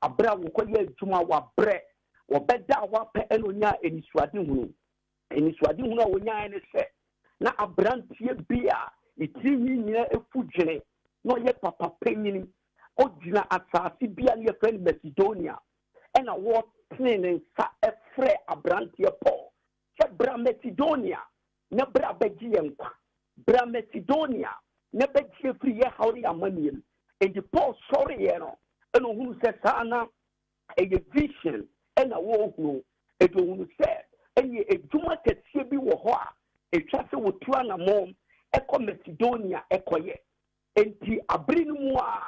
abra wo koye adwuma wa bre wo beda wa pe enonya enisuade hunu a wonya ne se na abrantie bia itiri nyina efudwene no ye papa panyini ogina asase bia ne friend Macedonia ena wo tene sa efre abrantie Paul se bra Macedonia na bra beji yenkwa bra Macedonia na beji free ye hawri amaniem and Paul sorry ye no eno hunu se sana a vision ena wo hunu edo hunu se enye edwuma tetsie bi wo ho a etwa se wotua na mom eko Macedonia ekoye enti abrinu mu a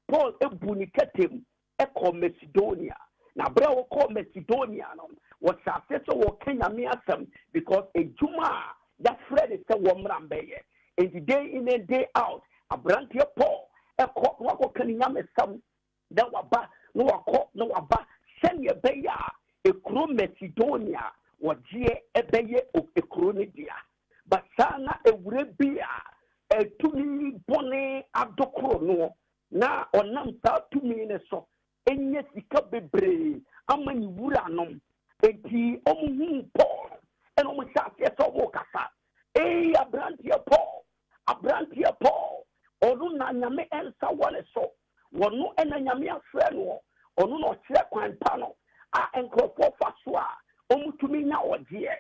Paul ebu ni ketem eko Macedonia na bra wo ko Macedonia no wo sase so wo Kenya me asem because edwuma that friend is the woman mbeye enti day in and day out abrantie Paul eko wako kanya mesam da waba no waba send beya ekro Macedonia wajie ebeye ekro ne dia basana ewure bia etumi bone adokro no na onam ta tumi ne so enye sika bebre amani wura nom enti omuhu Paul eno mo sase so wo kasa abrantie Paul onu na nyame ensa wale so wonu ena nyame afre no onu no kire kwan pa no a enkrofo fa so a omutumi nya odie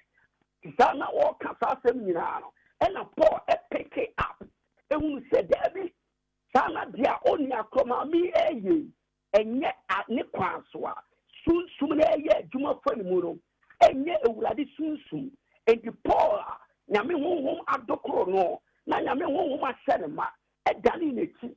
sana wo kasa sem nyina no ena Paul pick it up ehunu se David sana dia oni akroma mi eye enye ne kwan so a sunsum na eye adwuma fa ni mu no enye ewurade sunsum enti Paul nyame honhom adokro no na nyame honhom ahyere ma edane n'echi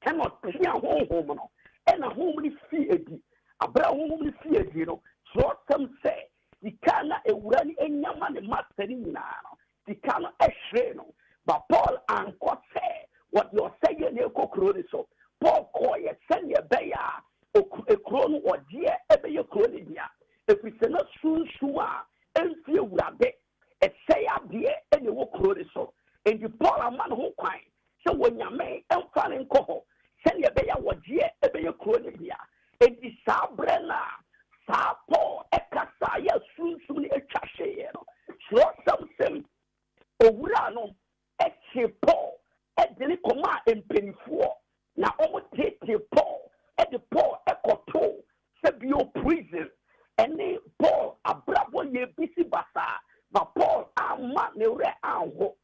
cannot tia honhom no ena honhom ni fi edi abra honhom ni fi edi no so some say dikana ewurani enyama ne materi nyina no dikana ehre no but Paul anko say what you say ne kokro ni so Paul koye senya beya ekro no odie ebeye kro ni dia efise na sunsuwa enfi ewurade esaya die ene wo kro ni so and the Paul aman ho kwan so wonyame emfa ne nkoho senya beya wodie ebeye kro ni dia and the sabrena sa Paul ekasa ya sunsun etwa hye no so something owura no eche Paul edini koma empenifo na omotete Paul Paul ekoto se bio prison ene Paul abrabo ye bisi basa ba Paul ama ne re anho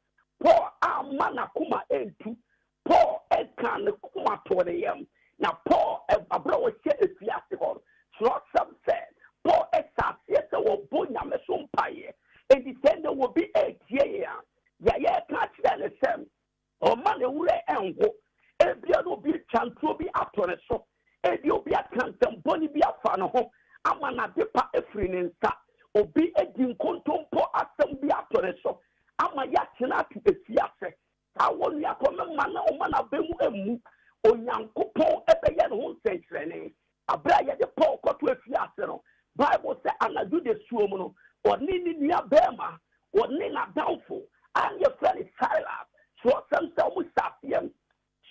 Paul ama na kuma entu Paul ekan kuma to ne yam na Paul abrabo che efiase ho so some said Paul exercise wo bonya me so mpaye and the sender will be a year ya catch that the same o man e wure enho ebia no bi chantro bi atore so ebi obi akantem boni bi afa no ho ama na depa efri ne nsa obi edi nkontompo asem bi atore so ama ya tena atu efiase awon ya koma na o mana bemu emu onyankopon ebeye no ho nsenkrene abra ye de Paul koto efiase no Bible say anadu de suom no oni ni nia bema oni na downfall and your friend is Silas so some mu safiam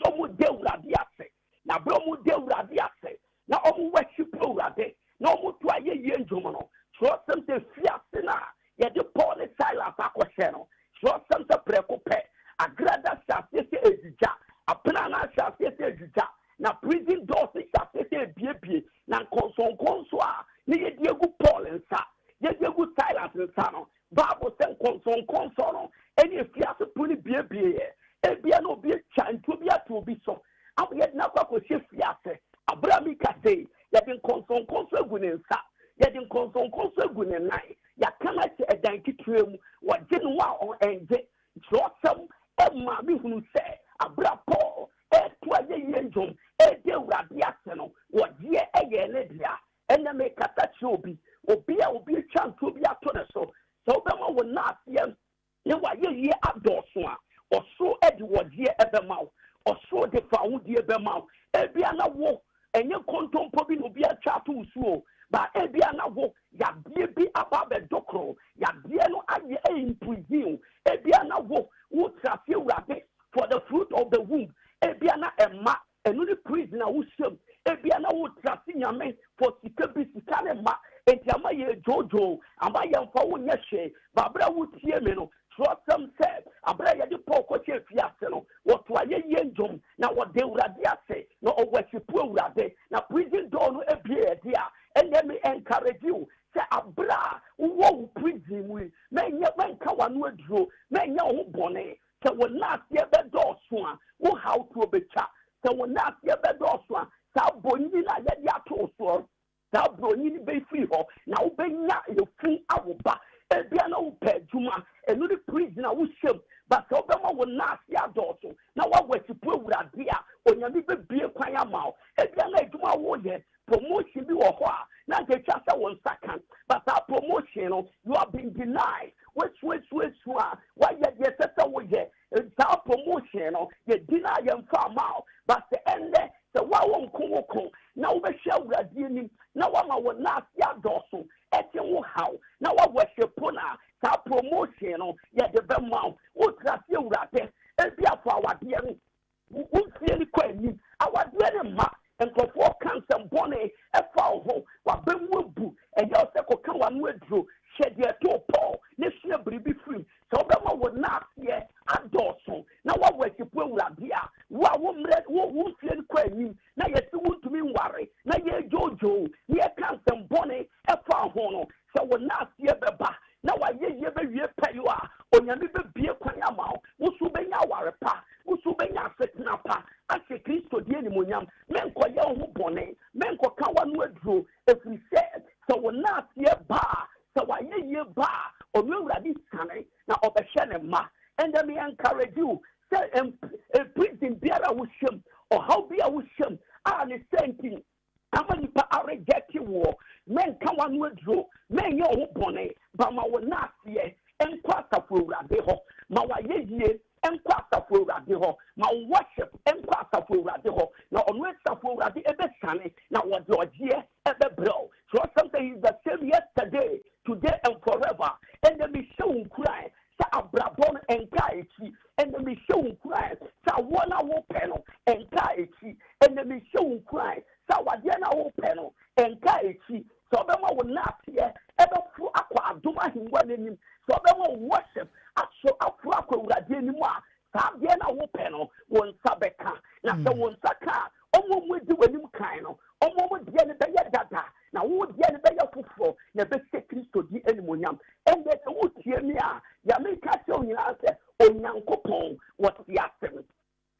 so mu de urade ase na bro mu de urade ase na omu worship urade na omu to aye ye ndwom no so some te fiase na ye de Paul and Silas akose no so some te preko pe agrada safiase ejija apena na safiase ejija na prison doors safiase biebie na konso a ni ye diegu Paul nsa ye diegu Silas nsa no Bible say konso no eni fiase puni biebie ebia no bi chanto bi ato bi so am ye na kwa fiase abrami kase ye din konso egu ne nsa ye din konso egu ne nai ya kana che edan kitwem wa genu wa on enje trosam emma bi hunu se abra Paul to aye yenjom de urade ase no wo die eye ne dia ene me kata chi obi chanto bi ato ne so be ma wo na asem ye wa ye adoso a oso edi wo die ebema oso de fa wo die ebema ebia na wo enye kontompo bi no bi atwa to usuo ba ebia na wo ya die bi aba be dokro ya die no aye impugin ebia na wo trafie urade for the fruit of the womb ebia na emma enu ni prisoner wo sem ebia na wo trafie nyame away for sika ma enti ama ye jojo ama ye mfa wo nya hwe babra wo tie me no trustem said abra ye de poko che fiase no what wa ye njom na wo de urade ase no owasipu urade na prison door no ebie dia and let me encourage you say abra wo prison we menye menka wanu aduro menye wo bone say wo na se be door so a wo how to becha say wo na se be door so a sa bonyi na ye dia to so sa bonyi ni be free ho na wo benya ye fun awoba ebia na wo pe juma enu the prison a wo shem but so be ma wo na se adoso na wa wasipu urade a onyame be bie kwan ama ebia na juma wo ye promotion bi wo ho a na get chance one second but that promotion you have been denied which why you say wo ye that promotion you deny am farm out but the end the wa won ko na wo be hwa urade ni na wa ma wo na sia doso eti wo how na wa worship na that promotion you the be ma wo trase urade e bia for awade no wo fie ni kwa ni awade ne ma nkofo cancer bone efa ho wa bemwu e je se ko kan wa no aduro hwede to paul ne sua bribi free so obema wo na ye adoso na wa wasipu awurade a wo mre wo fie kwa ni na ye si wuntumi nware na ye jojo ye cancer bone efa ho no so wo na ye beba na wa ye be payo a onyame be bie kwan ama wo so benya ware pa wo so benya fetna pa ase Kristo die ni monyam menko ye ho bone menko ka wa no aduro efri so wo na ye ba so wa ye ba onu awurade sane na obehye ne ma and let me encourage you say prison biara wo hwem or how bia wo hwem a ne sentin amani pa reject wo men ka wa no aduro men ye ho bone ba ma wo na ye enkwa safo awurade ho ma wa ye enkwa safo awurade ho ma worship enkwa safo awurade ho na onu safo awurade ebe sane na wo de ogie ebe bro so something is the same yesterday today and forever and the mission cry sa abrabon enka echi and the mission cry sa wona wo peno enka echi and the mission cry sa wade na wo peno enka echi so be ma wo na tie ebe fu akwa adoma hingwa nenim so be ma worship aso afura akwa awurade ni mu a sa de na wo peno won sabeka na se won saka omo mu di wanim kan no omo mu de ne be ya dada na wo de ne be ya fufo na be se Kristo di enimonyam ende se wo tie mi a ya me ka se onyina se onyankopon wo ti asem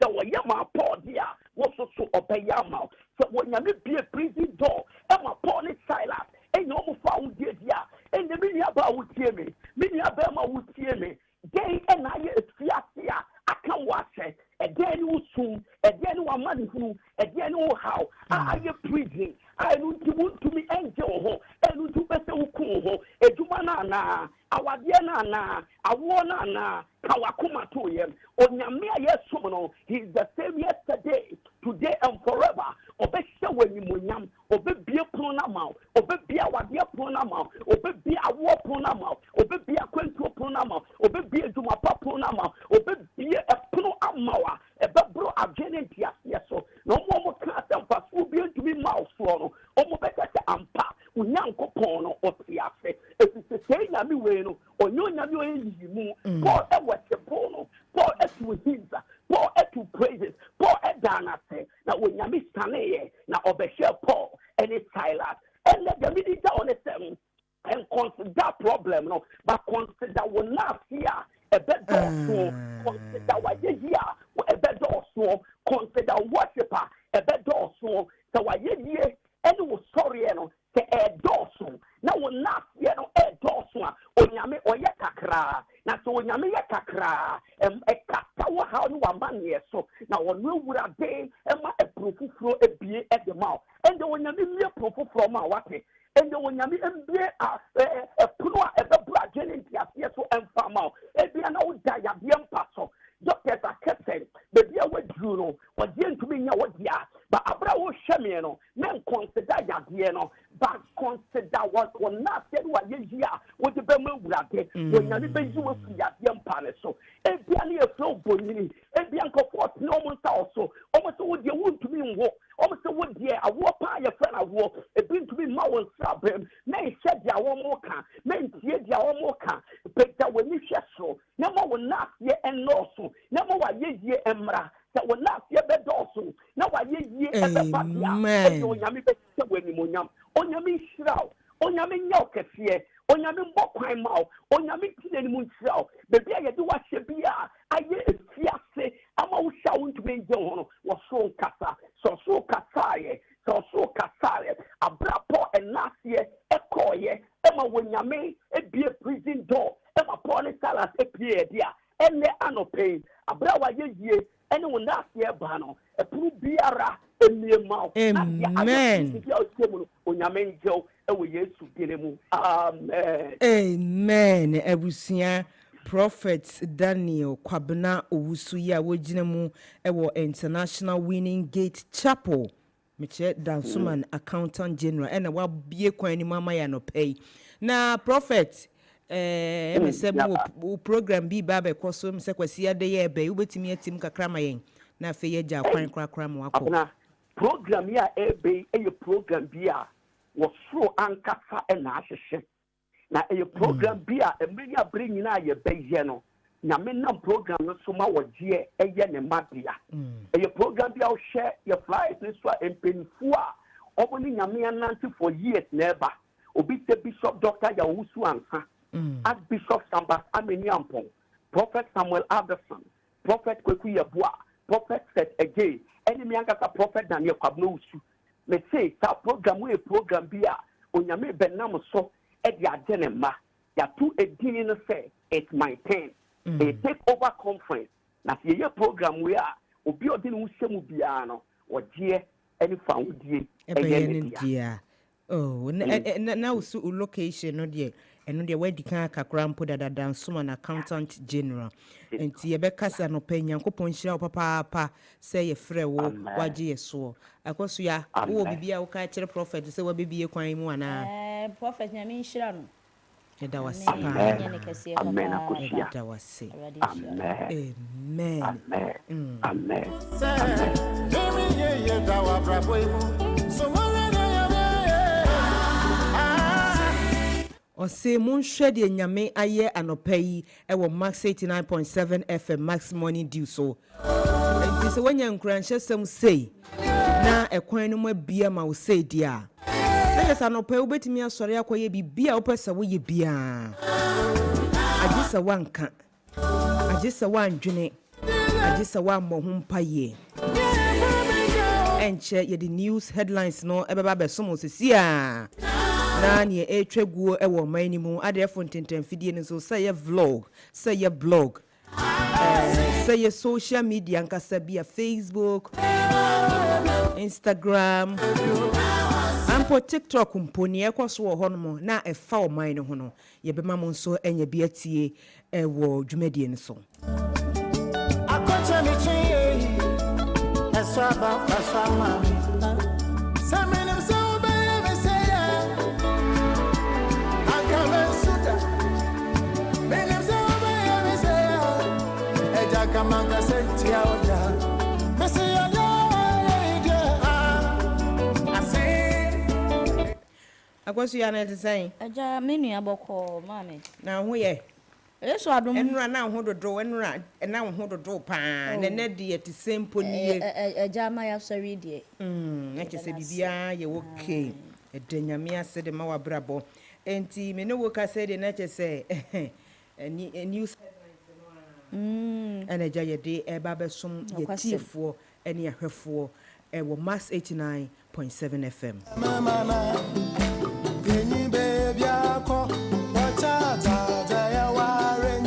se wo ye ma Paul dia wo so obeya ma se wo nya me bie prison door e ma Paul ni Silas enyo mo fa wo die dia ende mi nya ba wo tie mi nya ba ma wo tie mi den e na ye efiase a aka wo ase eden ni wo sum eden ni wo amani hunu eden ni wo how aye prison I don't want to be angel enu tu pese ukun ho ejuma na awade na awo na kawakuma to yem onyame ayesom no he is the same yesterday today and forever obehye wanimonyam obebie pon na ma obebie awade pon na ma obebie awo pon na ma obebie akwantu pon na ma obebie ejuma pa pon na ma obebie epono amawa ebebro agene ntiase so no mo ka asem faso bi ntumi mouth no omo beka se ampa unyankopon no otiafe efise sei na mi we no onyonya mi oyimu Paul ewetepon no Paul etu hinza Paul etu praises Paul edana se na onyame staneye na obehye Paul and Silas and let them be down on them and consider problem no but consider one not here a bed door consider what you hear a bed door so consider worshiper a bed door so what you hear and was sorry no the air door so now will not hear no air door so onyame oye kakra na so onyame ye kakra e kata wo how no man ye so na wonu wura de e ma e profufuro ebie e de ma and the onyame mie profufuro ma wate and the onyame mbie a puno a e be bra gene ntiase so emfa ma e bia na wo da ya bia mpa so doctors are kept the bia we dru no wo de ntumi nya wo dia ba abra wo hweme no men consider ya de no but consider what not said what ye here what the be ma wura de onyame be yi wo fi ya de mpa ne so e bia na e flow bonini e bia nkofo no mo nta so o mo so wo de wo ntumi nwo o mo so wo de awo pa ya fra na wo ebi ntumi ma wo nsa bem na ehye dia wo mo ka na ntie dia wo mo ka peta wani hwe so na ma wo na ye enoso na ma wa ye ye emra ta wo na ye bedoso na wa ye ye ebeba dia e onyame be se wani monyam onyame hiraw onyame nyaw kefie onyame mbokwan mawo onyame tinani mu nhiraw bebi a ye de wa hye bia aye efiase ama wo sha wo ntumi nje ho wo so nkasa so kasaye so kasaye abrapo enasie ekoye ema wonyame ebie prison door ema Paul Salas epie dia ene anope abrawa yeye ene wonasie ba no epuru biara emiema amen onyame njew ewe Yesu dine mu amen amen abusia Prophet Daniel Kwabena Owusu ya wojina mu ewo International Winning Gate Chapel Miche Dansuman Accountant General ena wabie kwan ni mama ya no pay na Prophet MSM program bi ba be kwaso mse kwasi ade ye be ubetimi atim kakra mayen na fe ye ja kwan krakra mo akọ na program ya ebe eye program bi a wo fro ankasa na ahyehe na eye program bi a emri abri nyina ye beye no na me nam program no so ma wogie eye ne mabia eye program bi a wo share ye flight ni so empenifu a oboni nyame ananti for years na eba obi se Bishop Dr. Yawusu Ansa Archbishop Sambas Ameni Ampon Prophet Samuel Anderson Prophet Kweku Yeboah Prophet Seth Ege enemy ankasa Prophet Daniel Kwabena Owusu me say that program we program bi a onyame benam so e di agene ma ya tu edin no say it's my turn a take over conference na ye program we a obi odin wo hyemu bia no ogie any foundie e dia oh na usu location no de eno de wadi kan kakra mpo dada Dansuma na Accountant General enti ye bekasa no pa Nyankopon hira papa say ye frɛ wo wagye ye so akoso ya wo bibia wo ka kire prophet say wa bibie kwan mu ana prophet nyame hira no eda wase amen akosia eda wase amen amen amen Ose munhwe de nyame aye anopa yi ewo Max 89.7 FM Max Morning Dew so enti se wanya nkranhye sem sei na ekwan no mabia ma wo sei dia na yesa anopa wo betimi asore akoye bibia wo pesa wo ye bia agisa wanka agisa wandwene agisa wa mohumpa ye enche ye the news headlines no ebeba besom sesia na ne etwaguo ewo manimu adefo ntentemfidie ne so say vlog say blog say social media nkasa bia Facebook Instagram ampo TikTok mponi ekoso wo hono na efa o man ne ho no ye bema mo nso enya bia tie ewo dwumadie ne so akocha mi chi esaba fasama samenem so Kamanga setia oda mesia ase akwasu ya na design aja menu aboko mame na ho ye eso adom enura na ho dodo enura na ho dodo pa na na de te sempo nie aja ma ya sori de na ke se bibia ye okay edanyame ase de ma wabrabo enti me no wo ka se de na ke se news energy ye de eba besom ye tiefo ene ahwefo wo Max 89.7 FM mama yenyi baby akọ wacha ta ya waren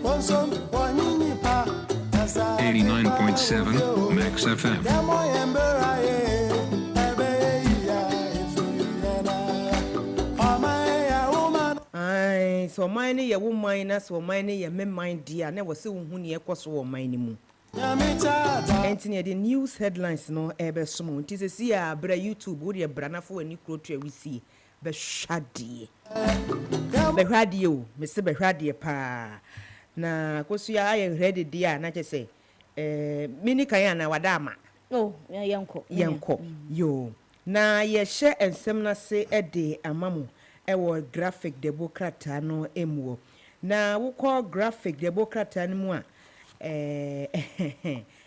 wonsom wonyinyi pa 89.7 Max FM so mine ye woman na so mine ye me mind dia na wo se wo hu ne ekoso wo mine mu enti the news headlines no ebe somo nti se si a bra YouTube wo de bra na fo ani krotu awisi be hwade o me se be hwade pa na kosu ya aye ready dia na che se mini kan ya na wadama oh yenko yo na yɛhyɛ nsɛm no se de ama mo ɛwɔ graphic democrata no emuo na wokɔ graphic democrata no mu a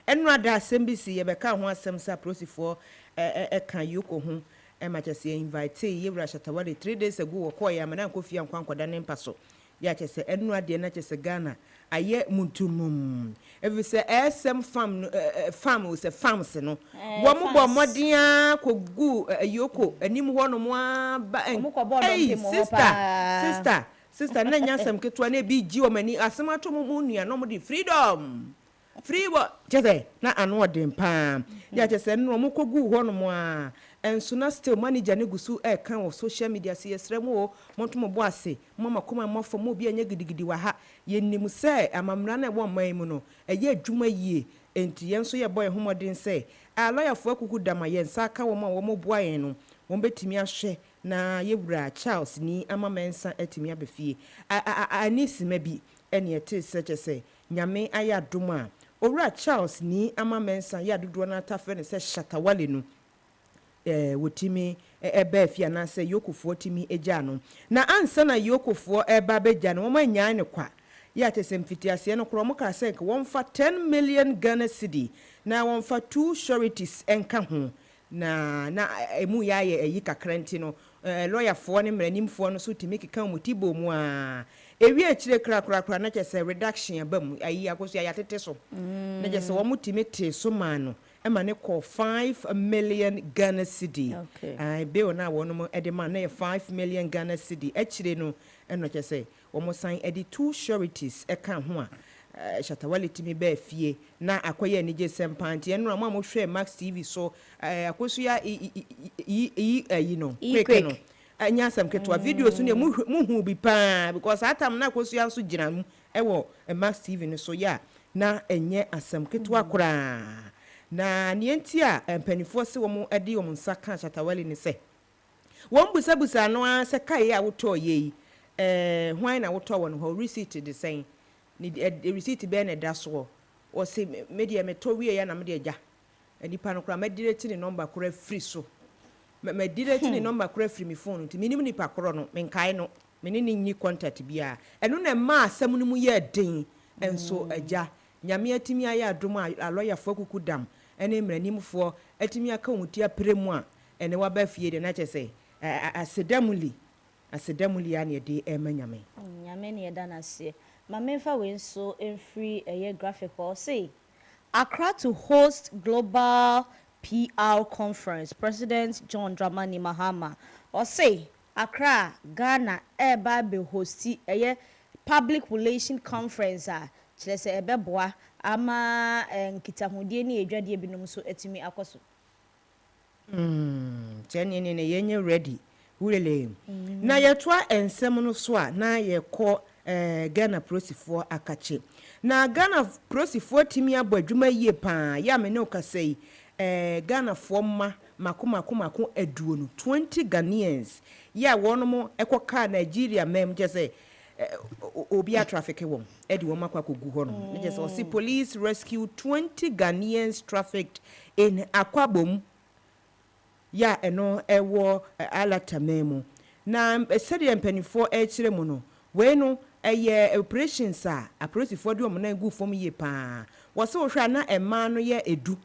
ɛno ada asɛm bi si yɛbɛka ho asɛm sa prosifoɔ ɛka yoko ho ɛma kyɛ sɛ invite yɛwura Shatawale 3 days ago wɔkɔ yɛ amana nkɔfia nkwankɔda ne mpa so yɛ kyɛ sɛ ɛno adeɛ na kyɛ sɛ Ghana ayɛ muntumum ebi sɛ ɛsɛm fam o sɛ farms no wo mo bɔ modea kogu yoko anim hɔ no mo aba sister na nya asɛm ketewa na bi gi o mani asɛm ato mo nua no mo di freedom free what jese na ano odin pa ya jese no mo kogu ho no mo a enso na still manager ne gusu e kan wo social media se yesrɛ mo monto mo bo ase mo makoma mafo mo bi anya gidigidi wa ha yenim se amamra na wo man mu no eye adwuma yie enti yenso ye boy homodin se a lawyer fo akuku dama yensa ka wo mo boa yen no wo betimi ahwe na yewura Charles ni amamensa atimi abefie anisima bi ene ete se jese nyame ayadom a owura Charles ni amamensa ya dodo na tafe ne se Shatawale no wotimi eba afia na se yokofo timi eja no na ansa na yokofo eba beja no mo anyan ne kwa ya tesem fitiase no kro mo ka se ke won fa 10 million Ghana cedi na won fa 2 sureties enka ho na emu ya ye eyi kakranti no lawyer fo ne mranimfo no so timi keka mutibo mu a ewi akire krakrakra na kyese reduction abam ayi akoso ya tete so na kyese wo mutimi te so ma no ema ne call 5 million Ghana cedi be ona wono mo edema na 5 million Ghana cedi akire no eno kyese wo mo san edi 2 sureties eka ho a Shatawale timi ba fie na akoye ni je sempanti eno mo hwe Max TV so akoso ya yi no quick no anya sam ketwa video so ne muhu bi pa because atam na akoso ya so gina mu ewo Max TV no so ya na enye asam ketwa kora na ne enti a mpanifo se wo mo ede wo nsa ka Shatawale ni se won busabusa no a se kai a woto ye hwan na woto wo no ho receipt de sen ni receipt be na da so o se media meto wie ya na me de agya enipa no kora me delete ni number kora free so me delete ni number kora free me phone nti minim nipa kora no me nkai no me ni contact bia eno na ma asem no mu ye den enso agya nyame atimi aye adom a lawyer fo akuku dam ene mranimfo atimi aka wuti apremu a ene waba fie de na chese asedamuli ya ne de emanyame nyame ne da na se Mamemfa we so free a graphic or say Accra to host global PR conference. President John Dramani Mahama or say Accra, Ghana, eba be hosti a public relation conference. Chile ebeboa ama nkitahudie ni edwade binom so etimi akoso. Jenny ne yenye ready. Ulele. Na yetwa ensem no so a na yekọ Ghana prosifo akache na Ghana prosifo timi abo adwuma yie pa ya me ne okasei Ghana fo mako aduo no 20 Ghanaians ya wono ekoka Nigeria mem jese obi a traffic won edi wo makwa kogu ho no jese o see police rescue 20 Ghanaians trafficked in Akwabom ya eno ewo alatamemu na sede mpanifo kire mu no we no operations a aprosifo de omna gu fom ye pa wo se wo hwa na ema no ye edu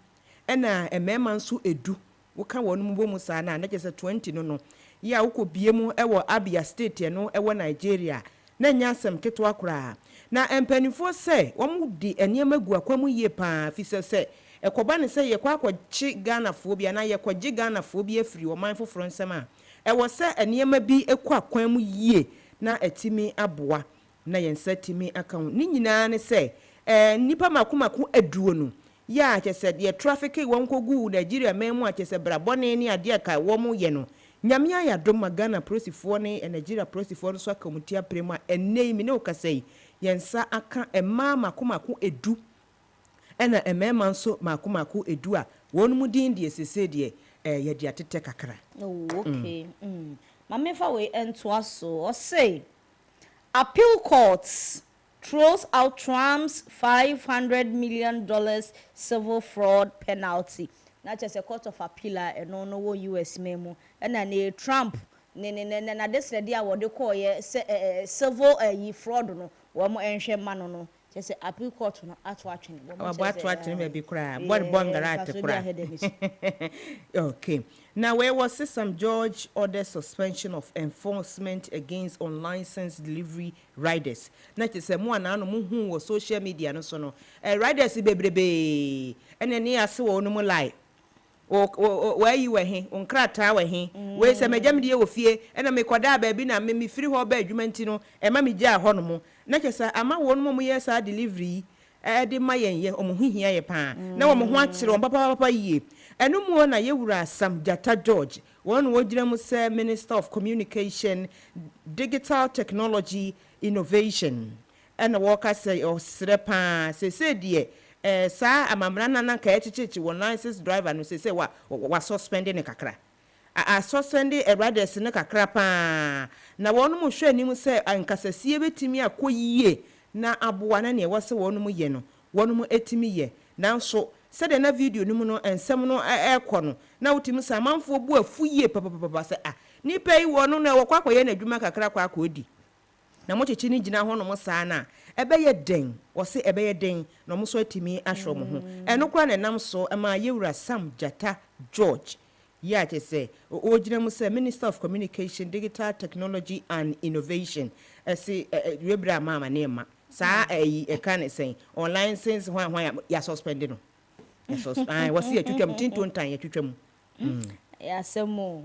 na emema nso edu wo ka wo no mu bomu sa na jese 20 no ya wo ko biemu ewo Abia state no ewo Nigeria na nya asem ketwa kura na empanifo se wo mu di eniema gu akwamu ye pa fi se ekoba ne se ye kwa akwachi Ghana fo bia na ye kwaji Ghana fo bia free wo man foforo nsem a ewo se eniema bi ekwa akwamu yie na etimi aboa na yensa timi account ni nyina ne se nipa makomako aduo no ya kyese de traffic won kogu Nigeria memu a kyese brabone ni ade aka wo mu ye no nyame ya dom Ghana prosifo ne Nigeria prosifo no so akamutia prema enei mi ne okasei yensa aka ema makomako edu ena emema nso makomako edu a won mu din de sese de ye de atete kakra. Oh, okay. Mamemfa we ento aso or say appeal courts throws out Trump's $500 million civil fraud penalty. na kyerɛ court of appeal a no wo US memu na ne Trump na desredi a wode call ye civil fraud no wo mo enhwe ma no kyerɛ appeal court no ato atwene wo mo ato atwene me bi kra bongara ate kra okay. Now, where was Sam George ordered suspension of enforcement against unlicensed delivery riders? Not to say more now, who was social media no so no. Riders bebrebe, and then near so no more lie. Where you were he, on Krata were he, where some majamity of fear, and I make quada baby, and me free her bedroom, and mammy jar honomo. Not just a ma 1 more years our delivery. De mayen ye omuhu hia ye pa na wo mo ho akire on papa ye enu mu na ye wura Sam Jata George won wo gire mu say Minister of Communication, Digital Technology, Innovation and wo ka say osre pa say de sa amamra na ka echichechi won license driver no say wa suspend ne kakra a suspend e riders ne kakra pa na won mu hwe ni mu say ankasasie betimi akoyie na aboa na ne wose wonu mu ye no wonu mu etimi ye nanso sede na video no mu no ensem no ekọ no na wotimi sa manfo bu afu ye papa se ni pei wonu na wokwa ye na adwuma kakra kwa odi na mo chechi ni gina ho no mo saa na ebeye den wose ebeye den na mo so etimi ahwo mo ho eno kra na nam so ma yewura Sam Jata George ya te say o gina mu say Minister of Communication, Digital Technology and Innovation say rebra mama nema sa can say online since when ya suspended no ya suspend was here twetwam tinton tan ya twetwam ya semo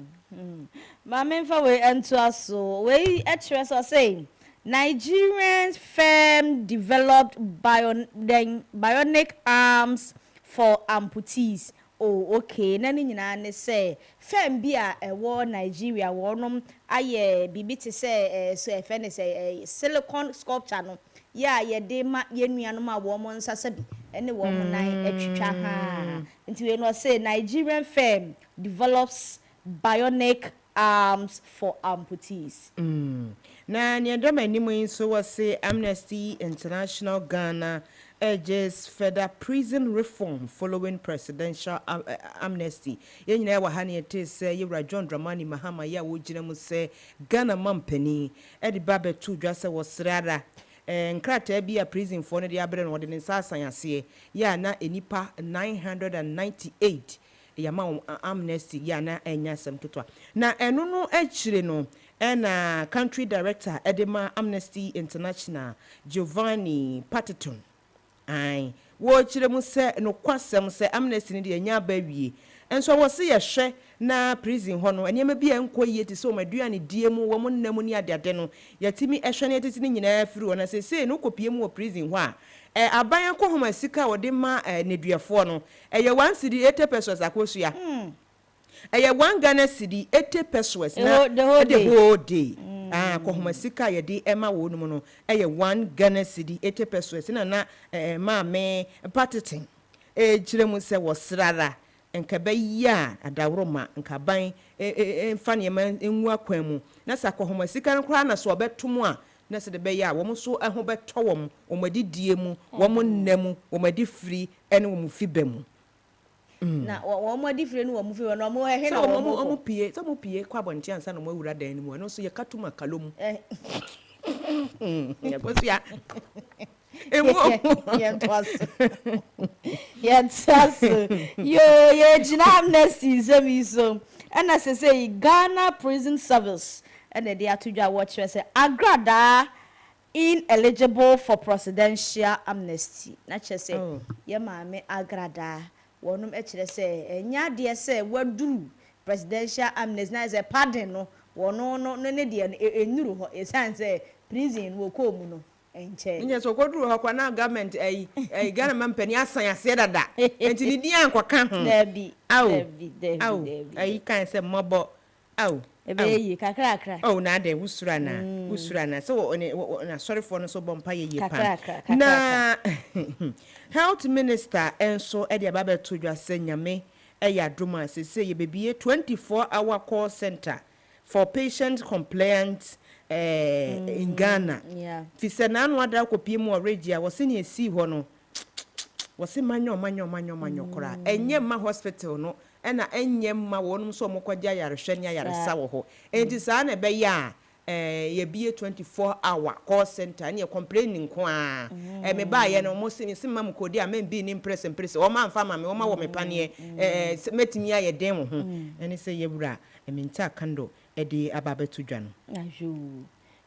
ma memfa we ento aso we express or say Nigerian firm developed bionic arms for amputees. Oh, okay. Nani nyina ne say firm bi a ewo Nigeria wonom aye bibi te say so efe ne say silicon sculpture no ya ye de ma ye nuanom a wo mo nsasa bi ene wo mo nan atwitwa ha nti we no say Nigerian firm develops bionic arms for amputees. Na nyandama ni mo so was say Amnesty International Ghana urges further prison reform following presidential amnesty. Yenyina wa hane ete say Yewra John Dramani Mahama ya wo gina mu say Ghana mampani e de babe tu dwase wo srada nkrata bi a prison for no de abre no de nsasan ase ya na enipa 998 yama amnesty ya na enya sam ketwa na eno no achire no na country director Edema Amnesty International Giovanni Patterson ai wo chire mu se no kwasem se amnesty ni de nya ba wie enso wo se ye hwe na prison ho no enema bi enkoyie ti so maduane die mu wo monnamu ni adade no yatimi ehwe ne titi ni nyina afiri wo na se no kopie mu wo prison ho a aban ko homa sika wo de ma neduafo no ye 180 pesos akosua ye 1 Ghana cedi 80 pesos na the whole day ko homa sika ye de ema wo no no ye 1 Ghana cedi 80 pesos na ma me patitin chire mu se wo srara nka bayi adawroma nka ban mfa ne ma enwu akwan mu na sa ko homa sika no kra na so obetom a na se de bayi wo mo so eho beto wo mo adidie mu wo mo nnamu wo madi firi ene wo mo fiba mu na wo mo adi firi no wo mo fiba no mo he na wo mo pie so mo pie kwa bonti ansa no mo awura dan ni mu no so ye katuma kalom ya bosia Yo, Gina Amnesty Zemiso. And as I say, Ghana Prison Service. And the day to watch say Agrada ineligible for presidential amnesty. Not just say, yeah, mammy, Agrada. One actually say, and ya dear say, what do presidential amnesty? Now is a pardon, no, no, a new, a say, prison will come, no. Nje so koduru ho kwa na government Ghana mampani asan ase dada enti ni dia nkwa ka ho Debi ai kan se mobo aw ebe yi kakra na de wusura na so na sorry for no so bompa ye pa na health minister enso e de baba to dwase nyame ya doma se ye bebie 24-hour call center for patient complaints in Ghana. Yeah. Fi se na no ada kopie mu already a wo se ne esi ho no. wose manyo kora enye ma hospital no na enye ma wonum so mokwaja yarehwe ne yaresa wo ho enti saa na be ya ye bie 24 hour call center ne complaining ko a me ba ye no mo sini sim mam kodi a men bi ni impress o ma mfa ma me o ma wo me pane metimi aye den wo ho eni se ye bura eminta kando edi ababetu dwa no ajo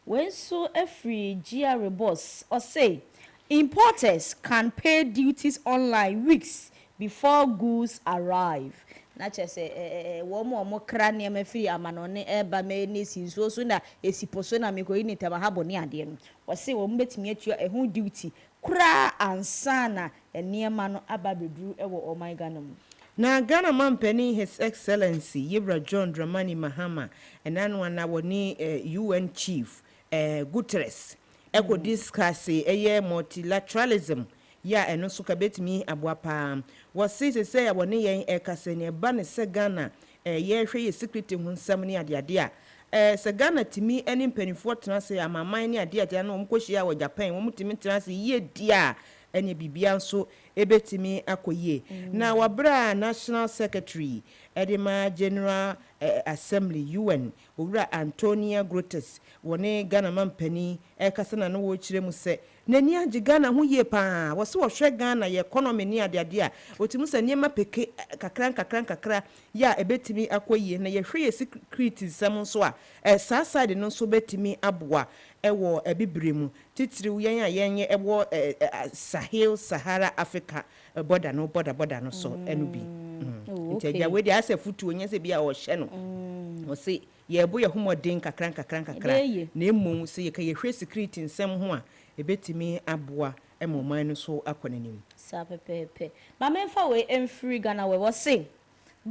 when so every GRA boss or say importers can pay duties online weeks before goods arrive. Na chese wo mo kra ne ma firi amanone eba me ne sinso so na esiposo na me ko ni taba habo ne ade no. Wo se wo mbetimi atua ehu duty kra ansana eniema no aba beduru ewo oh my Ghana mu. Na Ghana Mampeni His Excellency Yebra John Dramani Mahama enanu na woni UN chief Guterres eko discuss multilateralism ya eno so kabetimi aboapa wose se ya woni yen ekase ne ba ne se Ghana ye hwe ye security hu nsam ne ade a se Ghana timi eni mpanifo tenase amaman ne ade na omkohia wo Japan wo mutimi tenase ye dia ene bibia nso ebetimi akoye na wabra National Secretary Edema General Assembly UN owura Antonio Guterres woni Ghana Mampani ekase na no wo kire mu se nani age Ghana ho ye pa wo se wo hwe Ghana ye economy ni ade a otimu se niema peke kakran ya ebetimi akoye na ye hwe ye security sam nso a saa side no nso betimi aboa ewo ebibremu titiri yen a yen ewo Sahel Sahara Africa border no so enubi ntia we dey ase futu onye se bia wo hye no wo se ye bo ye homodin kakran na emmom se ye ka ye hwe security nsem ho a ebetimi aboa emoman no so akonanim sa pepepe ba memfa we emfree Ghana we say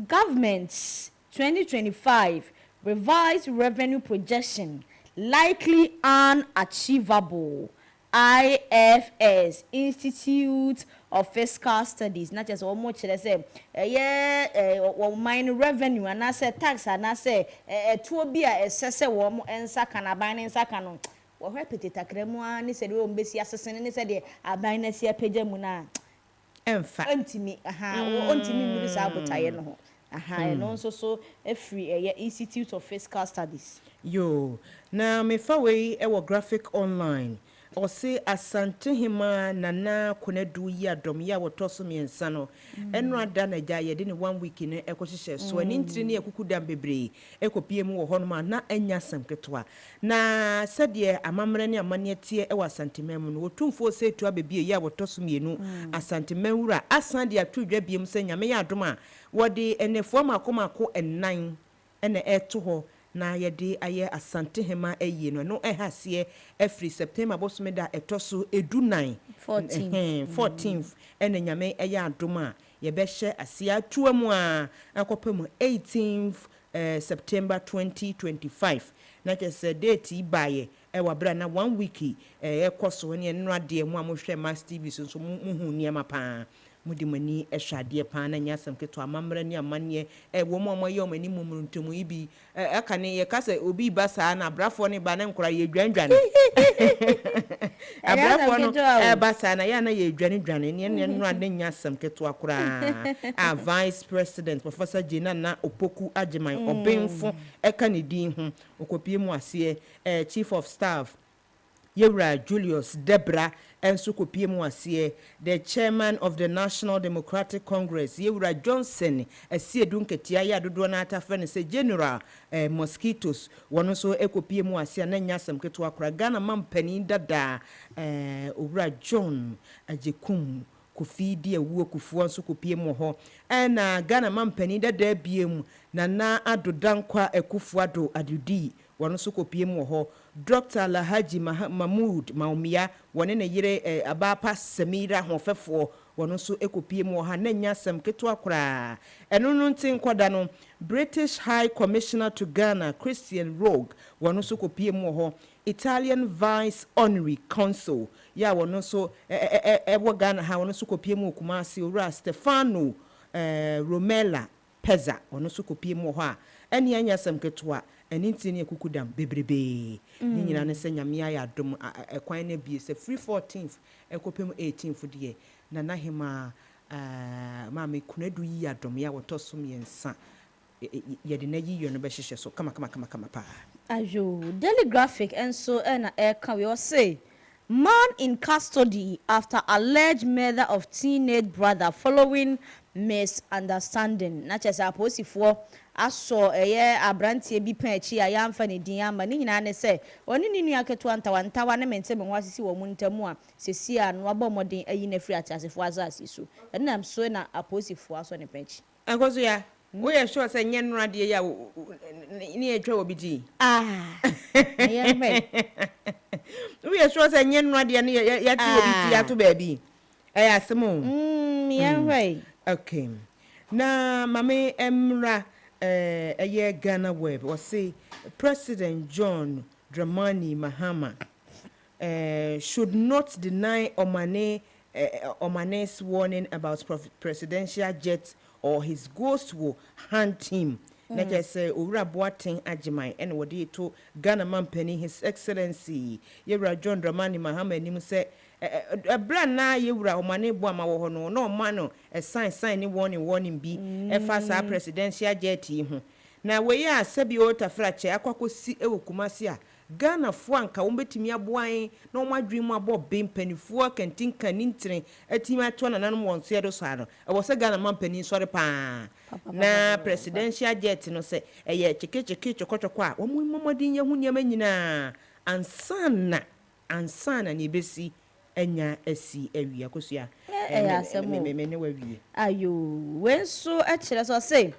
government's 2025 revised revenue projection likely unachievable. IFS Institute of Fiscal Studies not just one much say mine revenue and I say tax and I say to be a sese wo ensa kana ban ensa kanu wo repete takremu ani se do mbesi asesen ni se de aban na sia pagya mu na emfa ontimi ontimi muri sa abotaye no ho no nso so free Institute of Fiscal Studies yo na me fa we e wo graphic online o se asante hima nana konedu yi adom ya wotoso miensa no eno ada na gya ye de ne 1 week ne ekohyehyɛ so ani ntiri ne ekukudam bebre ekopie mu wo hono ma na anya samketwa na sɛdeɛ amamre ne amane tie e wa asante memu no wotumfo se etu abebie ya wotoso mienu asante mewura asan de atudwa biem sɛ nyame ya adom a wode enefo makomako ennan ene eto ho na yede aye asante hema ayi no ehase every September bosomeda etoso edunan 14th ene nyame eye adoma ye behye asia tuamu a akopemu 18th September 2025 na kese date baye wabra na 1 week ekoso ne no ade mu amohwe Mass TV so muhu niema pa mudimani ehwade pa na nyasam keto amamra ni amane wo mo amoye omani mumruntumu ibi aka ne ye kase obi ba saa na brafo ne ba na nkora ye dwandwane abrafo no ba saa na ya na ye dwane ne no ade nyasam keto akora Vice President Professor Gina na Opoku Ajiman obenfo eka ne din ho okopie mu ase Chief of Staff Yewra Julius Debra enso kopie mu ase the chairman of the National Democratic Congress Yewra Johnson asiedu nketia ya dodo na atafe ne se General Mosquitoes wono so ekopie mu ase na nyasam keto akora Ghana Mampani dada Owura John Ajekum Kofi di awuo kufuo nso kopie mu ho na Ghana Mampani dada biem na adodankwa ekufuado adudi wono so kopie mu ho Dr. Alhaji Mahmoud Maumia wone ne yire abapa Samira hofefo wono so ekopie mu ha na nyasam keto akora eno no ntin kwada no British High Commissioner to Ghana Christian Rogue wono so kopie mu ho Italian Vice Honorary Consul ya wono so ewo Ghana ha wono so kopie mu Kumasi owura Stefano Romela Pezza wono so kopie mu ho a eni anyasam keto enti ne kukudam bebrebe ni nyina ne se nyame ya adom ekwan na bie se free 14th ekopem 18th de na nahima maame kunadu yi adom ya wotosom yensa yede na yiyo no be hyehyɛ so kama pa ayo Daily Graphic enso na can we all say man in custody after alleged murder of teenage brother following misunderstanding. Na chese aposifo aso abrantie bi pan achi a yamfa ne din ama ni nyina ne se oni ni nua keto antawantawa ne mente me ho asisi wo mu ntamu a sesi a no abomodin ayi na free atasefo azasi so enam so na aposifo aso ne panchi akoso ya wo ye sure say nye nura de ya ni etwa obi di ye me wo ye sure say nye nura de na ya tu obi ti ya to baabi asemo ye okay na mame emra Ghana Web was say President John Dramani Mahama should not deny Omane's warning about presidential jet or his ghost will haunt him. Na just say Owura Boateng Agyeman and wodi to Ghana man penny His Excellency Yewura John Dramani Mahama nim say brand na Yewura Omane Boama wo ho no no ma no sign ni warning bi fa sa presidential jet yi ho na we ya sabi o tafrache akwakosi ewo Kumasi a Ghana fo anka wo betimi aboan na wo madwen mu abo bempanifuo kantinka nintire atimi ato na nanom won so yedo so aro e wo se Ghana man pani sori pa na presidential jet no se eye cheke chokotoko a wo momodin ye hu niam nyina ansana ni besi enya asi awia kosua me ne wawie ayo wenso a kire so say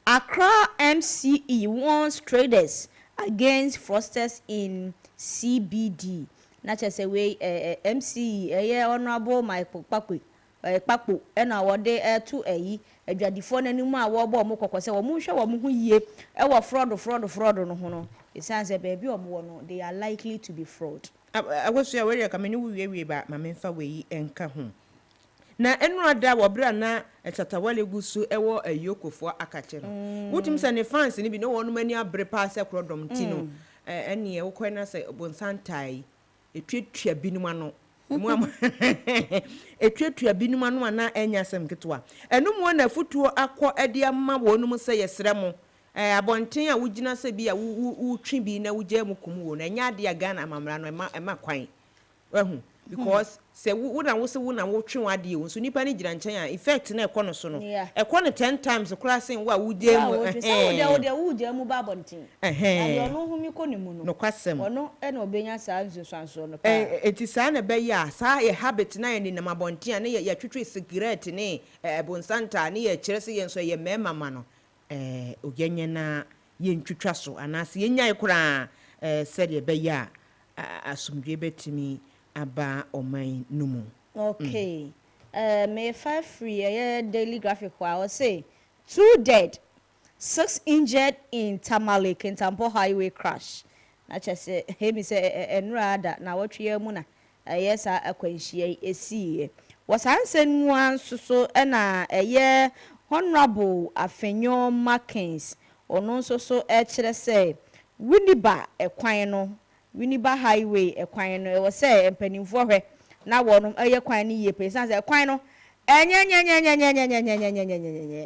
Accra MCE warns traders against fraudsters in CBD. Na chese we MCE honorable Mike Pakpo na wode to adwadifo nanimu a wo bo mo kokose wo mu hwe wo mu hu yie wo fraud no ho no it sounds a baby omo no they are likely to be fraud. Agosua we kameni wie ba mamemfa we enka ho na enrada wo bra na etatawale gusu ewo ayokofo akache no wutim se ne fans ni bi no wonu mani abre pa se krodom ti no ene wo kɔ na se bonsantai etwetwa binum ano mu etwetwa binum ano na enya sem ketwa enum wona futuo akɔ ade amma wonum se yesre mo abonten a wugina se bi a wutwi bi na wugya mu kum wo na nya ade a Ghana amamra no ema kwan wahu because say wona wotwe wade wo so nipa ni gira nchen a effect na ekɔ no so no ekɔ no 10 times crossing wa wugye mu wugye mu ba bontin ayo no hu mi kɔ ne mu no kwasem ono na obenya saa nsusanso no pa eti saa na be ya saa ye habit na ye ni na mabontin na ye twetwe cigarette ne bonsanta ne ye kyerɛ se ye nso ye mema ma no ogenye na ye ntwetwa so anase ye nyai kura said ye be ya asumdwe betimi aba oman numu. Okay. May 5 free Daily Graphic I say 2 dead, 6 injured in Tamale in Tampo Highway crash. Na say he me say enrada na wotwe mu na yes akwanhie esi. Was ansen one so na Honorable Afenyo Markins ono so kire say Winiba ekwan no Winiba Highway ekwan no was say empanimfo hwe na wonum kwan ni yepe san say kwan no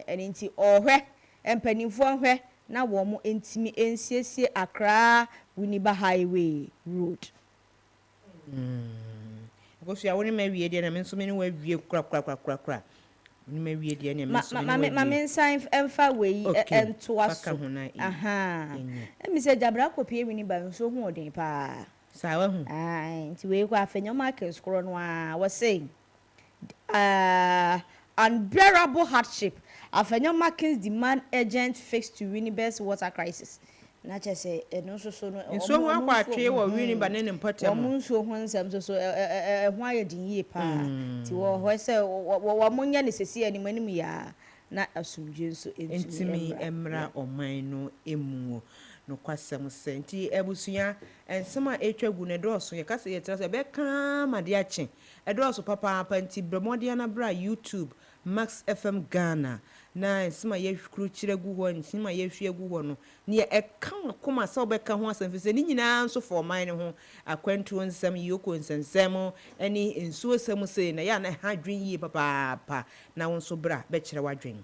eninti ohwe empanimfo hwe na wo mo entimi ensiesie Accra Winiba Highway road because ya woni mawie de na menso me ni wawie kura ni mawie de na menso ma mensan emfa we ento aso aha emi se jabra kopie Winiba nso hu odin pa sawa hu nti we kwa Afenyo Markets kro no a was saying unbearable hardship Afenyo Markets demand urgent fix to Winiba's water crisis na chese eno so no nso hu akwa atwe wo Winiba ne mpatam wo nso hu nsam so hu ayedin yie pa ti wo ho se wo munya ne sesi animanim ya na asumdwe nso entimi emra oman no emu no kwasem senti ebusua ensema etwagu ne doso ye kase ye trase be ka made ache edoso papa panti bremode na bra YouTube Max FM Ghana na nsima ye hwuru kire gu ho nsima ye hwie gu ho no ne e kan koma sa obeka ho asem fi se ni nyina nso for man ne ho akwantu nsem yoko nsensem ani nsuo sem se na ya na ha dwen yi papa na won so bra be kire wadwen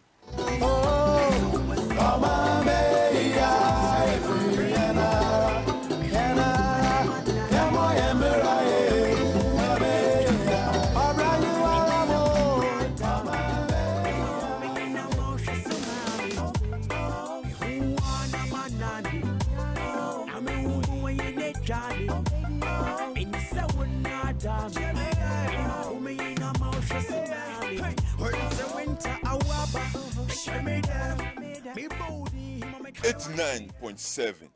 It's 9.7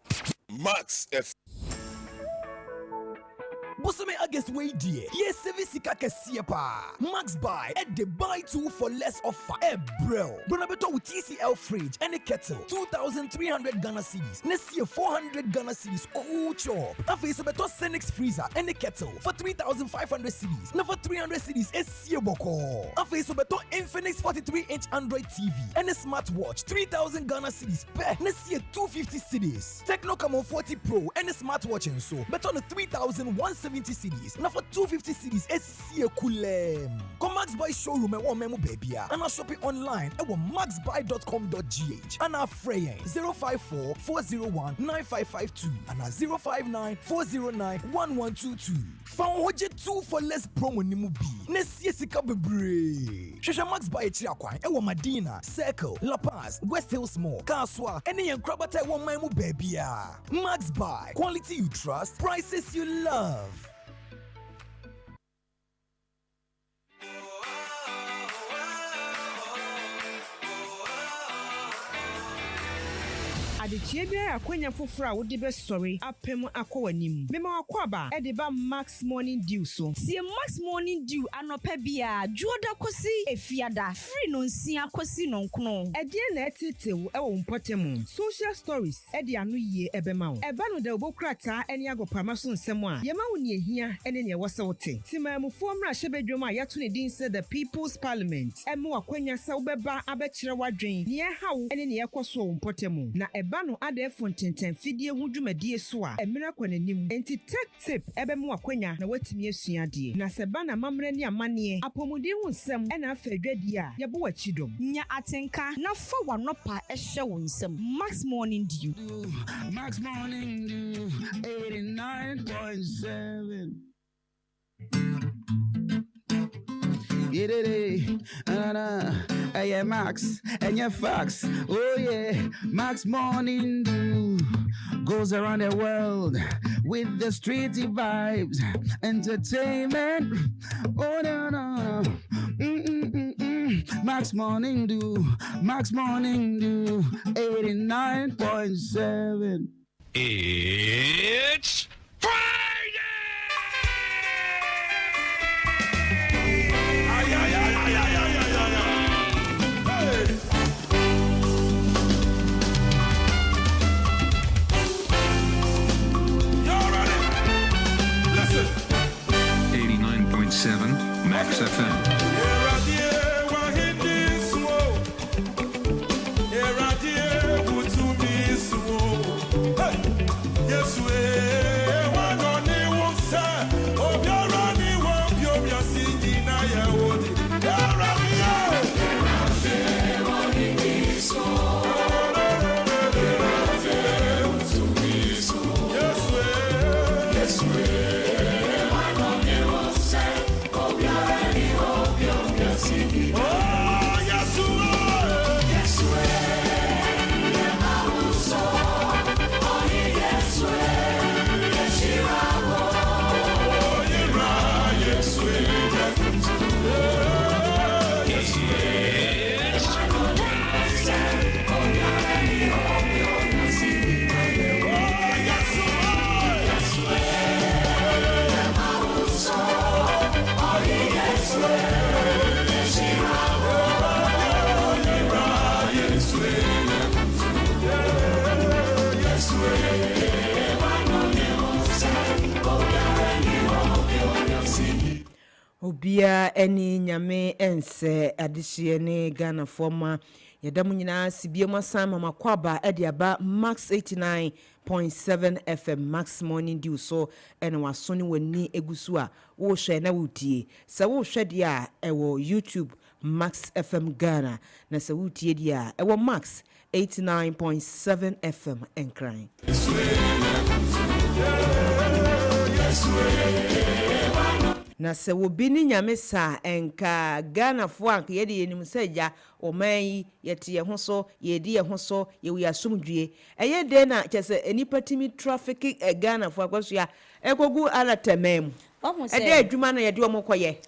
Max F. Bosome August way dear. Yes, Sevisika Kesiepa. Max buy at the buy 2 for less offer. Bro. Bonabeto with TCL fridge and a kettle. 2,300 Ghana cedis. Next year 400 Ghana cedis. Cool chop. After Beto Senix freezer and a kettle for 3,500 cedis. Now for 300 cedis. A boko. After Beto Infinix 43-inch Android TV and a smartwatch. 3,000 Ghana cedis. Next year 250 cedis. Techno Camon 40 Pro and a smartwatch and so. Bet on the 3,170 cedis. Now for 250 cedis, it's coolem. Come Max Buy showroom and one memo baby. And I'll shop it online at maxbuy.com.gh. And our fraying 054 401 9552 and our 059 409 1122. Found Hoje 2 for less promo nimubi. Next year sika bebre. Shasha Max Buy Chiakwan, Ewa Madina, Circle, La Paz, West Hills Mall, Kaswa, any and Krabata one memo baby. Max Buy, quality you trust, prices you love. Adechie bia akwanya foforo a wode be sorry apem akwanim mema akwaba e de ba Max Morning Dew so sie Max Morning Dew anopa bia juoda kosi efiada free no nsia kosi no nkono e de na etetew e wo mpotemu social stories e de anu yie ebema wo e ba no da obokrata eni agopama so nsem a yema wo ne ehia ene ne wose wote timamufo mra hyebedwom a yato ne din se the People's Parliament e mo akwanya se wo beba abekire wadwen ne hawo ene ne yekoso wo mpotemu na eba no ade fontenten fidie hu dwumadie so a emira kwananim enti tech tip ebemu akwanya na watimi asuade na se ba na mamre ne amane apomudi hu nsem ena afadwadi a yebo wachidom nya atenka na fa wanopa ehye wo nsem Max Morning Dew Max Morning Dew 89.7 yeah, Max, and your facts. Oh yeah, Max Morning Dew goes around the world with the streety vibes, entertainment. Oh no. Max Morning Dew, Max Morning Dew, 89.7. It's Friday! 89.7 Max FM. Obia eni nyame ense adehye ne Ghana forma yɛdam nyinaa sibie masan mama kwaba aba Max 89.7 FM Max Morning Dew so ɛna waso ne wani egusu a wo hwɛ na wotie sɛ wo hwɛ de a ɛwɔ YouTube Max FM Ghana na sɛ wotie de a ɛwɔ Max 89.7 FM enkran na se wo bi ni nyame sa enka Ghana fo anka ye de enim se ja oman yi yete ye ho so ye di ye ho so ye wi asomdwie eye de na kyese enipa timi traffic Ghana fo akwaso ya ekogu ala temem e de adwuma na ye de omokoye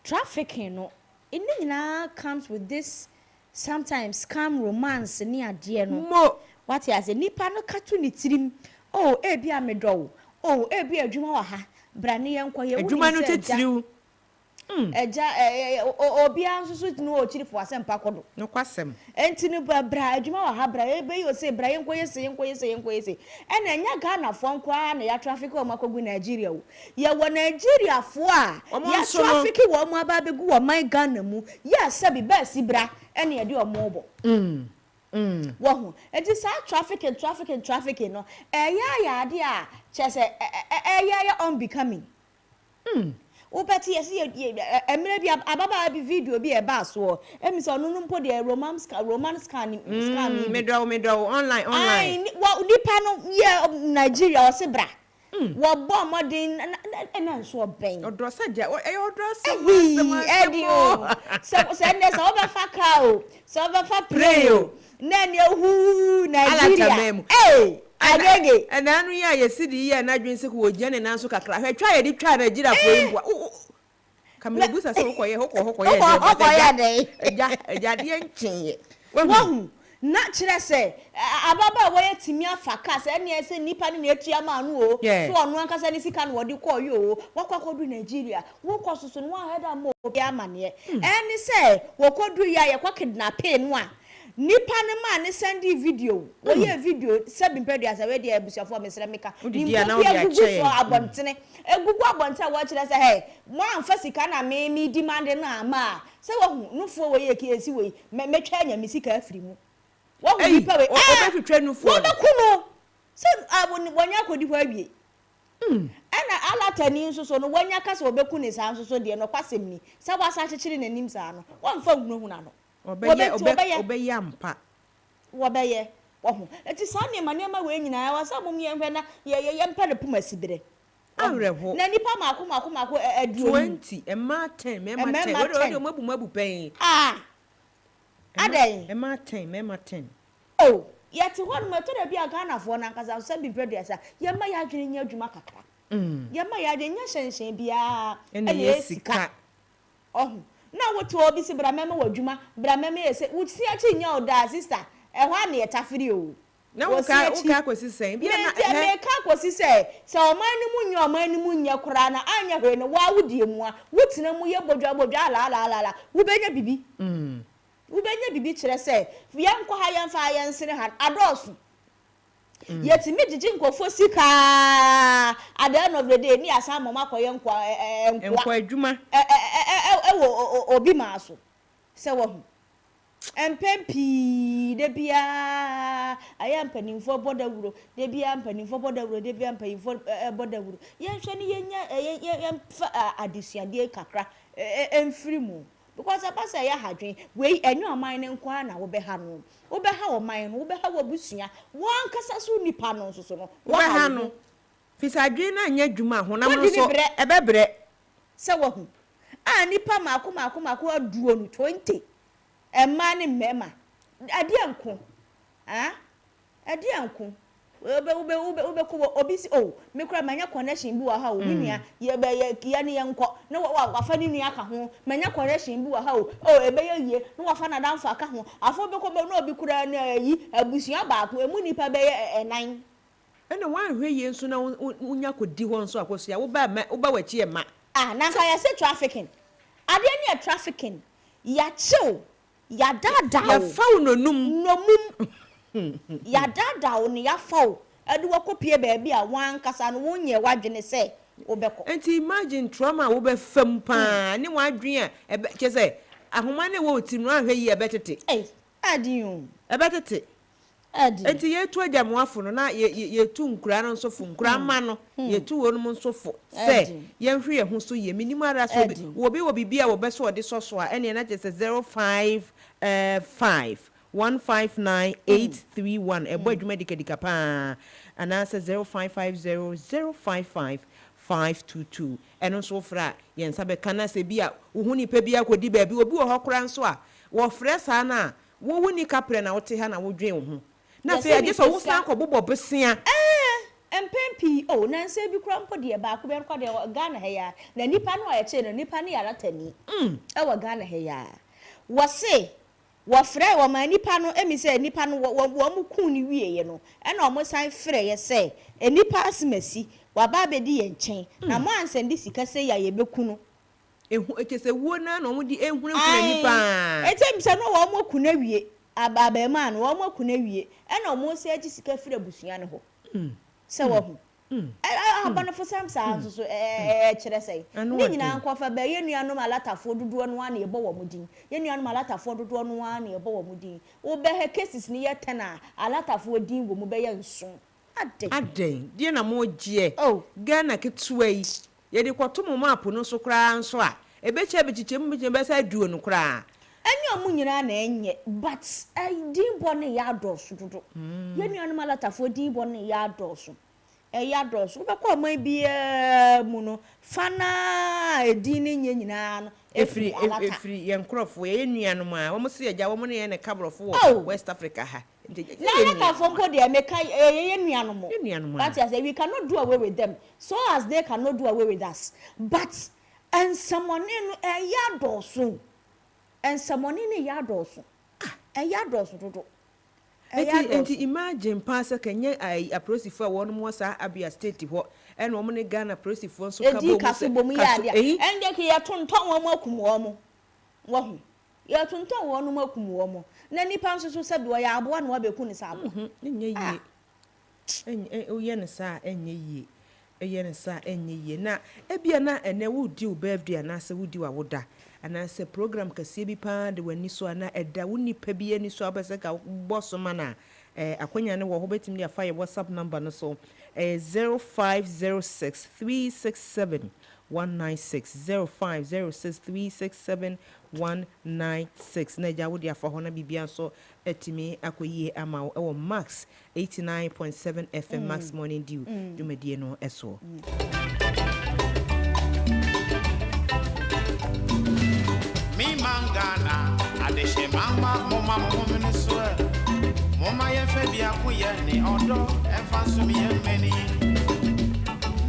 trafficking no eni nyina comes with this sometimes scam romance ni ade no mo what ya say nipa no kato ni tirim oh e bia medo oh e bia adwuma wa ha brane yenkoye adwuma no tetiriw eja obi ansusu no o chiri fo asempa kodo no kwasem enti ni bra adwuma wa ha bra e be yo say bra yenkoye se ena enya Ghana fo nkwa na ya traffic o makogu Nigeria wo ye wo Nigeria fo a ya traffic wo mo aba begu wo man Ghana mu ya sabi ba si bra ena ye de o mo bo wo enti sa traffic no ya ade a chese ya unbecoming Ubeti yesi emre bi ababa bi video bi e ba so emi so no mpo de romance scan medo online wa nipa no ye Nigeria o se bra wo bo modern na so ben odrosa ja e odrosa edio so ne so be fa ka o so be fa pray o na ne hu Nigeria agege anu ya yesidi ya na dwen se ko ogiane na so kakra hwetwa ye di twa Nigeria fo imbo kamle busa so koye hokoye eja de enchenye wahu na kire se ababa wo yetimi afaka se ne ese nipa ne etua ma anu o so onu ankasa ni sika no wodi koye o wakwakodu Nigeria wo kososo no aheda ma obi amane eni se wo kodu ya ye kwa kidnap no a nipa ne ma ne send video wo ye video sebi pedu asa we dia busuafo mesere meka ni mo ya so abontene egugu abontene wo kire se hey mo amfa sika na me demand na ama se wo hu nufo wo ye kiesi we metwa anya misika afiri mu wo hu nipa we obetwetwa nufo wo bekuno se wonya kodi ho awie ana alatani nso so no wonya ka se obeku ne sa nso so de no kwasem ni se wasa kyekere nanim sa no wonfa gunohu na no obeye ampa wobeye wohu eti sa ne manema we nyina wasa mum ye hwe na ye mpa de puma sibire awreho na nipa mako aduo 20 ema 10 mema 10 we mabu pen adai ema 10 oh yeti hon ma to da bia Ghana fo na nkasa so bi producer ye ma ya adwene nya adwuma kakra ye ma ya adwene nya hyenhyen bia ene sika oh na wotu obi si bra meme wadwuma bra meme yese wuti achi nya oda sister ehwa na yetafiri o na uka akosi sen bia na me ka akosi se oman ni mu nya kura na anya hwe no wa wudie mu a wutina mu ye bodwa ala wubenya bibi wubenya bibi kire se ya nkwa ha ya mfa ya nsere ha adosu yeti mi jiji nkofo sika at the end of the day ni asa mama koye nkwa adwuma wo obi maaso se wo hu empempi de bia aya mpanimfo bodawuro de bia mpanimfo bodawuro de bia mpanimfo bodawuro yenhwe ni yenya adisuade kakra emfiri mu because abasa ya hadwen we enyo aman ne nkwa na wo be ha no wo be ha wo man no wo be ha wo busua wan kasa so nipa no so no wo be ha no fisadwen na nya dwuma honam no so ebebre se wo hu nipa mako aduo no 20 emma ne mema ade anko ade anko ube ko obi si me kura manya connection bi wa ha o minua ye be ye kia ne yenko na wafa ne nua ka ho manya connection bi wa ha ebe ye yie na wafa na danfa ka ho afo be ko be na obi kura na yi abusua baako emu nipa be ye enan ene wan hwe ye nso na unya kodi ho nso akoso ya wo ba wachi e ma na ka ya say trafficking ade ne trafficking ya chill ya dada ya fawo nomum ya dada oni ya fawo adu wakopie baabi a wan kasa no wonye wadwene se obeko enti imagine trauma wo be fam pa ne wadwen a chese ahoma ne wo ti no ahwe yi ebetete Adium. Ebetete. Enti yetu ajamuafo no na yetu nkura no nso fo nkura ma no yetu wonum nso fo se yenhwe ye ho so ye minimum ara so wo bibia wo beso ode so a ene na je se 055 159831 ebo adwuma dikadika pa ana se 0550 055 eno so fra yen sabe kana se bia wo hu nipa bia kodi ba bi obi wo hokora nso a wo frɛ saa na wo hu ni kapre na wo te ha na wo dwen wo ho na fe age so wo san ko bobo besia empempi na nse bi kura mpo de ba ko be ko de Ghana he ya na nipa no aye che no nipa ne yara tani wa Ghana he ya wo se wo frɛ wo ma nipa no emi se nipa no wo mu kun ni wie ye no na o mo san frɛ ye se nipa asimasi wa ba be di ye nchen na mo ansende sika se ya ye beku no ehu ekese wo na no mo di ehunu nipa etem se no wo mo kuna wie ababa ma no wo mo kuna wie na o mo se agi sika frɛ busua ne ho se wo ho abana fo samsa so kire sei ni nyina nkwafa ba ye nuanom alatafo dodo no na ebo wo mudin ye nuanom alatafo dodo no na ebo wo mudin wo be he cases ni ye tena alatafo din wo mu be ye nso aden die na mo gie Ghana ketua yi ye de kwotomo map no so kra nso a ebeche mu be sa duo no kra enye omu nyina na enye but din bone ya doso dodo ye nuanom alatafo din bone ya doso ya doso wo be kwa man bi mu no fana edin ni nyina no efri ye nkrofo ye nuanom a wo mo se agya wo mo ne ye ne kabrofo West Africa ha na from ko de make ye nuanom that is we cannot do away with them so as they cannot do away with us but and someone no ya doso and someone in ya doso ya doso dodo enti imagine pasa kenye a prosifo won mo sa Abia State ho e no mo ne Ghana prosifo nso ka bo mu ya dia ende ke ya tonton wo makum wo mo wo hu ya tonton wo no makum wo mo na nipa nso so se do ya abo na wa beku ni sa abo enye yi o ye ne sa enye yi eye ne sa enye yi na ebia na ene wo di o birthday na se wo di wa woda ana se program kase bi pa de wani so ana eda wo nipa bi ani so abese ka boss mana akonya ne wo ho betim dia fire WhatsApp number no so 0506 367 196 0506 367 196 na ja wo dia fa ho na bibia so etimi akoyie ama wo Max 89.7 FM Max Morning Dew dumedie no eso Mangana adeshe mama mama muminiswe mama ye febia kuye ni odo efa sumi ye meni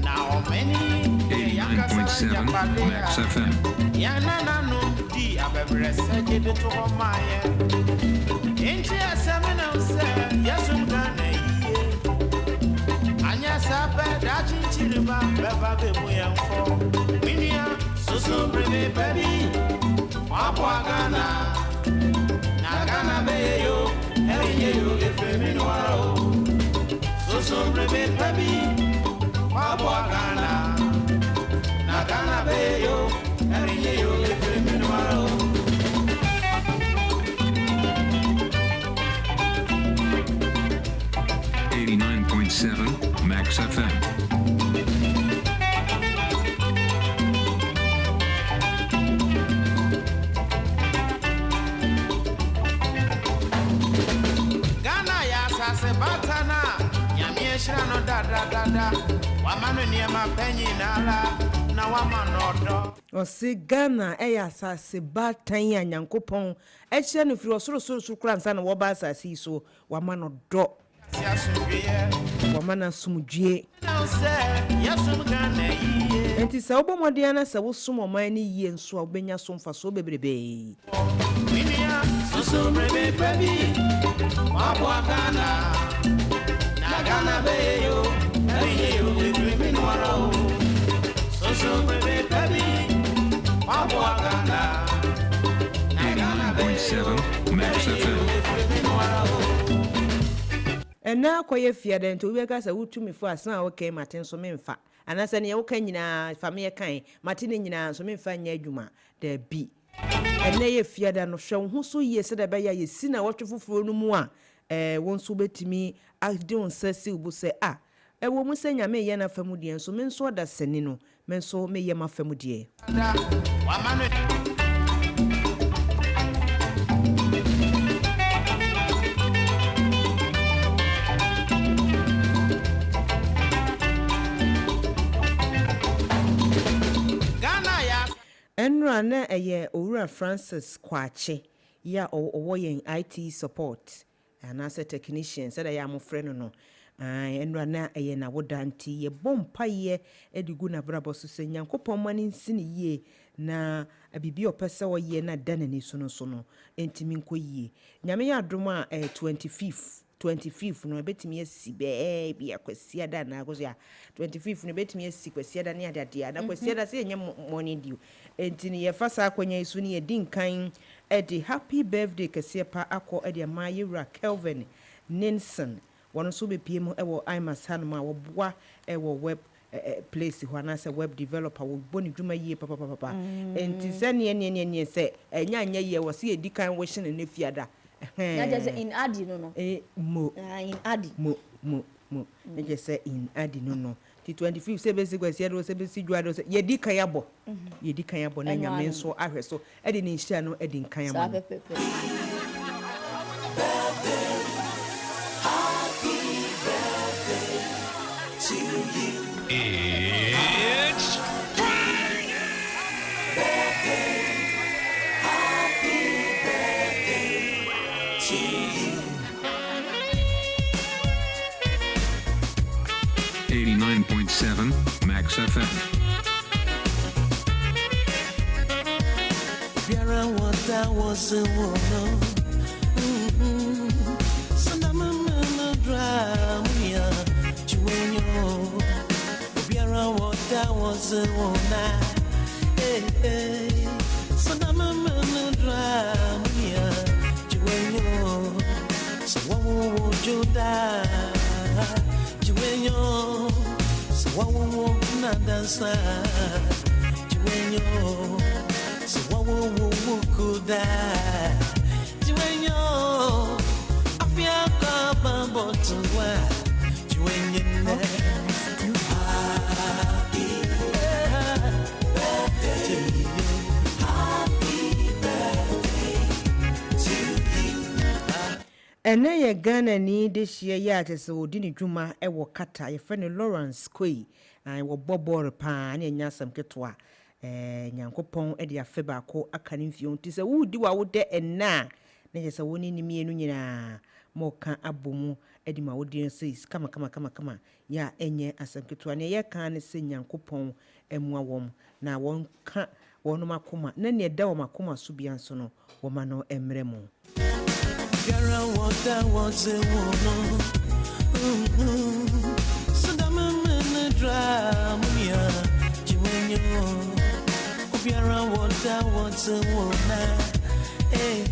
na o meni 89.7 Max FM ya nana no di abebre seje de to maye inchi asemena use yesum gana yi anya sabe da chinchiriba beba be mu yenfo minia susu brebe baby Papa Ghana, Nagana Bayo, Hey, if you know, so brave, baby, Papa Ghana, Nagana Bayo, Hey, if you know. 89.7 Max FM. Batana, Yamieshra no da Wamano near my penny nala, na wamanodo. O si Ghana eya sase batan ya nyankopon e hye no firi osoro kransa na wo ba asase so wamano do wamana sumdue enti sa obo modern na sa wo sum oman ni yie nso a obenya so mfa so bebrebe so brebe baby Papa Ghana Nagana Bayo Hey you live in Waro So brebe baby Papa Ghana Nagana Bayo 89.7 Max FM ena koye fiade nto we ka sa wutumi fo asan okay maten so memfa anasa ne ye wo kan nyina fa me kan maten nyina so memfa nya adwuma da bi ɛnɛ yɛ fiada no hwɛ ho so yie sɛ da bɛyɛ yɛ si na wɔtwe foforo no mu a wɔn nso betimi ade on sɛsi ubu sɛ a ɛwɔ mu sɛ nyame yɛ na famu deɛ nso me nso da sɛni no me nso me yɛ ma famu deɛ Enra na eye Owura Francis Kwache ya owo yen IT support and as a technician said I am friend no enra na eye na wodanti ye bompa ye edigu na brabo so se Nyankopon mani nsini ye na abibi opese wo ye na danani so no entimi nko ye nyame ya adom a 25th no betimi asi be bia kwasia da na agoso ya 25th no betimi asi kwasia da ne ade na kwasia da se enye morning dew entini ye fasa akonya isu ne din kan edi happy birthday kwasia pa akọ edi Mayira Kelvin Ninson wono so be piem ewo Imas Hanma wo boa ewo web place ho na se web developer wo boni dwuma yie papa enti se ne se enya ye wo se edi kan wo hye ne fiada na just in adi no mo in adi mo na just say in adi no ti 25 se besi kwasi do se besi dwado se ye di kan yabo na nyame so ahwe so e de ne hia no e di kan yabo It's Friday! 89.7 Max FM. Biara what I was a woman. Sanamana dramia, Juenyo. Biara what I was a woman. Hey, Sanamana dramia, Juenyo. So what would you die? Juenyo. So what would not dance? Juenyo. So what could I? Juenyo. I feel comfortable to wear. Juenyo. Happy birthday to you. Happy birthday to you. Ene ye Ghana ni this year ya tese odi ni dwuma e wo kata ye fe ne Lawrence Koi wo bobor pa na nya sam ketwa Nyankopon e de afe ba ko aka ne mfio nti se wudi wa wo de enna na je se woni ni mienu nyina mo ka abomu e di ma wodi se kama ya enye asam ketwa ne ye kan ne se Nyankopon emua wom na won ka wonu makoma na ne da wo makoma so bia nso no wo ma no emre mu Gara what I was a woman. So da mama dramia Juenyo. Gara what I was a woman. Hey,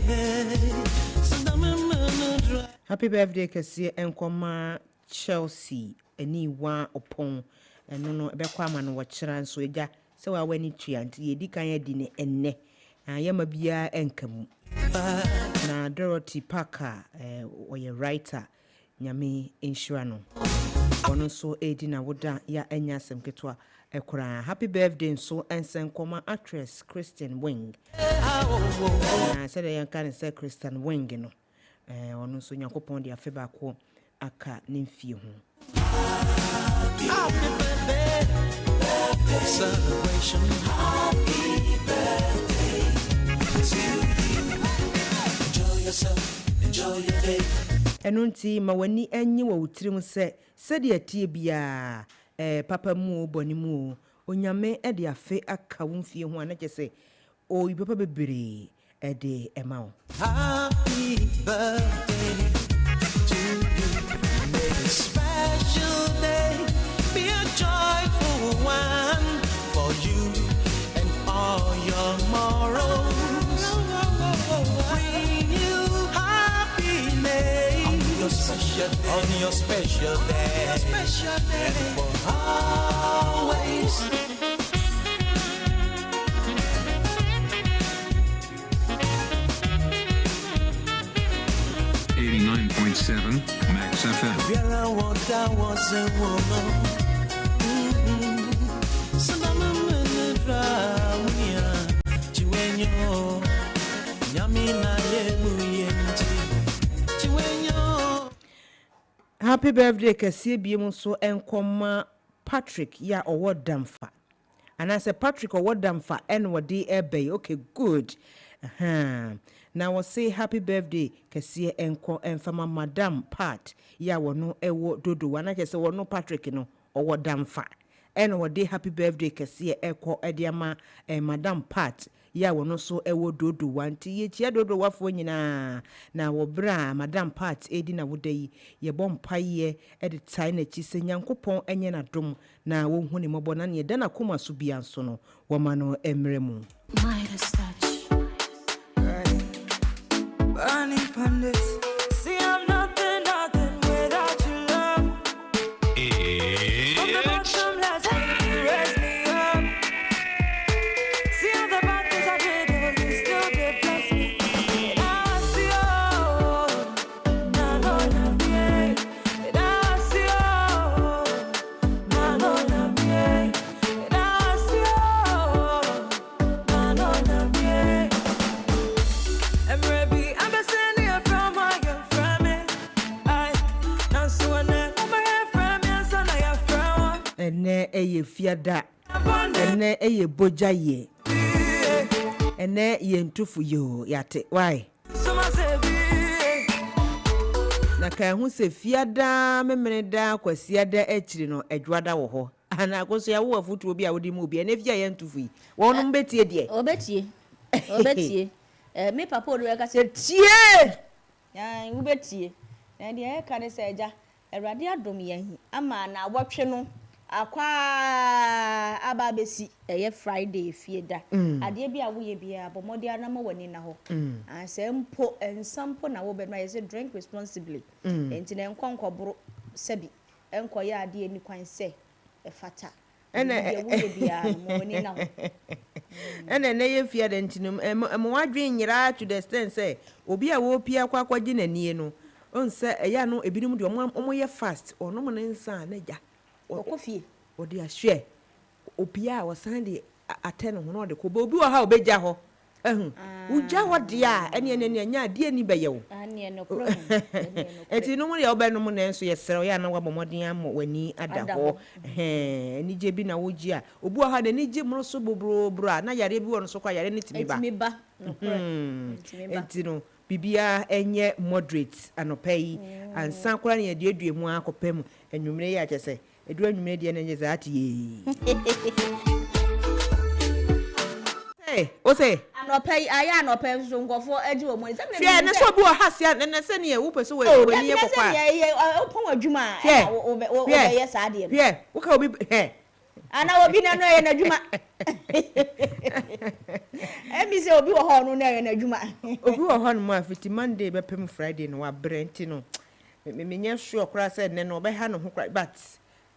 so da mama dra. Happy birthday kese enkoma Chelsea eni wa opon eno no ebekwa ama no wo kira nso eja se wa wani tua nti yedi kan yedi ne enne ayama bia enkamu na Dorothy Parker oye writer nyame insure no ono so edi na woda ya enya asem ketwa ekura happy birthday so ensen koma actress Christian Wing na said yan kan say Christian Wing no ono so Nyankopon de afeba ko aka ne mfie ho Happy birthday celebration. Happy birthday to you. Enjoy yourself, enjoy your day. Enunti ma wani enyi wa utirim se de atie bia papa mu boni mu onyame e de afe aka wo mfie ho ana kese o papa bebere e de ema wo Happy birthday to you. May a special day be a joyful one for you and all your morrows. Bring you happiness on your special day. And for always. FM. Biara wota wose wono. Sanama menedra unia. Chiwenyo. Nyamina yemu yenti. Chiwenyo. Happy birthday kasiye biemu so enkoma Patrick ya owo damfa. And I said Patrick owo damfa en wodi ebe. Okay, good. Now I say happy birthday kasiye enko enfama Madam Pat ya wono ewo dodo. Wana kese wono Patrick no owo damfa. En wodi happy birthday kasiye eko ediama Madam Pat ya wono so ewo dodo wanti ye chia dodo wafo nyina na wobra Madam Pat edi na wodai ye bompaye edi tai na chise nyankopon enye na dom na wo hu ne mobona ne da na koma so bia nso no wo ma no emremu. Midas touch. Burning pandits. See, I'm nothing without your love. From the bottom, let's raise me up. See all the bad things I did, you still did bless me. And I see na no na me. And I see na no na me. And I see na no na me. I'm ready, I'm a senior from my friend. I now so I'm my friend, and son I friend. Ene eye fiada. Ene eye bojaye. Ene ye ntufu yo yate. Why? So my say Na ka hu se fiada memene da kwasiada echiri no edwada wo ho. Ana koso ya wo afutu obi a wodi mu obi ene fia ye ntufu yi. Wonu mbetie de. Obetie. Me papa odo ya ka se tie. Ya ubetie. Na de e ka ne se eja. Erade adom yan ama na wotwe no akwa ababesi eye Friday fieda. Ade bia wo ye bia bomode anama wani na ho. Asempo ensampo na wo be no say drink responsibly. Enti na enkonkoboro sebi enkoye ade ani kwan se e fata. Ene wo ye bia mo wani na ho. Ene ne ye fiada ntinum em wadwen nyira to the extent say obi a wo pia kwa kwagye nanie no onse eya no ebinum de omo ye fast ono mo nsa na ja okofie odi ahwe opia wo san de atene ho no de ko obi wo ha obeja ho uja ho de a ene anya de ani beye wo ane no problem eti no mo ye obe no mo na enso ye sere ya na wabomoden am wani ada ho ni je bi na woji a obi wo ha de ni je mo so bobro a na yare bi wo no so kwa yare ni timi ba no problem eti no bibia enye moderate anopai ansan kora ne de aduemu akopam enwumre ya kyese edu enwumre de na nye zaati hey o say anopai aya anopai so nkofo agi wo mo se me ne so bi o hasia ne se ne wo pese wo ni e kokwa o pon adwuma o be ye sa de no wo ka obi ana obi na no ye na dwuma emi se obi wo ho no na ye na dwuma obi wo ho no ma fiti Monday be pem Friday no wa brenti no me nya sure kra se ne no be ha no ho kra but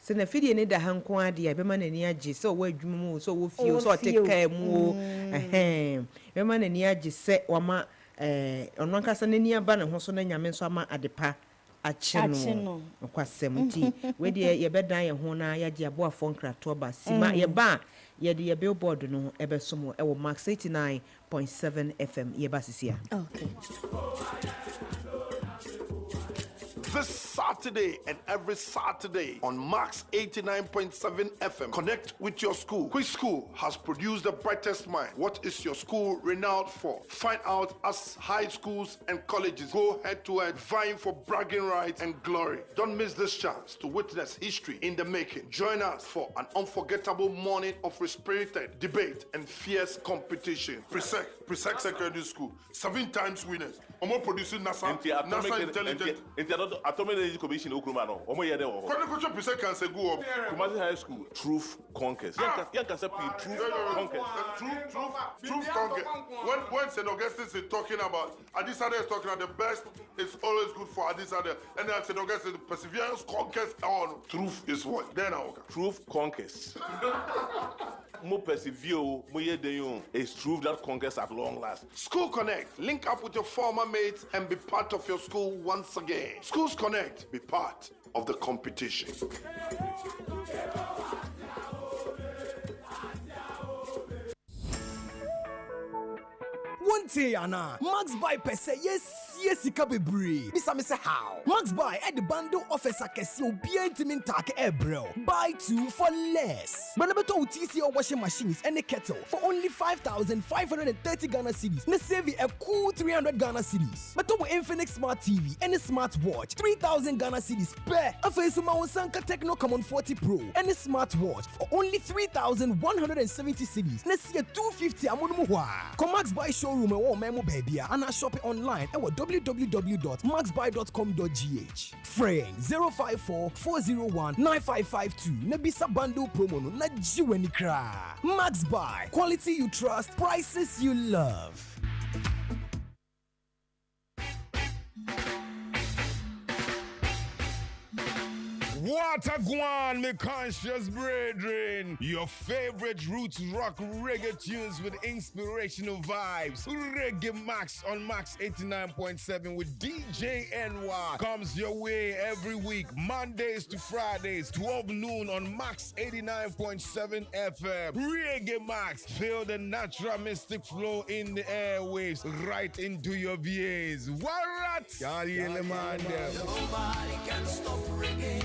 se na fidie ne da hanko ade be ma na ni age se wo adwuma mu so wo fie so teka mu be ma na ni age se wa ma ono nkasa ne ni aba ne ho so na nyame so ama adepa achino kwasem ti we de ye bedan ye ho na ya gi aboafo nkrato ba sima ye ba ye de ye billboard no ebesom e wo Max 89.7 FM ye ba sisia. Okay. This Saturday and every Saturday on Max 89.7 FM. Connect with your school. Which school has produced the brightest mind? What is your school renowned for? Find out as high schools and colleges go head to head, vying for bragging rights and glory. Don't miss this chance to witness history in the making. Join us for an unforgettable morning of spirited debate and fierce competition. Presec Secondary School, 7 times winners. Omo producing NASA intelligent. Atomic Energy Commission Okruma no. Omo ye de wo. Kwani presec can say go up. Kumasi High School, Truth Conquers. You can say Truth Conquers. Truth Conquers. When St. Augustine is talking about Adisade is talking about the best is always good for Adisade, and then St. Augustine perseverance conquers all. Truth is what? Then Truth Conquers. Mo persevere, mo ye den. It's truth that conquers at long last. School Connect. Link up with your former mates and be part of your school once again. Schools Connect. Be part of the competition. One day, Anna, Max Buy per se, yes, he can be brave. Mr. Mr. How? Max Buy at the bundle offers a casio BNT Take Ebro. Buy 2 for less. Banabeto TCO washing machines and a kettle for only 5,530 Ghana cedis. Na save a cool 300 Ghana cedis. But to Infinix Smart TV and a smartwatch, 3,000 Ghana cedis per. A face Sanka Techno Common 40 Pro and a smartwatch for only 3,170 cedis. Na see a 250 amunumuwa. Come Max Buy showroom or memo baby and I shop it online at www.maxbuy.com.gh. Frame 054 401 9552. Nebisa bundle promo no na jiweni kra. Max Buy, quality you trust, prices you love. What a guan, me conscious brethren. Your favorite roots rock reggae tunes with inspirational vibes. Reggae Max on Max 89.7 with DJ NY comes your way every week, Mondays to Fridays, 12 noon on Max 89.7 FM. Reggae Max, feel the natural mystic flow in the airwaves right into your VAs. What? Nobody can stop reggae.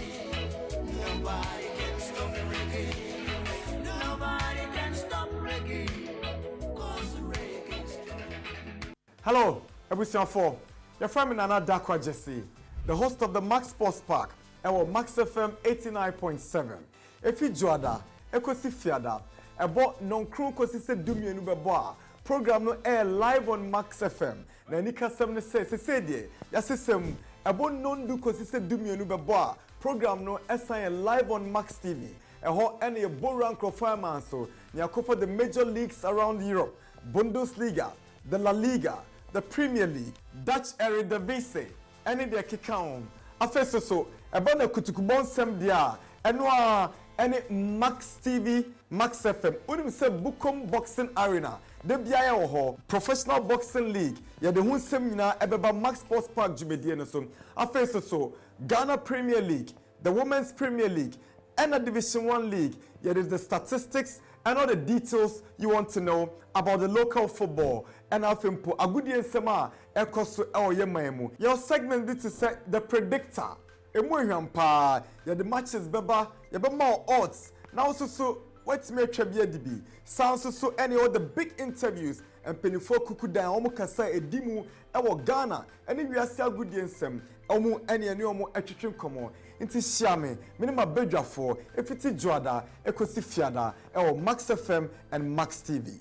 Nobody can stop reggae. Nobody can stop reggae. Cause reggae is Hello, Ebusian 4. Your friend Nana Dakwa Jesse, the host of the Max Sports Park, and Max FM 89.7. If you joada, Ekosi Fiada, about non-crew Kosi Dumia Nubeboa, program no air live on Max FM. Nanika 7 says, Yasisem, about non-do Kosi Dumia Nubeboa. Program no SIN live on Max TV. And how any Boran Crofireman so near cover the major leagues around Europe, Bundesliga, the La Liga, the Premier League, Dutch Eredivisie, any their kickown. After so, about the Kutukubon Sem dia, and any Max TV, Max FM, unim se Bukom Boxing Arena. The BIA ho Professional Boxing League. Ya the hun seminar ebeba Max Sports Park Jumedie so. After so Ghana Premier League, the Women's Premier League, and the Division 1 League. Here is the statistics and all the details you want to know about the local football. And I think a good year sema ekoso yemaemu. Your segment this is the predictor. Emuhampa, ya the matches beba, ya be more odds. Now so what's me trabia DB. Sounds so any of the big interviews and penifo kukudan omo kasa edimu ewo Ghana. Any we are still good year sem. Omo any omo etwetwem komo. Inti Shiame, minima bedra for if it's Joada, Ekosi Fiada, or Max FM and Max TV.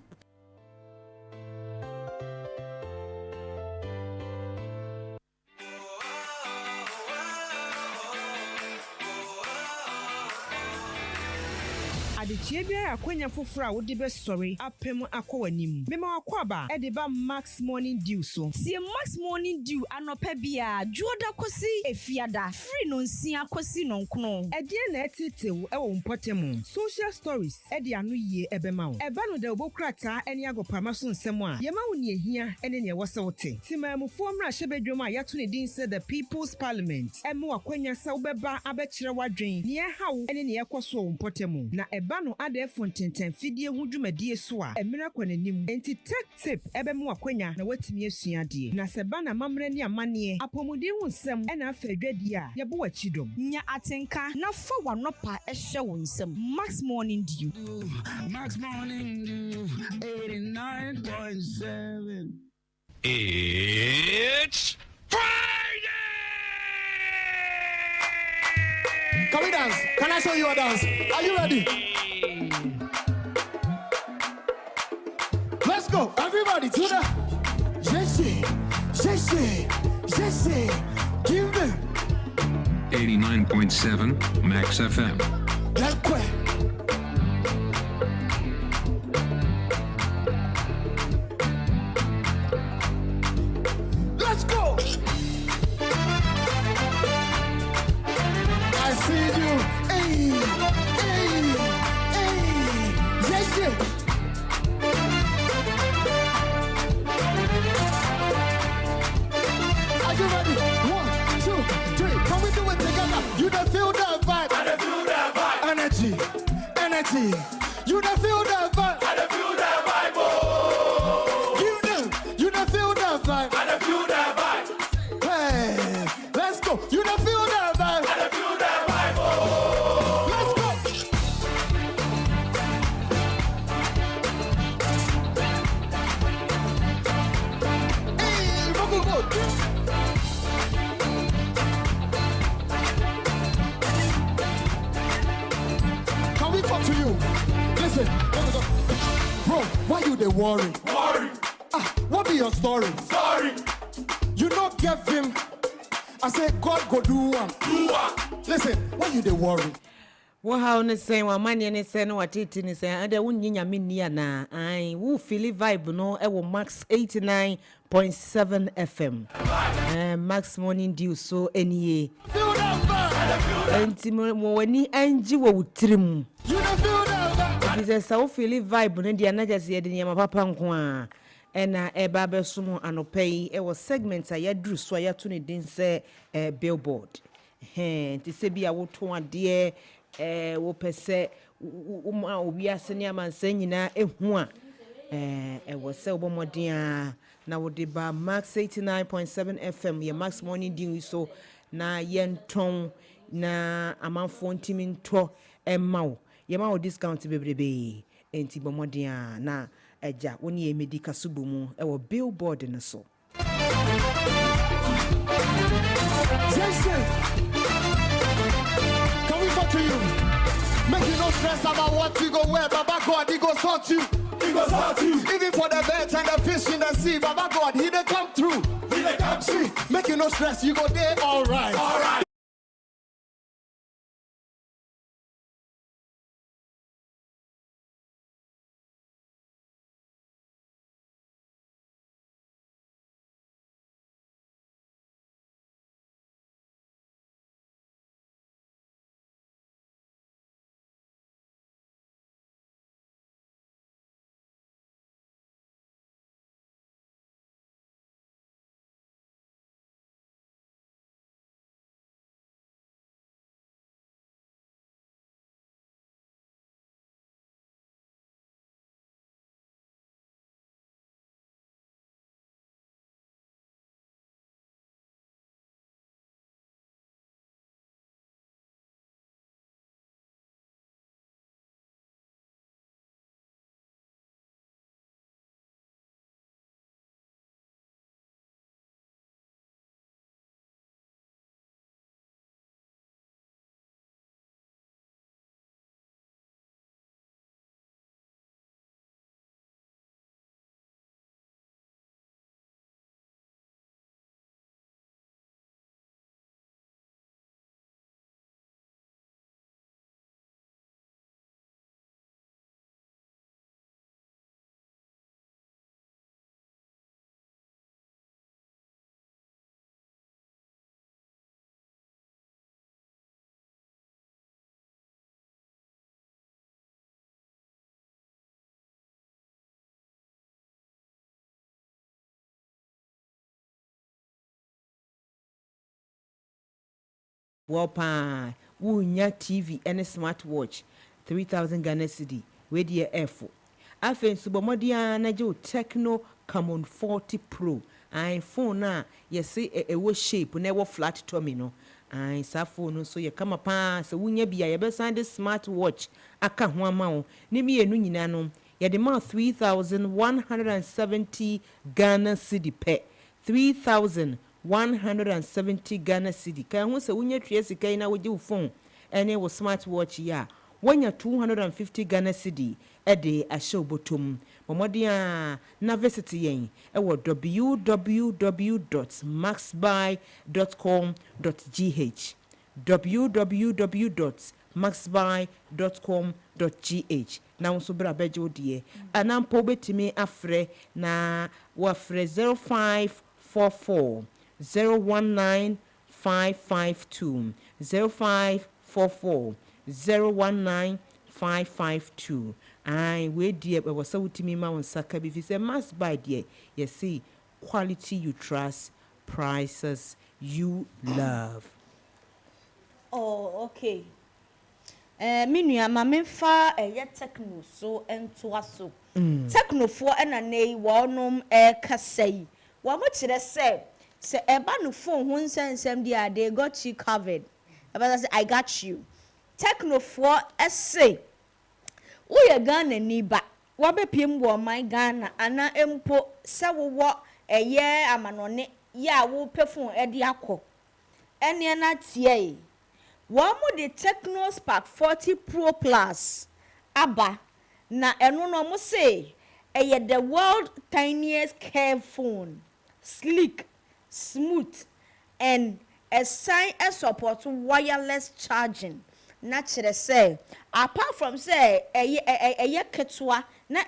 Chiebia akwenya fofora wo de be sori apem akwanim mema akwaba e de ba Max Morning Dew so sie Max Morning Dew anopa bia juoda kosi efiada free no nsia kosi no nkono e de na etetew e wo mpotemu social stories e de anu yie ebema wo e ba no de obokrata eni agopama so nsem a yema wo ne ehia ene ne wose wote timamufo mra hyebedwom a yato ne din se the People's Parliament e mo akwenya sa wo beba abekire wadwen ne hawo ene ne yekoso wo mpotemu na e ba no ade fontenten fidie hu dwumadie so a emira kwanenim enti tech tip ebemu akwanya na watimi asuade na seba na mamre ne amane apomudi hu nsem ena afadwadi a yebo wachidom nya atenka na fa wanopa ehye wo nsem Max Morning Dew 89.7 It's Friday! Can we dance? Can I show you a dance? Are you ready? Let's go, everybody to the Jesse, give them 89.7 Max FM. that quick. Let's go. I see you, hey, yes, Are you ready? 1, 2, 3. Can we do it together? You don't feel the vibe. I don't feel the vibe. Energy, energy. You don't feel the vibe. I don't feel the vibe. Oh. You don't feel the vibe. I don't feel the vibe. Hey, let's go. You don't feel the vibe. I don't feel the vibe. Oh. Let's go. Hey, go. Can we talk to you? Listen, bro, why you they worry? Worry. What be your story? Sorry. You not give him. I said God go do one. Do one. Listen, why you they worry? What how ne say one man ne say no what it ni say and there won nyame ni na ai wo feel vibe no e wo Max 89.7 FM. Max morning dew so any Feel that vibe. enti mo wani anji wo wutrim. You don't feel that vibe. It is so feel vibe no dia na just ye de nyama papa nko a ena eba beso mo anopai e wo segment a ya duru so ya to ne din say billboard. Ti se bia wo to ade wo pese uma obi ase ne amansa nyina ehu a wo se obomoden a na wo de ba Max 89.7 FM ye Max morning din so na yenton na amanfo ntimi nto emma wo ye ma wo discount bebrebe enti bomoden a na eja woni ye medical subumu e wo billboard ne so. Jason, can we talk to you? Make you no stress about what you go wear. Baba God, he go sort you. He go sort you. Even for the birds and the fish in the sea, Baba God, he dey come through. He dey come through. Make you no stress, you go there all right. All right. Wopa wunya TV and smartwatch 3000 Ghana cedi we dey F. Afen subomodia na je Tecno Camon 40 Pro. Ai phone na ye say e wo shape na wo flat tummy no. Ai sa phone so ye kama pa se wunya bia ye be send smartwatch aka ho ama wo. Ne mi enu nyina no ye de ma 3170 Ghana cedi pe. 3170 Ghana cedi. Kan ho se wunya twie sika na wo je phone ene wo smartwatch ya. Wanya 250 Ghana cedi ede ahye botom. Momodia na visit yen ewo www.maxbuy.com.gh www.maxbuy.com.gh na unso bra beje odie anampo betimi afre na wa afre 0544 019 552 0544 019 552. We dear, but was so to me, Mount Saka, if it's a must buy, dear. You see, quality you trust, prices you love. Oh, okay. Minua mame fa techno so ento aso. Techno for enane wonom kasai. Wa mo kire se eba no phone ho nsensem dia they got you covered. Eba say I got you. Techno for essay. Uye Ghana ni ba. Wa be piem wo man Ghana ana empo se wo eye amanone ya wo pefon e de akọ. Ene na tie. One more the Techno Spark 40 Pro Plus aba na eno no mo say the world tiniest curve phone, sleek, smooth, and a sign and support wireless charging. Naturally say apart from say ketwa na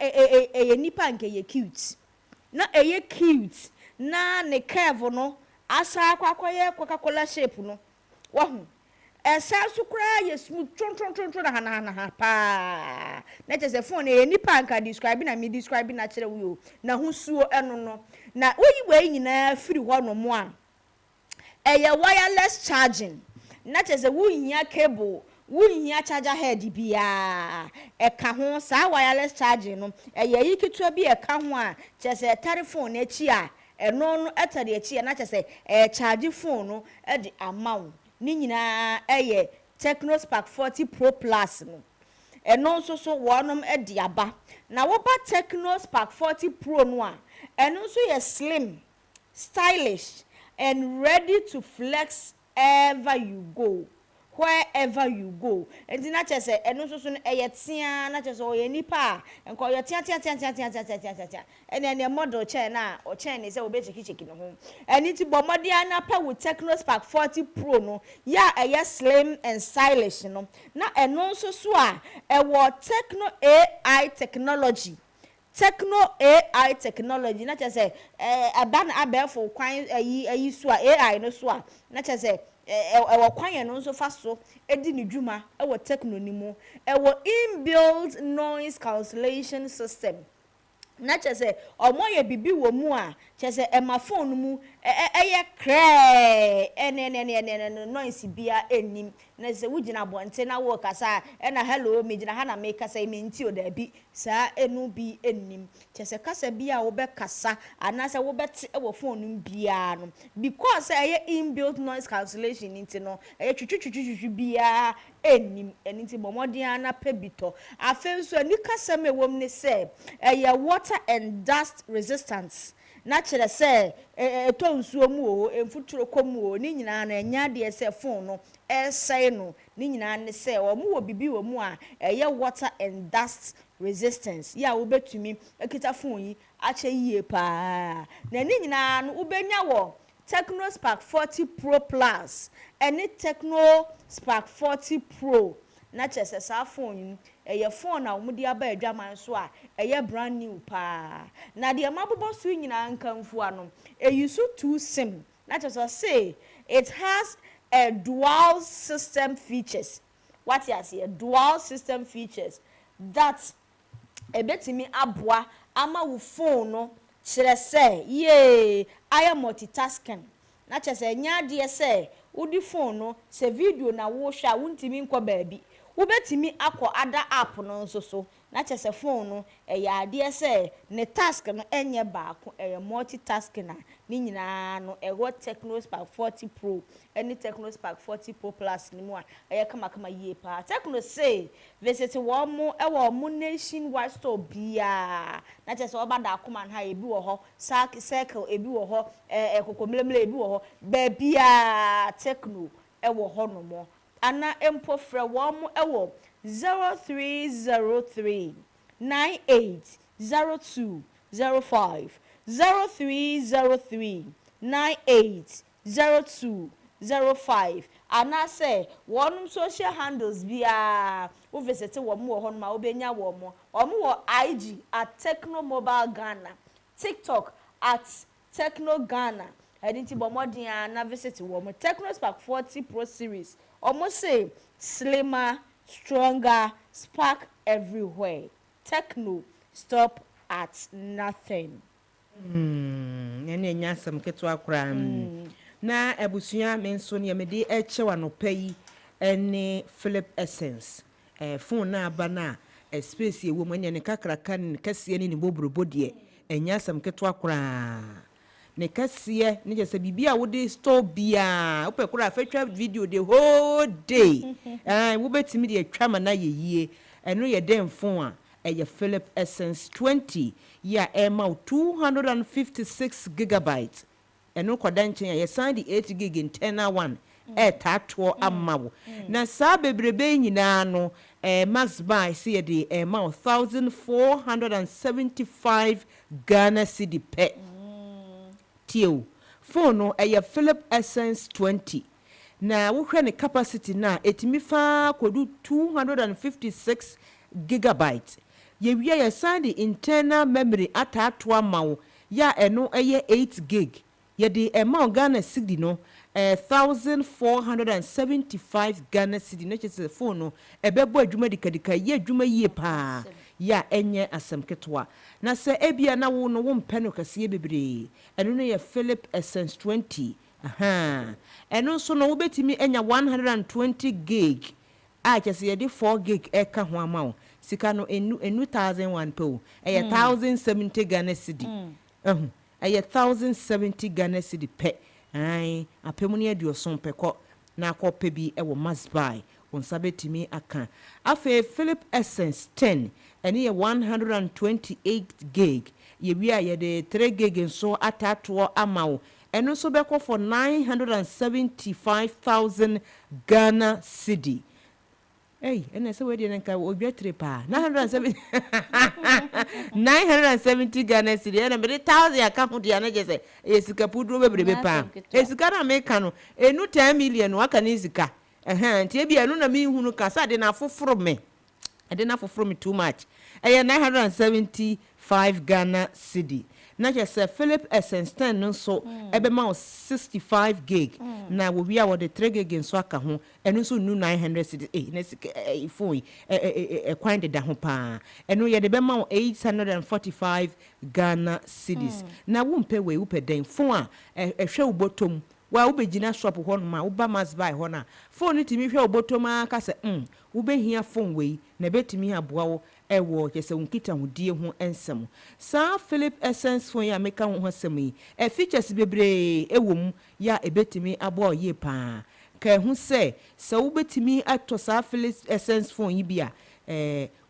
nipa nke ye cute na cute na ne curve no asa akwakoye Coca-Cola shape no wahu esansu kura ye smooth tron na hana pa na just a phone e nipa nka describe na me describe na kire wo na husuo eno no na oyi we nyina firi ho no mo a wireless charging na just a wo hia cable wo hia charger head bia ka ho sa wireless charging no yi kitua bi ka ho a just a telephone na chi a eno no etade chi na just charge phone no e di amount ni nyina Techno Spark 40 Pro Plus no eno so wonom di aba na wo ba Techno Spark 40 Pro no a eno so ye slim, stylish and ready to flex ever you go, wherever you go. And na chese eno so no tia na chese o ye nipa enko ye tia ene ne model chain na o chain say obe cheki no ho eni ti bomode na pa with Techno Spark 40 Pro no ya slim and stylish no na eno so a Techno AI technology na chese aban abefo kwan ayi so AI no so na chese ewo kwan no so fa so edi ni dwuma ewo Techno ni mu ewo inbuilt noise cancellation system na chese omoye bibi wo mu a chese ema phone mu cray noise bia enim na se wugina bonte na wo kasa na hello me gina ha na me kasa me nti o da bi sa enu bi enim chese kasa bia wo be kasa anase wo beti ewo phone mu bia no because inbuilt noise cancellation nti no twitwitwitwi bia enim enti bomodian na pebito afenso ani kasa me wom ne se water and dust resistance na chere se tonsuo mu o emfuturo komu o ni nyina na enya de se phone no say no ni nyina ne se o mu wo bibi wo mu a water and dust resistance ya wo betumi ekita phone yi ache yie pa na ni nyina no ubenya wo Techno Spark 40 Pro Plus any Techno Spark 40 Pro na chese sa phone phone na umudi aba adwaman so a brand new pa na de mabobo so nyina nkamfu ano use two sim na chese say it has a dual system features. What you see, dual system features that ebetimi aboa ama wo phone no kire say I am multitasking na chese nya de say udi phone no se video na wo hwa wuntimi nkọ baabi wo betimi akọ ada app no nso so na chese phone no ade say ne task no enye baako multitasking na ni nyina no Techno Spark 40 Pro any Techno Spark 40 Pro Plus ni mu a kama yie pa Techno say visit wo mo mo nationwide store bia na chese obada akoma ha ebi wo ho circle ebi wo ho kokomlemle ebi wo ho ba bia Techno wo ho no mo ana empo frɛ wo mo 0303 980205 0303 980205 ana say one social handles bia wo visit wo mo ho no ma obenya wo mo IG at Techno Mobile Ghana, TikTok at Techno Ghana. Edinti bomodin na visit wo Techno Spark 40 Pro series. Almost say slimmer, stronger spark everywhere. Techno, stop at nothing. Ene nyasam ketwa kra. Na abusua menso ne mede echewa no payi ene Philip Essence. Phone na abana space ye wo manya ne kakraka ne kase ne bobrobo de enyasam ketwa kra. Ne kase ne je se bibia wo de store bia wo pekura fatwa video the whole day. Wo betimi de atwa ma na yeyie eno ye den phone a eye Philip Essence 20 ya ema 256 gigabytes eno kwadanchen ya sign the 8 gig internal one tato amawo na sa bebrebe nyina no max buy see the ema 1475 Ghana cedi pe tio phone no eye Philip Essence 20 na wo hwe ne capacity na etimi fa kodu 256 gigabytes ye wi ya sign the internal memory atato amawo ya eno eye 8 gig ye the amount Ghana cedi no 1475 Ghana cedi no chese phone no ebebo adwuma dikadika ye adwuma yie pa ya enye asem ketwa na se ebia na wo no wo mpeno kase bebre eno no ye Philip Essence 20 eno so no wo betimi enya 120 gig a chese ye de 4 gig eka ho amawo sika no enu 1001 po 1070 Ghana cedi eye 1070 Ghana cedi pe ai apemuni aduoson peko na akope bi ewo must buy on sabetimi aka afa Philip Essence 10 ene ye 128 gig ye wi aye de 3 gig nso atato amawo eno so beko for 975,000 Ghana cedi. Hey, and so we didn't go objetre pa 970 Ghana cedi and 1,000 account ya na jese esika pudro bebrebe pa esika na meka no enu 10 million waka ni sika ntie bia no na me hunu kasa de na foforo me ade na foforo me too much 975 Ghana cedi na jese Philip Essence 10 no so ebe ma 65 gig na wo wi a wo de 3 gig nso aka ho eno so nu 900 cedi na phone kwan de da ho pa eno ye de be ma 845 Ghana cedis na wo mpe we wo pe den phone a hwe wo botom wa wo begina shop ho no ma wo ba must buy ho na phone timi hwe wo botom aka se wo behia phone we na betimi aboa wo ewo kese unkita hudie ho ensem sa Philip Essence phone ya meka ho semi features bebre ewom ya ebetimi abo ye pa ka hu se wo betimi ato sa Philip Essence phone yi bia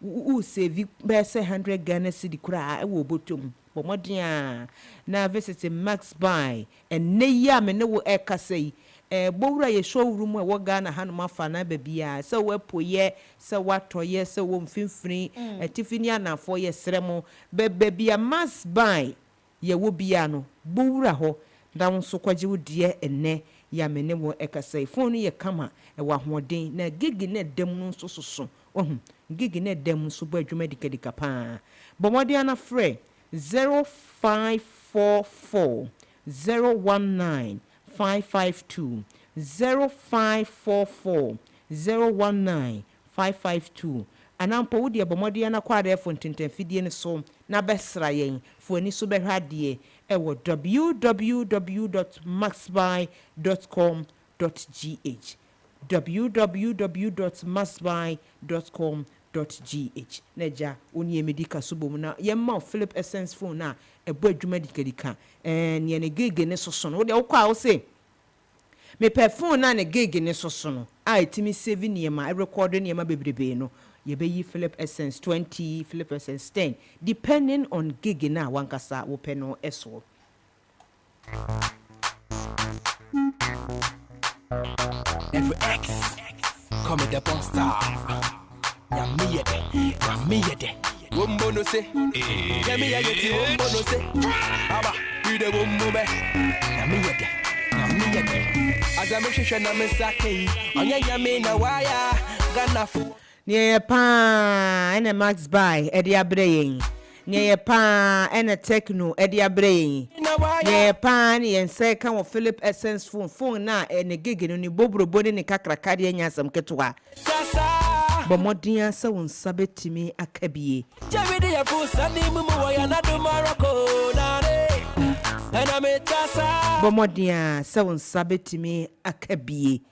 u save bese 100 Ghana cedi kura ewo botom bomodia na visit Max buy enne ya me ne wo ekasei bowura ye showroom e wo Ghana hanuma fa na babia se wo poye se watoye se wo mfimfini tifini anafo ye sremo bebia Max buy ye wo bia no bowura ho da nso kwaje wo die enne ya me ne wo ekasei phone ye kama e wa hoden na gigi na dem no so gigi na dem so bo adwuma dikadika pa bomodia na frɛ 0544 019 552 0544 019 552 anampo wodi abomodi na kwade fontinten fidie ne so na besra yen fo ani so behwade ewo www.maxbuy.com.gh www.maxbuy.com.gh neja oni emedika so bom na yemma Philip Essence phone na ebo adwuma dikadika ne ne gege ne soso no de wokwa wo se me phone na ne gege ne soso no a etimi save niema e record niema bebrebe no ye be yi Philip Essence 20 Philip Essence 10 depending on gege na wankasa wo pe no eso Every X come the pop star ya me yede wombo no se ya me yede wombo no se aba you the wombo be ya me yede as I mention na me sake onya ya me na waya Ghana fu ne pa ene Max buy e de abreyin ne pa ene Techno e de abreyin ne pa ne ense kan wo Philip Essence phone na ene gege no ni bobrobo ne kakraka de anya asam ketwa bɔ mmɔden a sɛ wo nsa bɛtumi aka bie bɔ mmɔden a sɛ wo nsa bɛtumi aka bie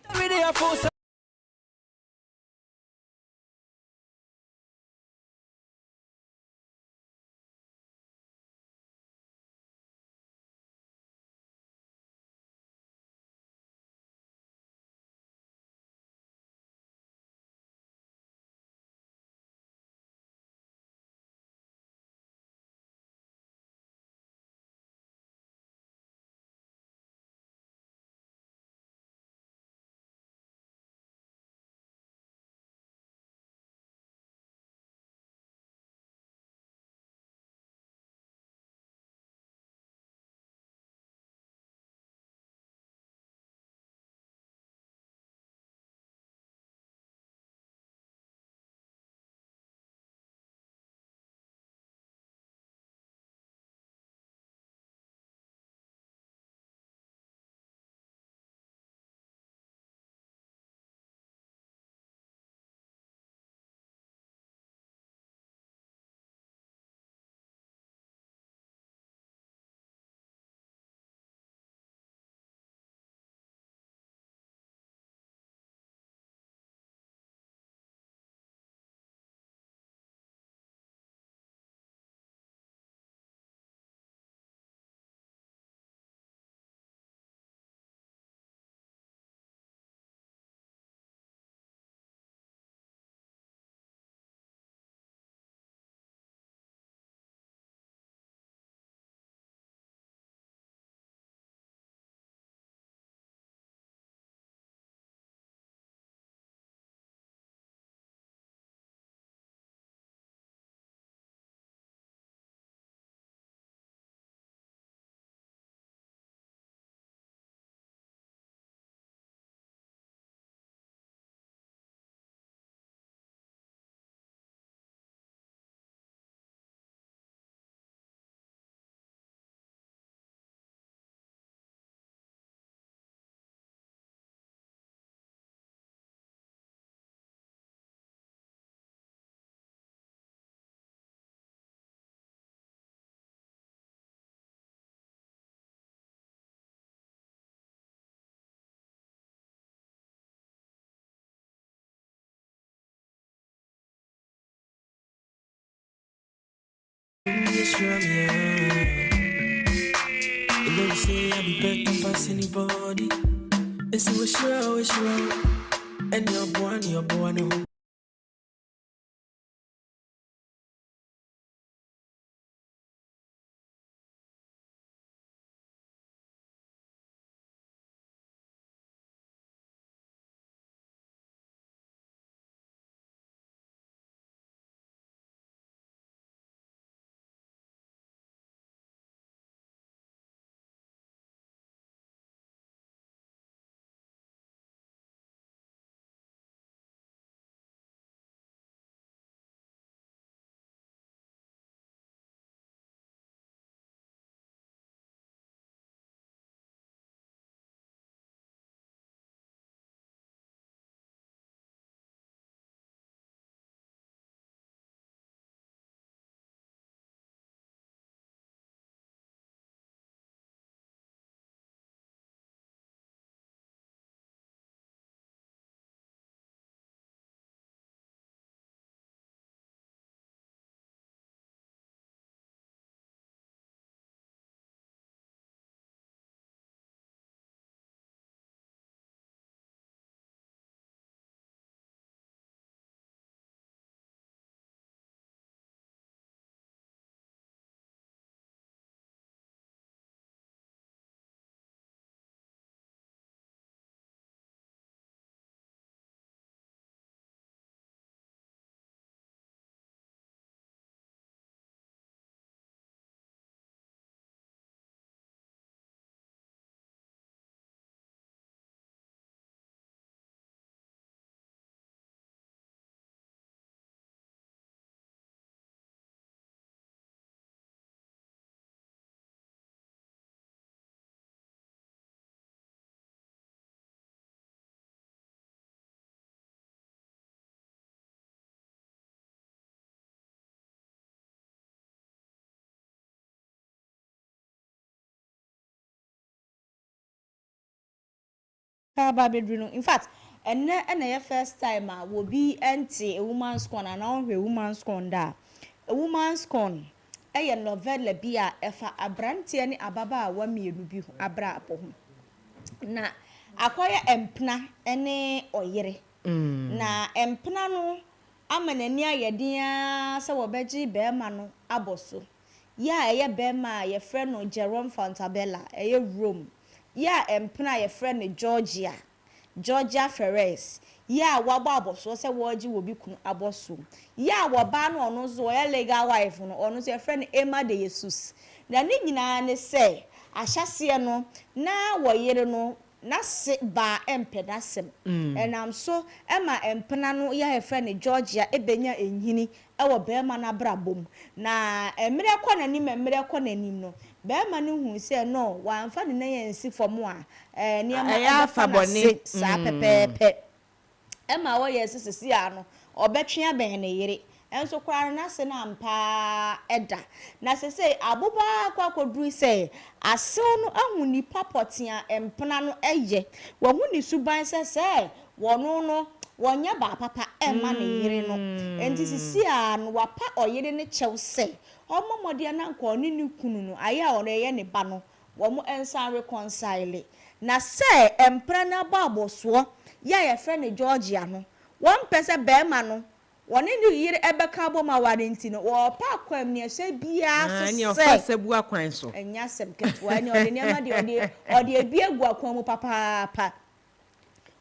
Say I be better pass anybody. It's sure, and your boy, Aba bedru no. In fact, enne na your first time will be empty a woman's corn and now a woman's corn da. A woman's corn. Eye novella bi a efa abrante ne ababa a wa mienu bi ho abra apo ho. Na akoya empna ene oyere. Na empna no amanani ayedia se wo beji be ma no aboso. Ya eye be ma ye friend no Jerome Fontabella eye Rome. Ya empna ye friend Georgia Ferres. Ya waba aboso se woji wo bi kunu aboso. Ya waba no ono zo ya legal wife no ono so ye friend Emma de Jesus. Na ni nyina ne se ahyase no na wo yere no na se ba empedasem enam so ema empena no ya hefe ne Georgia ebenya enhini ewo bema na brabom na emere kɔ nanim emere kɔ nanim no bema no hu se no wa amfa ne nansi fom a niam ya fa boni sa pepepe ema wo ye sisi ano obetwe aben ne yere enso kwara na se na mpa eda na se say aboba kwakodru say asew no ahu ni papotia empena no eye wo hu ni suban se wono no wonya ba papa ema ne yere no enti sisi no wapa oyere ne chew se omomode na nko ni ni kunu no aya ono ye ne ba no wo mo ensa reconcile na se empena na ba aboso ya ye friend Georgia no won pese be ma no woni ni yire ebeka bo ma warranty no wo pa kwam ne se bia so se ofase bu akwan so enya sem ketwa ni ode ne ma de ode ebi egu akwan mu papa pa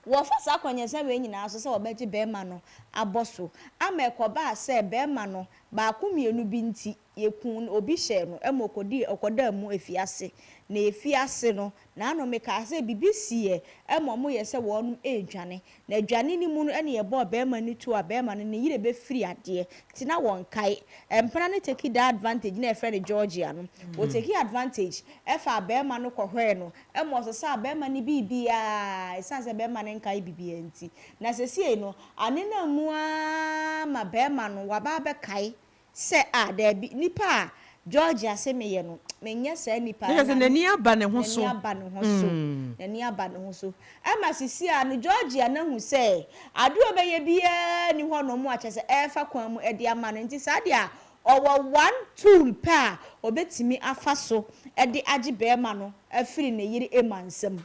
wo fasa akwanye se we nyina so se wo beji be ma no aboso ama ekoba se be ma no ba akumienu bi nti yekun obi hye no emokodi okoda mu efiase na efiase no na no meka se BBC emomo ye se wonu edwane na adwane ni mu no ene ye bo be ma ni tu a be ma no ne yire be free ade ti na won kai empana ne take that advantage na friend Georgia no o take advantage efa be ma no kohwe no emo so sa be ma ni bibia esanse be ma ne nkai bibia nti na sesie no anena mu a ma be ma no wa ba be kai se da bi nipa Georgia se meye no menye se nipa na se nani aba ne ho so nani aba ne ho so ama sisi a no Georgia na hu se adu obeye bia ni ho no mu ache se efa kwan mu ede ama no nti sa de a owo one tool pa obetimi afa so ede age be ma no afiri ne yiri emansam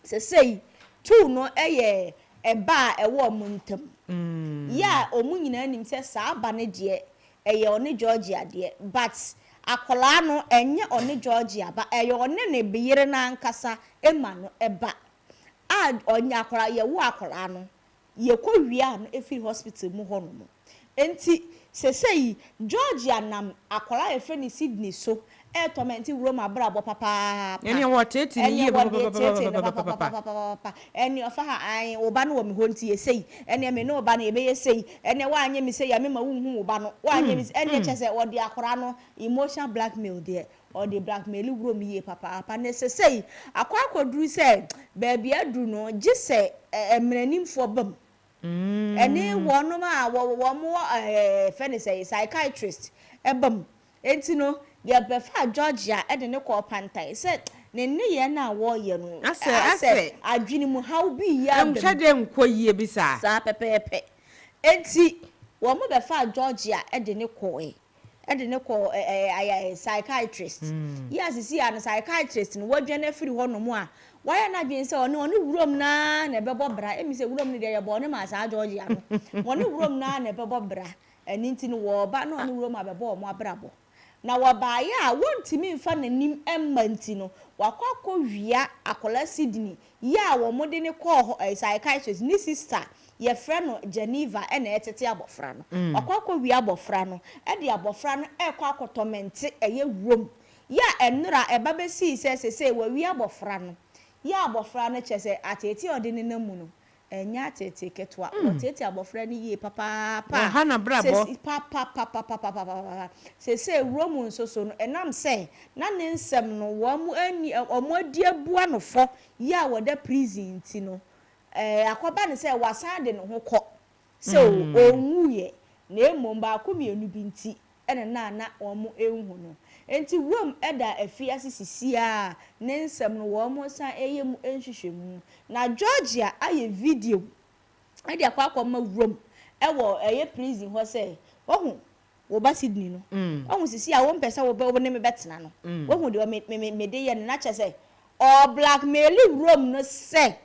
se sei tool no eye eba ewo omuntam ya omu nyina nim se sa aba ne de eye oni Georgia de but akola no enye oni Georgia ba eye oni ne biyire na nkasa ema no eba a onya akola ye wo akola no ye ko wia no efiri hospital mu ho no enti sesei Georgia nam akola efe ni Sydney so tormenti Roma brabo papa eni woteti ni ye papa eni ofa ha an oba no wo me honti yesei eni me no oba no ebe yesei eni wa anye me sei ya me ma wunhu oba no wa anye me eni chese odi akora no emotional blackmail there or the blackmail wuro me ye papa ne sesei akwaduru se ba bia du no gise emranimfo bam eni wono ma wo mo fene say psychiatrist ebam enti no ye befa Georgia e de ne ko pantai se ne ne ye na wo ye no ase adwini mu how bi ya am twede nko yie bi sa pepepe enti wo mo befa Georgia e de ne ko psychiatrist yes see an psychiatrist no wadwane afiri ho no mu a why na dwen se one wurom na bebo bra emi se wurom ne de ye bo ne ma sa Georgia no one wurom na bebo bra eni nti no wo ba na one wurom abebo mo abrabo na wabaye a wontimi mfa nanim emma nti no wakakọ wia akola Sydney ya wo mode ne ko psychiatrist ni sister ye friend no Geneva e na etete abofra no wakakọ wia abofra no e de abofra no e kwa akotomente eye wurom ya enra eba besi se wa wia abofra no ya abofra no chese atete odene namu no enya tete ketwa otete abofra ni ye papa ha na brabo papa se romun so no enam se na ne nsem no wo mu ani omo adi abua no fo ya woda prison ti no akoba ne se wasan de no ho kɔ se onwuye na emom ba akomienu bi nti ene na omo ehu no enti wom eda afia sisi a ne nsem no wo mo san eyem enhwehwemu na Georgia aye video ade akwa ma wom ewo eye prison ho say ohu wo ba Sydney no ohu sisi a wo mpesa wo ne me betena no ohu de me de ye na che say o blackmail room no say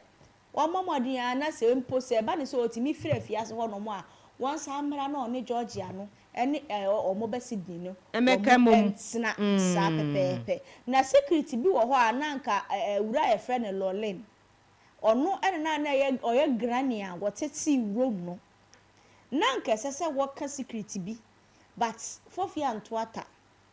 wo momodin ana se mpo se ba ne so otimi fira afia se ho no mo a won sa mra na one Georgia no ene omo ba Sydney no emeka mom sna sa pepepe na security bi wo ho a na nka wura ye friend Lolin ono ene na ye oye granny a woteti room no na nka sese wo ka security bi but fofia ntoata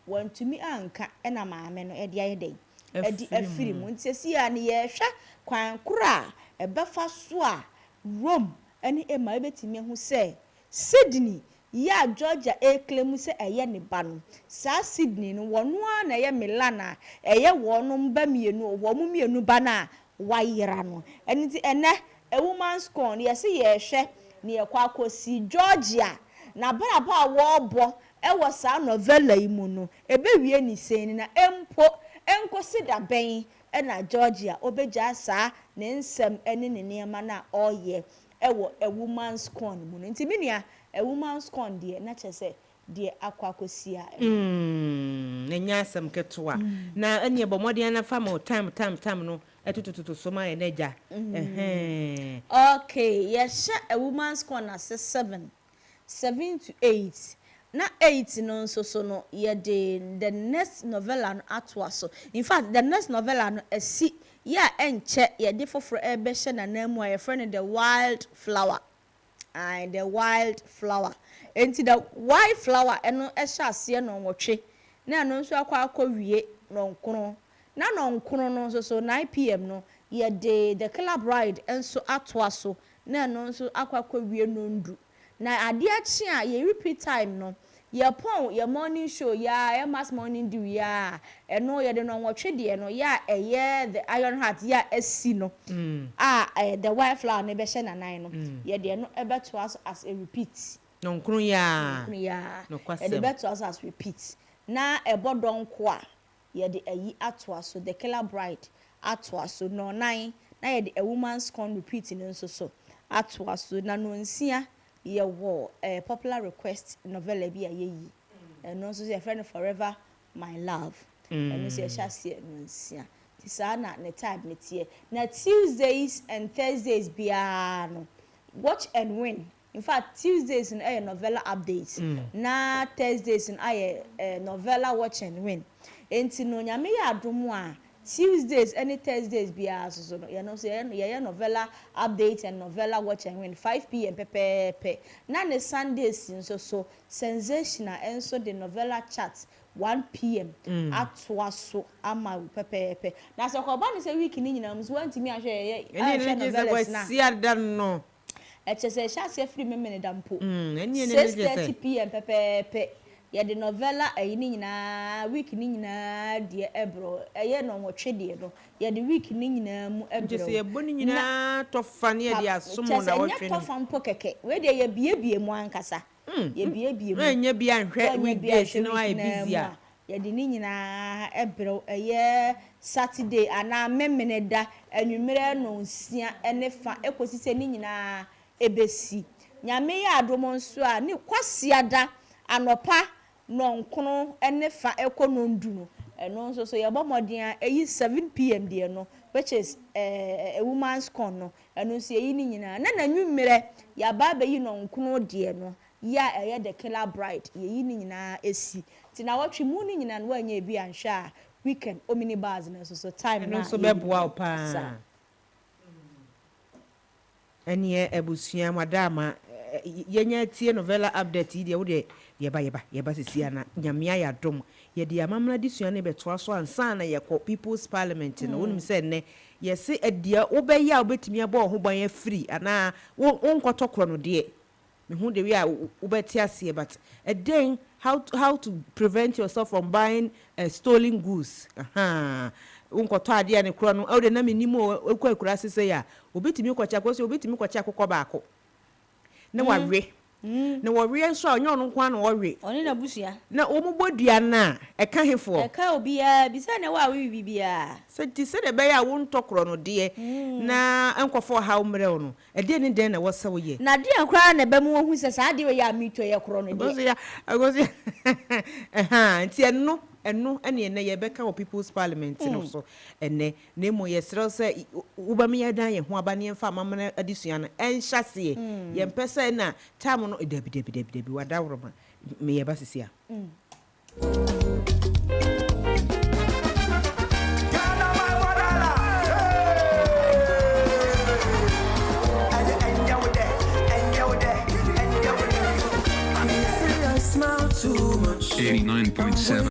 wantumi anka ena maame no ede aye den edi afiri mu ntesi ya ne ye hwa kwan kura ebefa so a room ene ema ebetimi hu se Sydney ya Georgia claim se eye ne ba no sa Sydney no wono a na ye Milana eye wono mba mienu wo mu mienu ba na wayira no enti ene a woman's corn ye se ye hwe ne ye kwa akosi Georgia na baraba wo bo ewo sa novella yi mu no ebe wie ni sen na empo enkosi da ben na Georgia obeja sa ne nsem ene ne niema na oye ewo a woman's corn mu no enti minia a woman's corn de na chese de akwakosi a nya asem ketwa na anye bomode na fam time no etututu so ma ye naja okay yes a woman's corn as 7 to 8 na 8 no so no ye the next novella no atwa so in fact the next novella no esi ya enche ye de foforo ebe hye na namu a ye friend the wild flower and the wild flower enti the wild flower eno ehya ase no nwotwe na no nso akwa wie no nkron na no nkron no so 9 pm no ye the Killer Bride enso atwa so na no nso akwa wie no ndu na ade achi a ye repeat time no ye pon ye morning show ya mass morning do ya eno ye de no nwotwe de no ya eye the Iron Heart ya asi no the wild flower ne be hye na nan no ye de no ebe to us as a repeat no nkru ya no kwasem e de to us as repeat na ebodonko a ye de ayi ato aso the Killer Bride ato aso no nan na ye de a woman's corn repeat no so ato aso na no nsia ye wo popular request novella bi ayeyi no so your friend forever my love and so sha se no nsia ti sa na ne time ne tie na Tuesdays and Thursdays bia no watch and win. In fact, Tuesdays in a novella updates. Na Thursdays in a novella watch and win. Enti no nyame ya adomu a Tuesdays any Thursdays bia so no. You know say ya novella update and novella watch and win 5 p.m. pepe. Na ne Sundays so sensational enso the novella chat 1 p.m. atwa so ama pepe. Na so ko ba ni say week ni nyina mso wantimi ahwe ye novella na. Si adan no. Echese shase free memene dampo 6:30 p.m. pepe ye the novella ayi ni nyina week ni nyina de ebro eye no nwotwe de no ye the week ni nyina mu ebro echese ye boni nyina tofa ne de asomo na wotwe echese tofa mpo keke we de ye biebie mu ankasa ye biebie mu enya bia nhwe weekdays no ay busy a ye de ni nyina ebro eye Saturday ana memene da anwumere no nsia ene fa ekosise ni nyina ebesi nyame ya adomo nso a ne kwasiada anopa no nkono ene fa ekono ndu no eno nso so ye bomodin a eyi 7 p.m. de no which is a woman's corn no eno so eyi ni nyina na nanwumere ya ba be yi no nkono de no ya eye the Killer Bride ye yi ni nyina esi ti na watwe mu ni nyina no anya bi anhwe a weekend omini bars na so time na so beboa opa enie ebusua madama yenya tie novella update de wo de yeba sesia na nyamia ya dom ye de amamla disua ne betoa so ansa na ye ko people's parliament no wonim se ne ye se adia wo be ya obetimi aba ho ban free ana wo nkotokro no de me hu de we a wo beti ase but again how to prevent yourself from buying stolen goods unkoto ade ne kro no awde na menimo ekwa ekura sese ya obetimi kwacha kwose obetimi kwacha akokọ baako na wawe na wɔwe nso a ɔnyɛ ɔno nko na wɔwe ɔne na busia na wɔn bɔ dua na ɛka hefoɔ ɛka obiara bisa na wa awi bibia sɛ ti sɛ de bɛyɛ a wɔntɔ korɔ no deɛ na nkɔfo ha mmerɛw no ɛdeɛ ne den na wɔsɛ wɔyɛ na deɛ akora na bɛmu wɔn hu sɛ saa deɛ wɔyɛ amito yɛ korɔ no deɛ agosi nti ɛno ɛne ɛnɛ yɛbɛka wɔ people's parliament no so ɛnɛ na emu yɛsrɛ sɛ wobɛmi yɛ dan yɛ ho aba ne yɛmfa amamana adesua no ɛnhyɛ seɛ yɛmpɛ sɛ na time no dabi wadaworo ma me yɛba sisi a Too much. 89.7.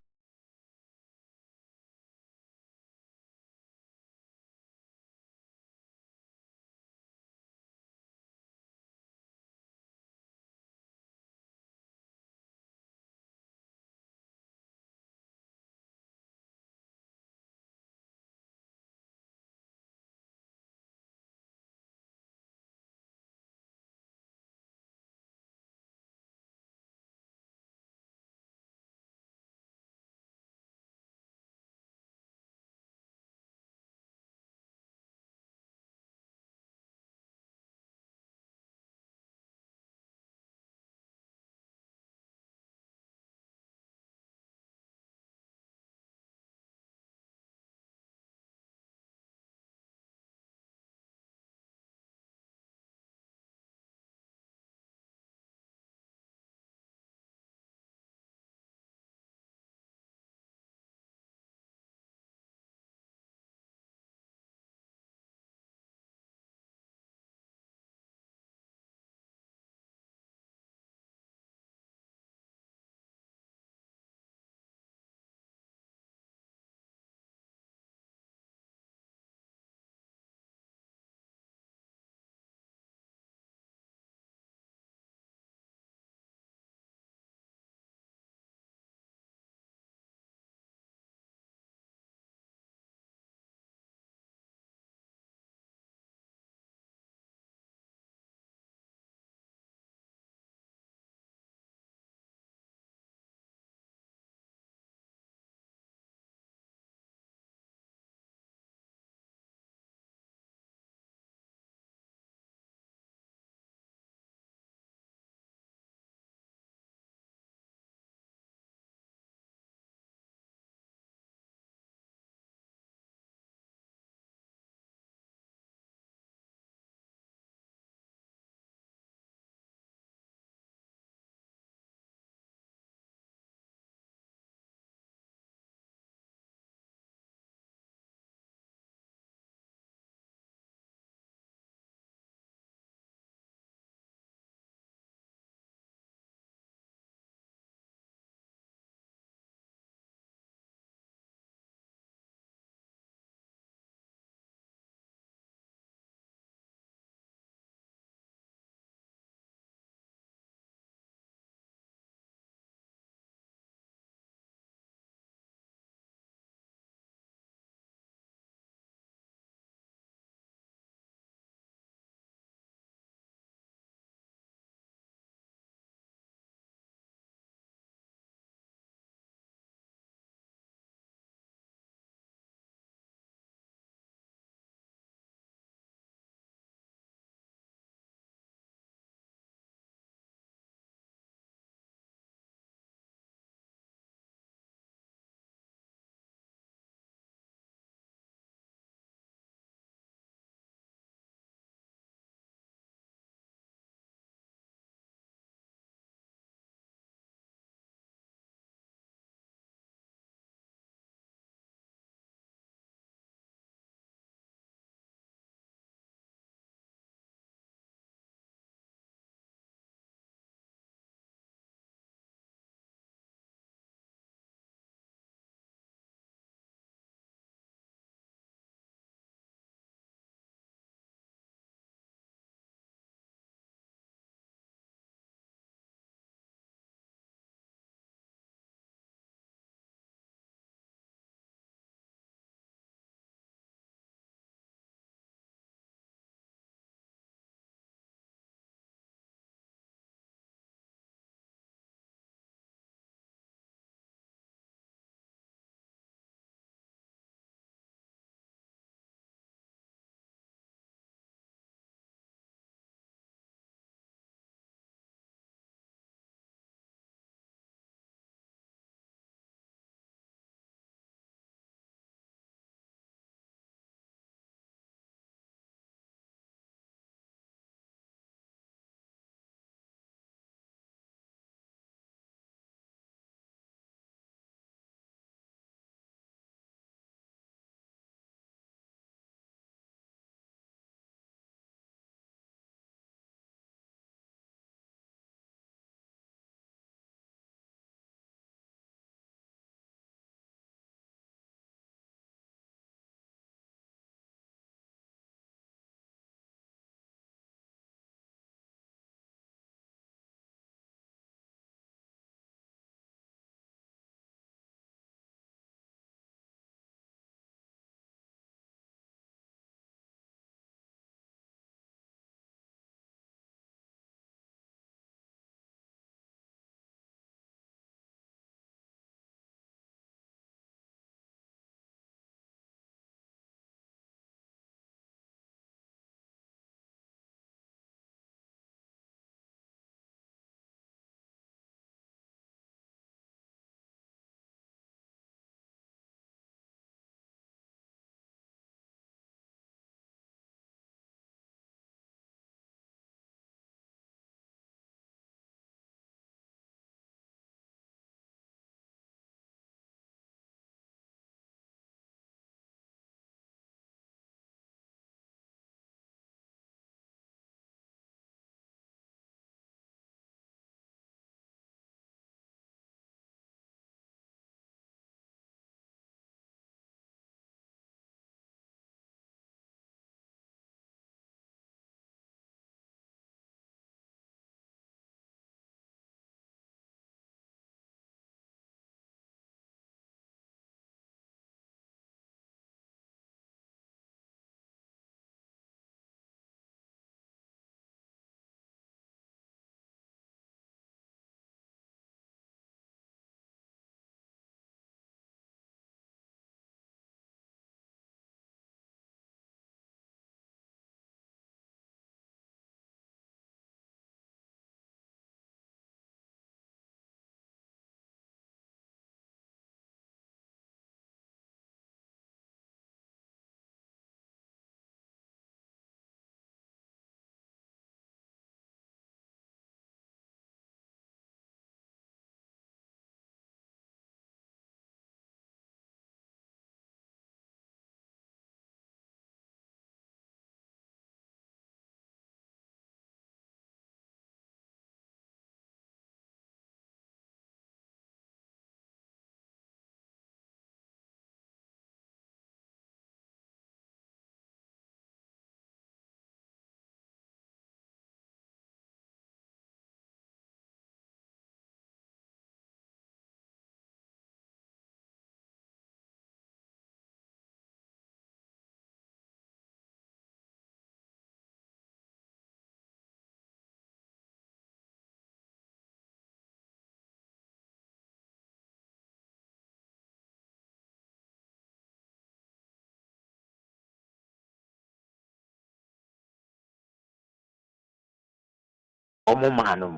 ọmụ manum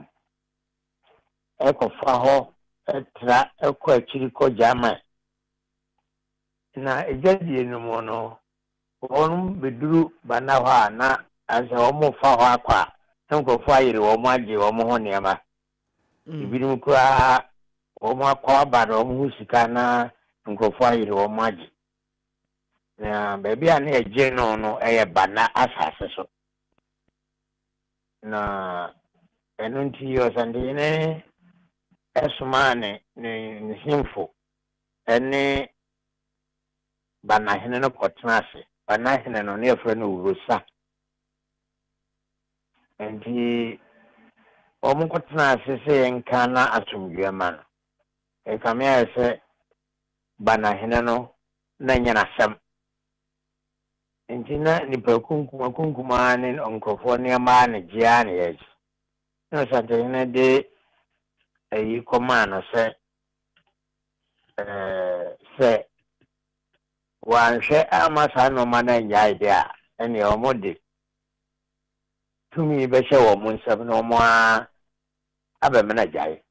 ekọfa hɔ etra ekɔ akyiri kɔ German na ejadie no mu no wɔn beduru bana hɔ a na asɛ wɔn fa hɔ akɔ a nkɔfo ayere wɔn agye wɔn ho nneɛma ebinom koraa wɔn akɔ aba na wɔn ho sika na nkɔfo ayere wɔn agye na baabi a na egye no ɛyɛ bana asase so na ɛno nti ɔsantehene ɛsoma ne simfo ɛne banahene no kɔtena ase banahene no ne yɛfrɛ no Urosa nti ɔmo kɔtena ase sɛ yɛnka na asomdwoe ma no ɛkame ayɛ sɛ banahene no na nyɛ n'asɛm nti na nipa kunkuma ne nkurɔfoɔ nneɛma ne gyea ne yɛgye na ɔsantehene de ayi kɔmaa no sɛ sɛ wanhwɛ ama saa nneɛma no anyae deɛ a ɛnea ɔmo de tumi bɛhyɛ wɔ mo nsɛm na ɔmo a abɛmena gyae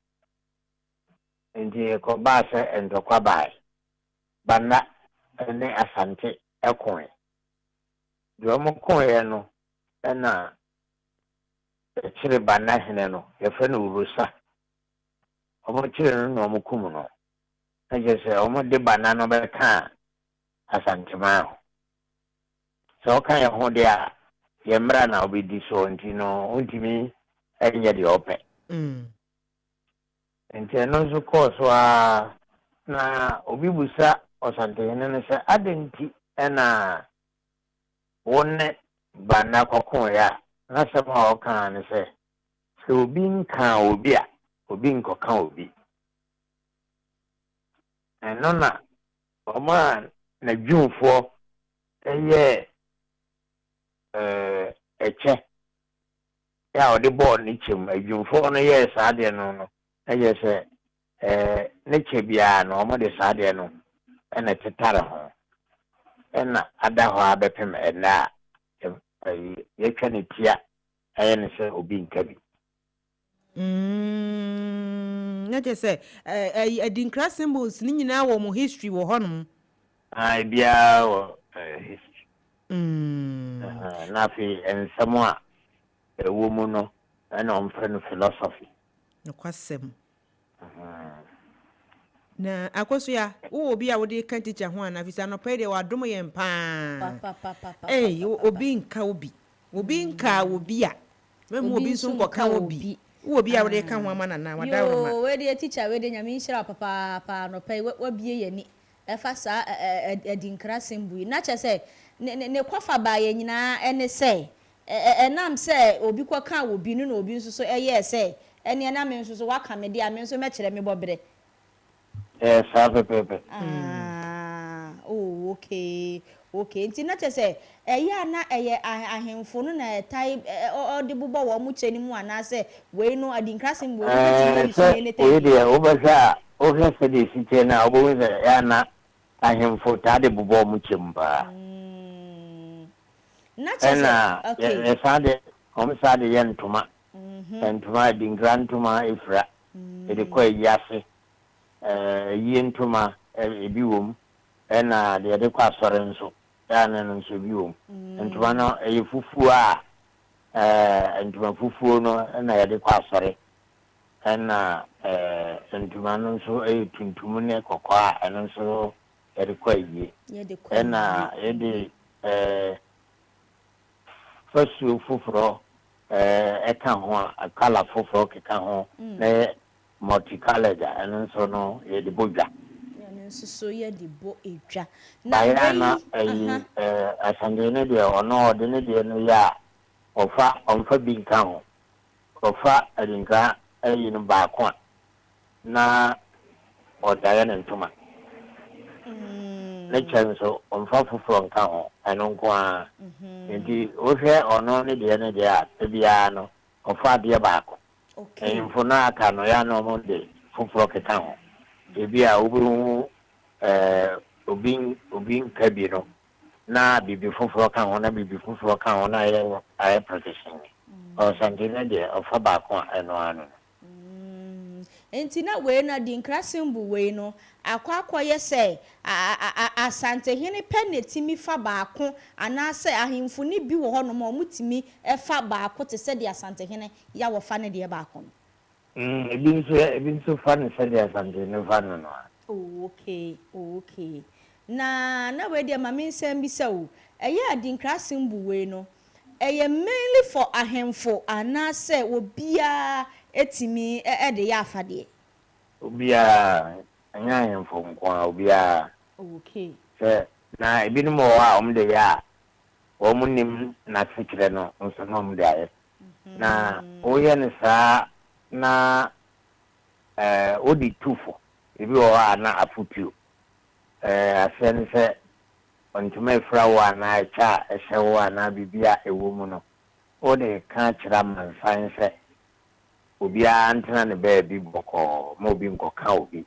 nti kɔbaa sɛ ntɔkwa bae bana ne asante ɛkoe deɛ ɔmo koeɛ no ɛna ɛkyere banahene no yɛfrɛ no Urosa ɔmo kyere no na ɔmo kum no na kyerɛ sɛ ɔmo de bana no bɛka asantema ho sɛ ɔka yɛ ho deɛ a yɛ mmara na ɔbɛdi so nti no ɔntumi ɛnyɛ deɛ ɔpɛ nti ɛno nso kɔɔ so a na obi busa ɔsantehene no sɛ adɛn nti ɛna wo ne bana kɔkoeɛ a na sɛm a ɔkaa ne sɛ obi nka obi a obi nkɔka obi ɛno na ɔmo a n'adwumfoɔ ɛyɛ ɛkyɛ yɛ a ɔde bɔɔl ne kyɛm adwumfoɔ no yɛɛ saa deɛ no ɛyɛ sɛ ne kyɛ biara no ɔmo de saa deɛ no ɛna tetare ho ɛna ada hɔ a bɛpem ɛnɛ a yɛtwa ne tia ɛyɛ ne sɛ obi nka bi na kyɛ sɛ adinkra symbols ne nyinaa wɔ mo history wɔ hɔnom biara wɔ history na afei nsɛm a ɛwɔ mu no ɛna ɔmfrɛ no philosophy nokwasɛm na akɔso ya wo obi a wode ka teacher ho ana fisa no pɛ de wadom yɛn paa obi nka obi nka obi a memu obi nso nkɔka obi wo obi a wode ka ho ama na wadawroma yo we de teacher we de nyame nhyira papa no pɛ wabie yɛni ɛfa saa adinkra sembu na kyɛ sɛ ne kwafa ba yɛ nyinaa ɛne sɛ ɛnam sɛ obi kɔka obi no na obi nso so ɛyɛ sɛ ɛne na me nso so waka me de a me nso mɛkyerɛ me bɔbrɛ pepe okay nti na kyɛ sɛ ɛyɛ na ɛyɛ ahemfo no na ɛtai ɔde bobɔ wɔ mu kyɛ ni mu ana sɛ wei no adinkra sembu no bɛtumi so ne tɛ wei deɛ wobɛhwɛ a wohwɛ sɛ de sikyɛ no a wobɛhu sɛ ɛyɛ na ahemfo taa de bobɔ mu kyɛ mu paa ɛna yɛsaa de ɔm saa de yɛ ntoma adinkra ntoma ɛfira ɛde kɔ ayi ase yie ntoma ebi wɔ mu ɛna deɛ yɛde kɔ asɔre nso ɛna no nso bi wɔ mu ntoma no ɛyɛ fufuo a ntoma fufuo no ɛna yɛde kɔ asɔre ɛna ntoma no nso ɛyɛ tuntum ne kɔkɔɔ a ɛno nso yɛde kɔ ayie ɛna yɛde fasuo foforɔ ɛka ho a kala foforɔ keka ho na multicolored ɛno nso no yɛde bɔ dwa nso so yɛde bɔ edwa na asangene deɛ ɔno ɔde ne deɛ no yɛ a ɔmfa bi nka ho ɔfa adinka ayi no baako a na ɔdaeɛ ne ntoma ne kyɛ nso ɔmfa foforɔ nka ho ɛno nko a nti wohwɛ ɔno ne deɛ no deɛ a ebiara no ɔfa adeɛ baako ɛyimfo no aka no ya no ɔmo de foforɔ keka ho ebi a wobɛhu obi nka bi no na bibi foforɔ ka ho na bibi foforɔ ka ho na ayɛ protection Santino de ofa baako eno ano. Enti na we na di nkrasimbu we no akwakoye se asantehene penetimi fa baako anase ahemfo ni bi wo hono ma omutimi efa baako te se de asantehene ya wo fa ne de baako no. Ebinso fa ne se de asantehene fa no no. Okay. Na we de ma mensem bi se wo eye adi nkrasimbu we no eye mainly for ahemfo anase obia etimi de ya afade obia anya ahemfo nko obia. Okay. Na ebinum wo a omde ya omunim na fikire no nso no omde aye. Na oye ne sa na odi tufo ebi wo a na afutuo asen se ontuma fra wo na cha ehye wo na bibia ewo mu no o de ka kira mansan se obia antena ne ba bi boko mo bi nko ka obi.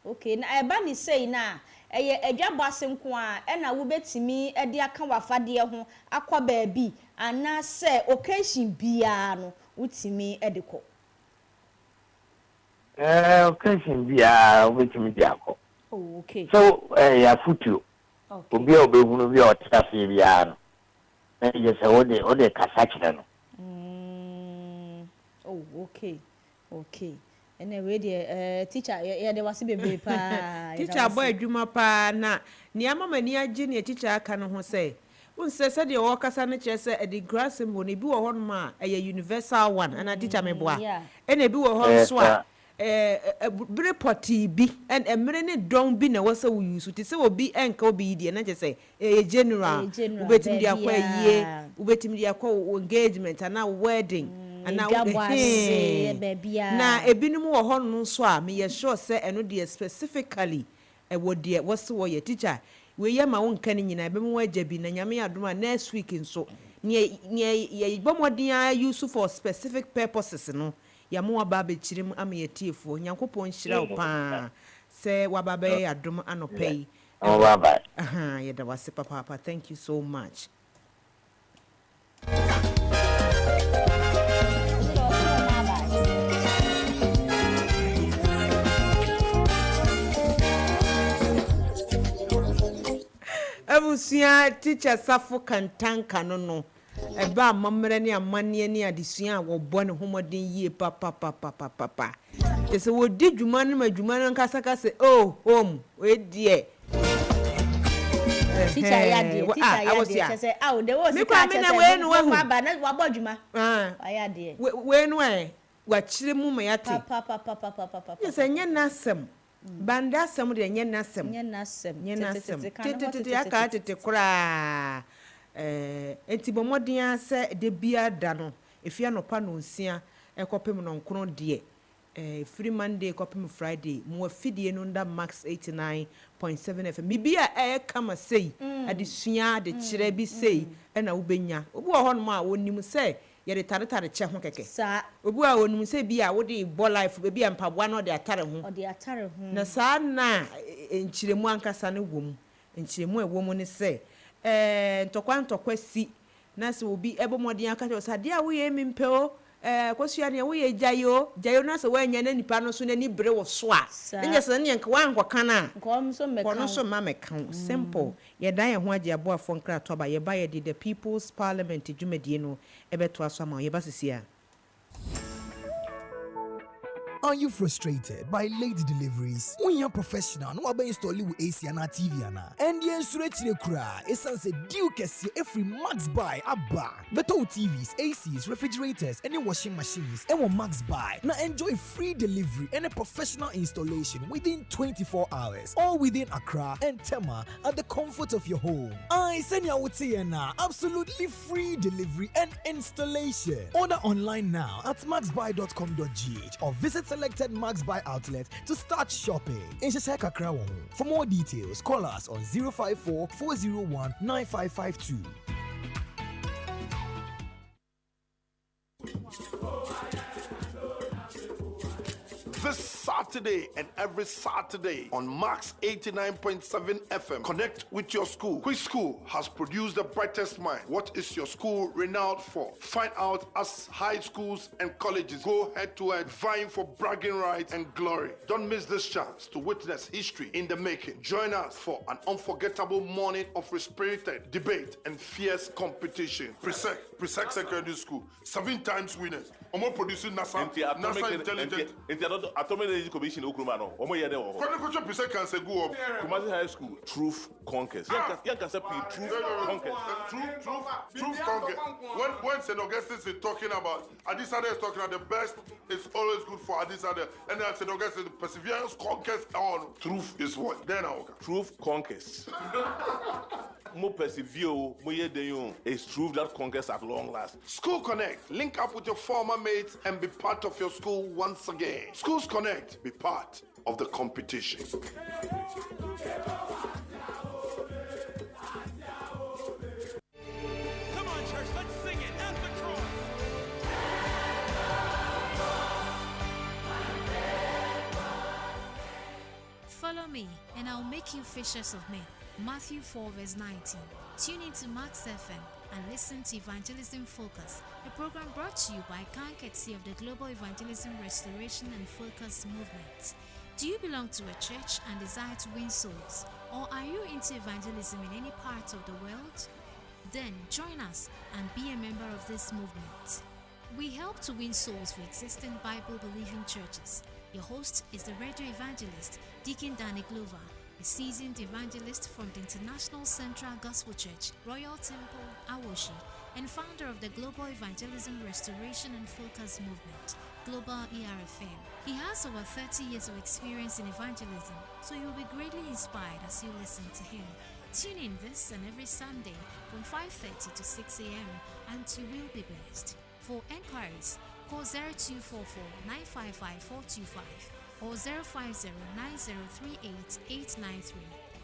Okay na eba ni sei na eye adwabo asenko a na wo betimi de aka wafade ho akwa ba bi ana se occasion bia no utimi de ko. Occasion bia obetimi di akọ. Okay. So ya futu. Okay. Obi obehunu bi otase bia no. Yes, o de kasa kire no. Okay. Ene we de teacher ye de wase bebe pa. Teacher boy adwuma pa na niama mani age ne teacher aka no ho say. Unse se de wo kasa no kire se edi grassem wo ne bi wo ho no ma universal one ana teacher me boa. Ene bi wo ho so a report bi and emre ne don bi na wasa wo use ti se obi enka obi die na je say general ubetimi dia kwa yie ubetimi dia kwa engagement ana wedding ana na ebinum wo ho no so a me ye sure say eno de specifically wo de wasa wo ye teacher we ye ma won kan nyina be mo agya bi na nyame adoma next week nso ye bomodin use for specific purposes no ya mo aba chirim ama ye tiefo nyankopon hira wo pa se wababa ye adom anopai bye ye da wase papa thank you so much. Abusia teacher Safo Kantanka no eba mamre ne amane ne adesua wo bɔ ne homodin yie papa tese wo di dwuma no madwuma no nkasa kase home we die teacher ya de tese de wo sika tese we no wa ba na wa bɔ dwuma ya de we no wa kyire mu ma yate papa tese nya nasem banda asem de nya nasem tete aka tete kura enti bomodin ase de bia da no efia no pa no nsia ekopem no nkron de free Monday ekopem Friday mo afidie no nda Max 89.7 FM bibia kama sei adesua de kire bi sei na wo benya obi wo hono ma wonim sei ye de tare che ho keke sa obi a wonim sei bia wo de bo life bia mpaboa no de atare ho na sa na enchiremu ankasa ne wom enchiremu ewom ne sei ntokwa si na se obi ebomodin aka che sa dia wo ye mimpeo kwasua ne wo ye jayo na se wanya na nipa no so na ni bere wo so a enye se ne nka wankwa kana nko so ma meka simple ye dan ye ho age aboafo nkra to ba ye ba ye the People's Parliament dwumadie no ebeto aso ma ye ba sisia. Are you frustrated by late deliveries? When you're professional, no one install with AC and TV and the insurance cry. Essence due kesi every Max Buy abba. Better TVs, ACs, refrigerators, any washing machines, and one Max Buy. Now enjoy free delivery and a professional installation within 24 hours, all within Accra and Tema at the comfort of your home. I send you out here now. Absolutely free delivery and installation. Order online now at maxbuy.com.gh or visit selected Max Buy outlet to start shopping. In Shashaka Krawon. For more details, call us on 054 401 9552. This Saturday and every Saturday on Max 89.7 FM. Connect with your school. Quiz School has produced the brightest mind. What is your school renowned for? Find out as high schools and colleges go head to head, vying for bragging rights and glory. Don't miss this chance to witness history in the making. Join us for an unforgettable morning of respirited debate and fierce competition. Presec Secondary School, 7 times winners. Omo producing NASA Intelligent. Atomic Energy Commission Okruma no. Omo yede wo. Kwani Presec can say go up. Kumasi High School, Truth Conquers. Yan can say Truth Conquers. Truth Conquers. When St. Augustine is talking about, Adisade is talking about the best is always good for Adisade. And then St. Augustine, perseverance conquers all. Truth is what? Then I Truth Conquers. Mo persevere, mo yede it's truth that conquers at long last. School Connect. Link up with your former mates and be part of your school once again. Schools Connect. Be part of the competition. Come on, church, let's sing it at the cross. Follow me, and I'll make you fishers of men. Matthew 4 verse 19. Tune into Max FM and listen to Evangelism Focus, a program brought to you by courtesy of the Global Evangelism Restoration and Focus movement. Do you belong to a church and desire to win souls? Or are you into evangelism in any part of the world? Then join us and be a member of this movement. We help to win souls for existing Bible-believing churches. Your host is the radio evangelist, Deacon Danny Glover, a seasoned evangelist from the International Central Gospel Church, Royal Temple, Awoshi, and founder of the Global Evangelism Restoration and Focus movement, Global ERFM. He has over 30 years of experience in evangelism, so you'll be greatly inspired as you listen to him. Tune in this and every Sunday from 5:30 to 6 a.m. and you will be blessed. For enquiries, call 0244 955 425 or 050-9038-893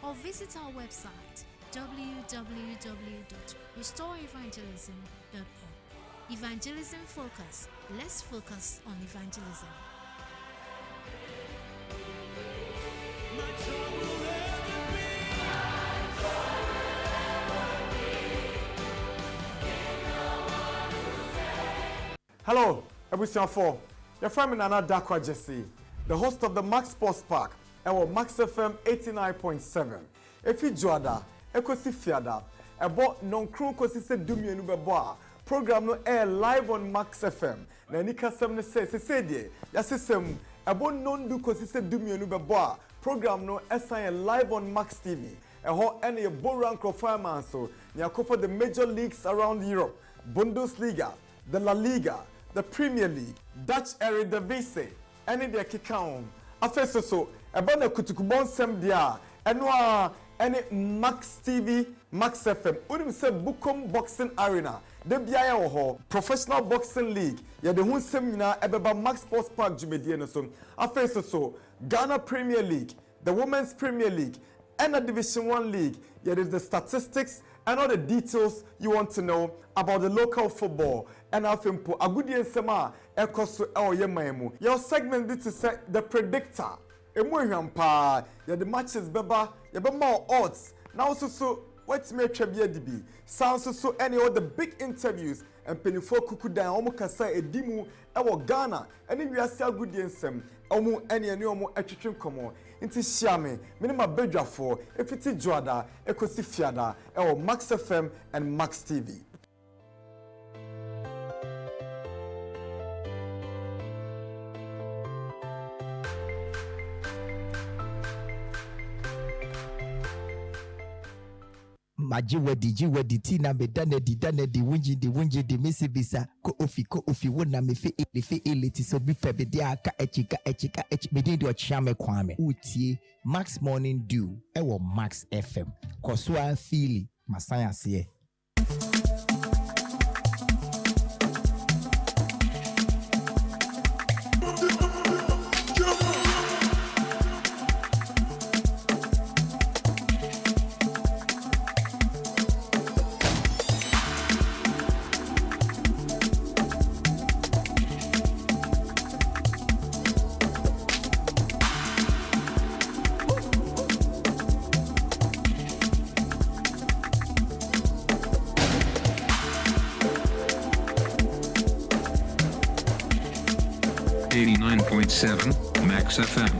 or visit our website www.restoreevangelism.org. Evangelism Focus. Let's focus on evangelism. Hello, Ebusian 4. Your friend Nana Dakwa Jesse, the host of the Max Sports Park, and Max FM 89.7. If you joada, Ekosi Fiada, about non-crew kosi se dumie nu beboa. Program no air live on Max FM. Na nika sem ne se die. Ya sesem about non du kosi se dumie nu beboa. Program no SIN live on Max TV. Eho any boran crofirman so. Ni akofa the major leagues around Europe. Bundesliga, the La Liga, the Premier League, Dutch Eredivisie, any de kikaon. Afeso so eba na kutukubon sem dia. Enwa any Max TV, Max FM. Unim se Bukom Boxing Arena. De biaya wo ho Professional Boxing League. Ya de hun sem nyina ebeba Max Sports Park jumedie no so. Afeso so Ghana Premier League, the Women's Premier League, and the Division 1 League. Ya de the statistics and all the details you want to know about the local football. And afempo agudi ensema ekoso yemaimu. Your segment bit to say the predictor. Emu hwampa ya the matches beba ya be more odds. Now so what's me twabia dibi. Sounds so any of the big interviews and penifo kukudan omo kasa edimu ewo Ghana any wiase agudi ensem omo any omo atwetwe komo. Inti shiame minima bedwafo efiti joada ekosi fiada ewo Max FM and Max TV. Jiwadi tina me dane di wunji di misibisa ko ofi wona me fe ele ti so bi febe dia aka echika me di ochame kwame utie Max Morning Dew ewo Max FM koswa fili masaya se. 89.7 Max FM.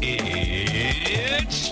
It's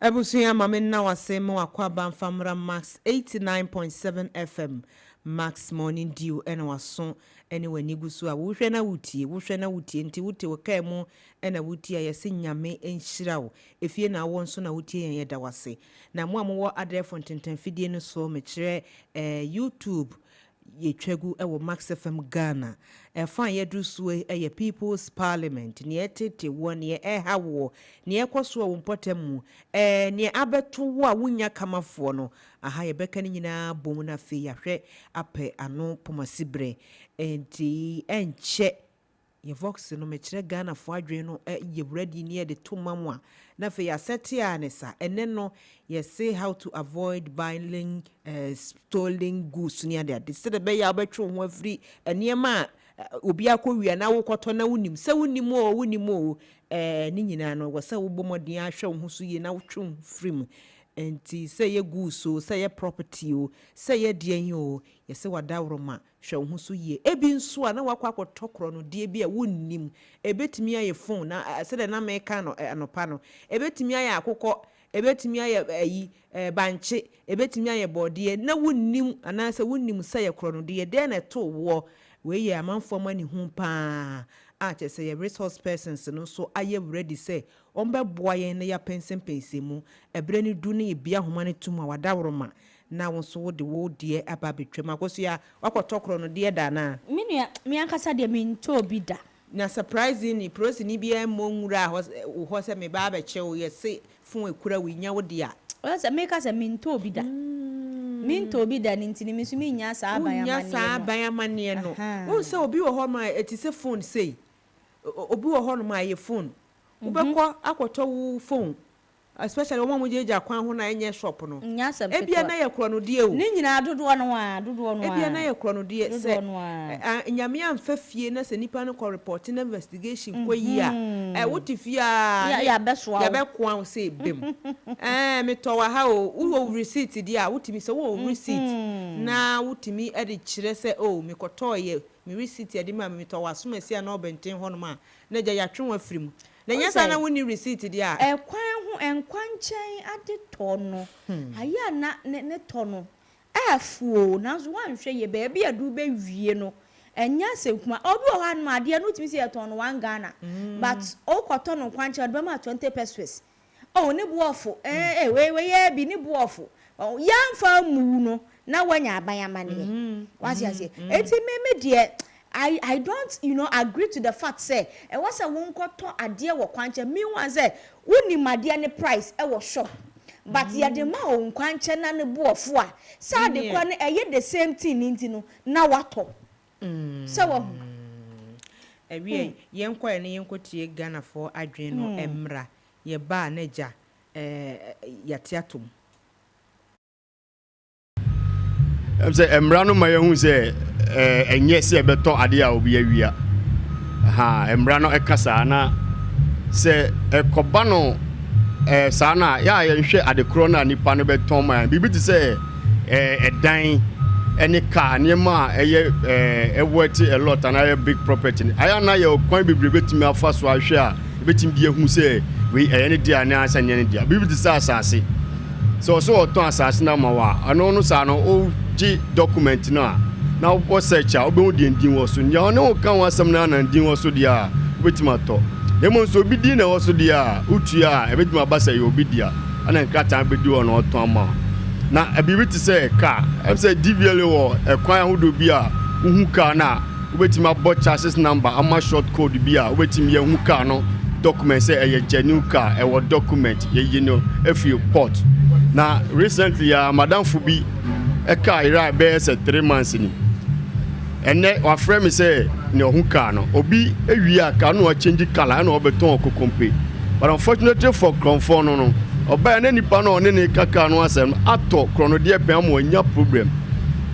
Ebusuya mame na wase mo akwaba mfamra Max 89.7 FM Max Morning Dew ena waso ene wani gusu a wohwe na wutie nti wote wokae mu ena wutie yesi nyame enhyirawo efie na wo nso na wutie yen yeda wase na mo amwo adre fontenten fidie no so me kire YouTube yetwagu ewo Max FM Ghana fan yedu suwe eye People's Parliament ni etete won ye hawo ni ekoso wo mpotemu ni abeto wo a wunya kamafo no aha ye beka ni nyina bomu na fe yahwe ape ano pomasibre enti enche ye vox no me kire Ghana fo adwen no ye ready ni de to mamwa na fe ya seti anesa ene no ye say how to avoid buying stolen goods near there they said be ya betwo ho afri eniema obi akowia na wokoto na wonim se wonim o ni nyina no wo se wo bomodin ahwe ho so ye na wotwe frim enti se ye goods o se ye property o se ye den o ye se wadawroma hwe ho so ye ebi nso na wakwa akotokro no de bi a wonim ebetimi aye phone na se de na meka no anopa no ebetimi aye akokọ ebetimi aye banche ebetimi aye bode na wonim anase wonim se ye kro no de de na to wo we ye amanfo mani hu pa a che se ye resource persons no so aye ready say ombe boa ye na ya pensem mu ebre ni du ne bia homa ne tuma wadawroma na wonso wo de wo de aba betwem akoso ya wakotokro no de da na me ankasa de me nto bi da na surprising prosi ni bia monwura ho se me ba ba chewo ye se fun ekura winya wo de a o se me ka se me nto bi da me nto bi da ni ntini me so me nya sa abayamane no won se obi wo ho ma etise phone sei obi wo ho no ma ye phone ubekọ akoto wo phone especially wo mo jeja kwan ho na enye shop no ebia na ye kro no de o ni nyina dodo no ebia na ye kro no de se nyame amfa fie na se nipa no ko report na investigation ko yi a woti fie a ya besoa ya be kwa se bem me to wa ha o wo receipt dia wotimi se wo receipt na wotimi e de kire se o me koto ye me receipt e de ma me to wa so ma sia na obenten ho no ma na ja ya twenwa firim na nyesa na woni receipt dia kwan ho enkwanchen ade to no aya na ne to no afuo na so wanhwe ye ba bia du be wie no enya sekuma obi o han ma ade no timi se ye to no 1 Ghana but o kwato no kwanchen do ma 20 pesos o ne buofo we ye bi ne buofo yamfa mu no na wanya abayamane wasi ase eti me de I don't agree to the fact say e was a won koto ade wo kwanche me wan say woni made ne price e wo shop but ya de ma o kwanche na ne buofo a sa de kwa ne eye the same thing nti no na wato so wo ewie yenkwa ne yenkotie Ghana for adwen no emra ye ba na ja yatiatum say emra no ma ye hu say enye se beto ade a obi awia emra no ekasa na se ekoba no sa na ya ye hwe ade kro na nipa no beton ma bibi ti se edan ene car niema eye worth a lot and a big property aya na ye okwan bibi betimi afa so ahwe a betimi bi ehu se we ene dia na asanye ne dia bibi ti se asase so oton asase na ma wa ano no sa no o ji document na wo search a obe odin wo so nya ne wo kan wasam na na din wo so dia obetima to demo so obi din na wo so dia utu a ebetima basa ye obi dia ana nkata bedi wo na oton ama na abibi ti say car em say DVL wo ekwan hodo bi a uhu car na obetima bo chassis number ama short code bi a obetima ye hu car no document say eye genuine car e wo document ye no efi port na recently madam Fubi eka ira be say 3 months ni ene wa frame me say ne ohu car no obi ewie aka no change color na obeton okokompe but unfortunately for Kronfo no oba na nipa no ne ne kaka no asem ato krono de pem mo nya problem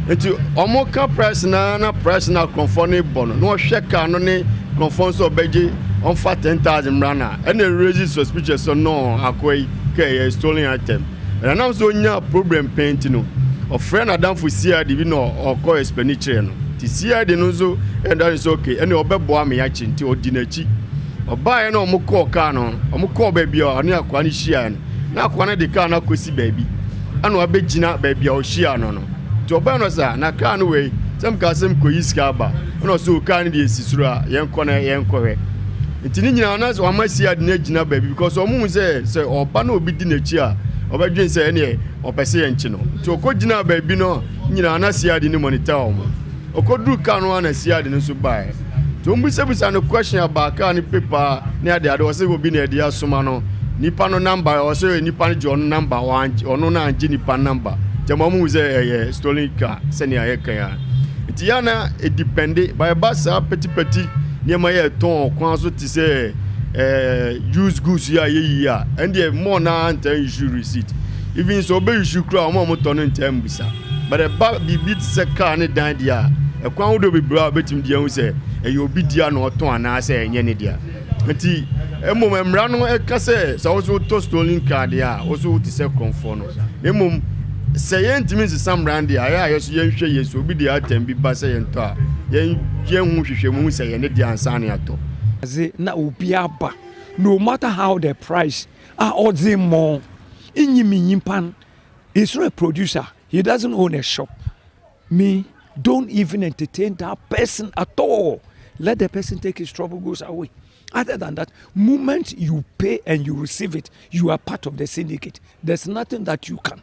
enti omo ka price na price na Kronfo ne bono no hwe car no ne Kronfo so obeje on for 10,000 rana and the raise suspicious so no akwai ke stolen item and now so nya problem paint no of friend adam for CID bi no or call expenditure no ti CID no so and that is okay and obebo me ya chi nti odinachi oba na omo call car no omo call baby o ne akwa ni shia na akwa na de car na kosi baby ana obegina baby o shia no to oba no sa na car no we sem ka sem ko yiska ba no so car ni de sisuru a yen ko na yen ko he nti ni nyina na so amasi ade na gina baby because omo say oba na obi di na chi a obedwen say ene opese yen chi no nti okogina baby no nyina na si ade ni monitor omo okoduru car no na si ade no so bae to mbisa no question about car ni paper ni ade o say obi na ade asoma no nipa no number o say nipa no john number 1 ono na anji nipa number jama mu say stolen car se ni aye kan ya nti ya na e depend by basa petit ni ma ye ton kwan so ti say use goods ya ye ya and the more na enter issue receipt even so be issue kra mo ton ntem bisa but the bibi se car ni dan dia e kwan wo do be bra betim dia hu say e obi dia na oton ana say enye ne dia nti emom emra no e ka say so to stolen car dia also ti say Kronfo no emom say ntimi sam brand dia ya yeso yenhwe yeso obi dia atem bi ba say ento a yen hu hwehwemu say ye ne dia ansa ne ato na obi aba no matter how the price odds more inyimi nyimpan is not a producer, he doesn't own a shop. Me, don't even entertain that person at all. Let the person take his trouble goes away. Other than that, moment you pay and you receive it, you are part of the syndicate. There's nothing that you can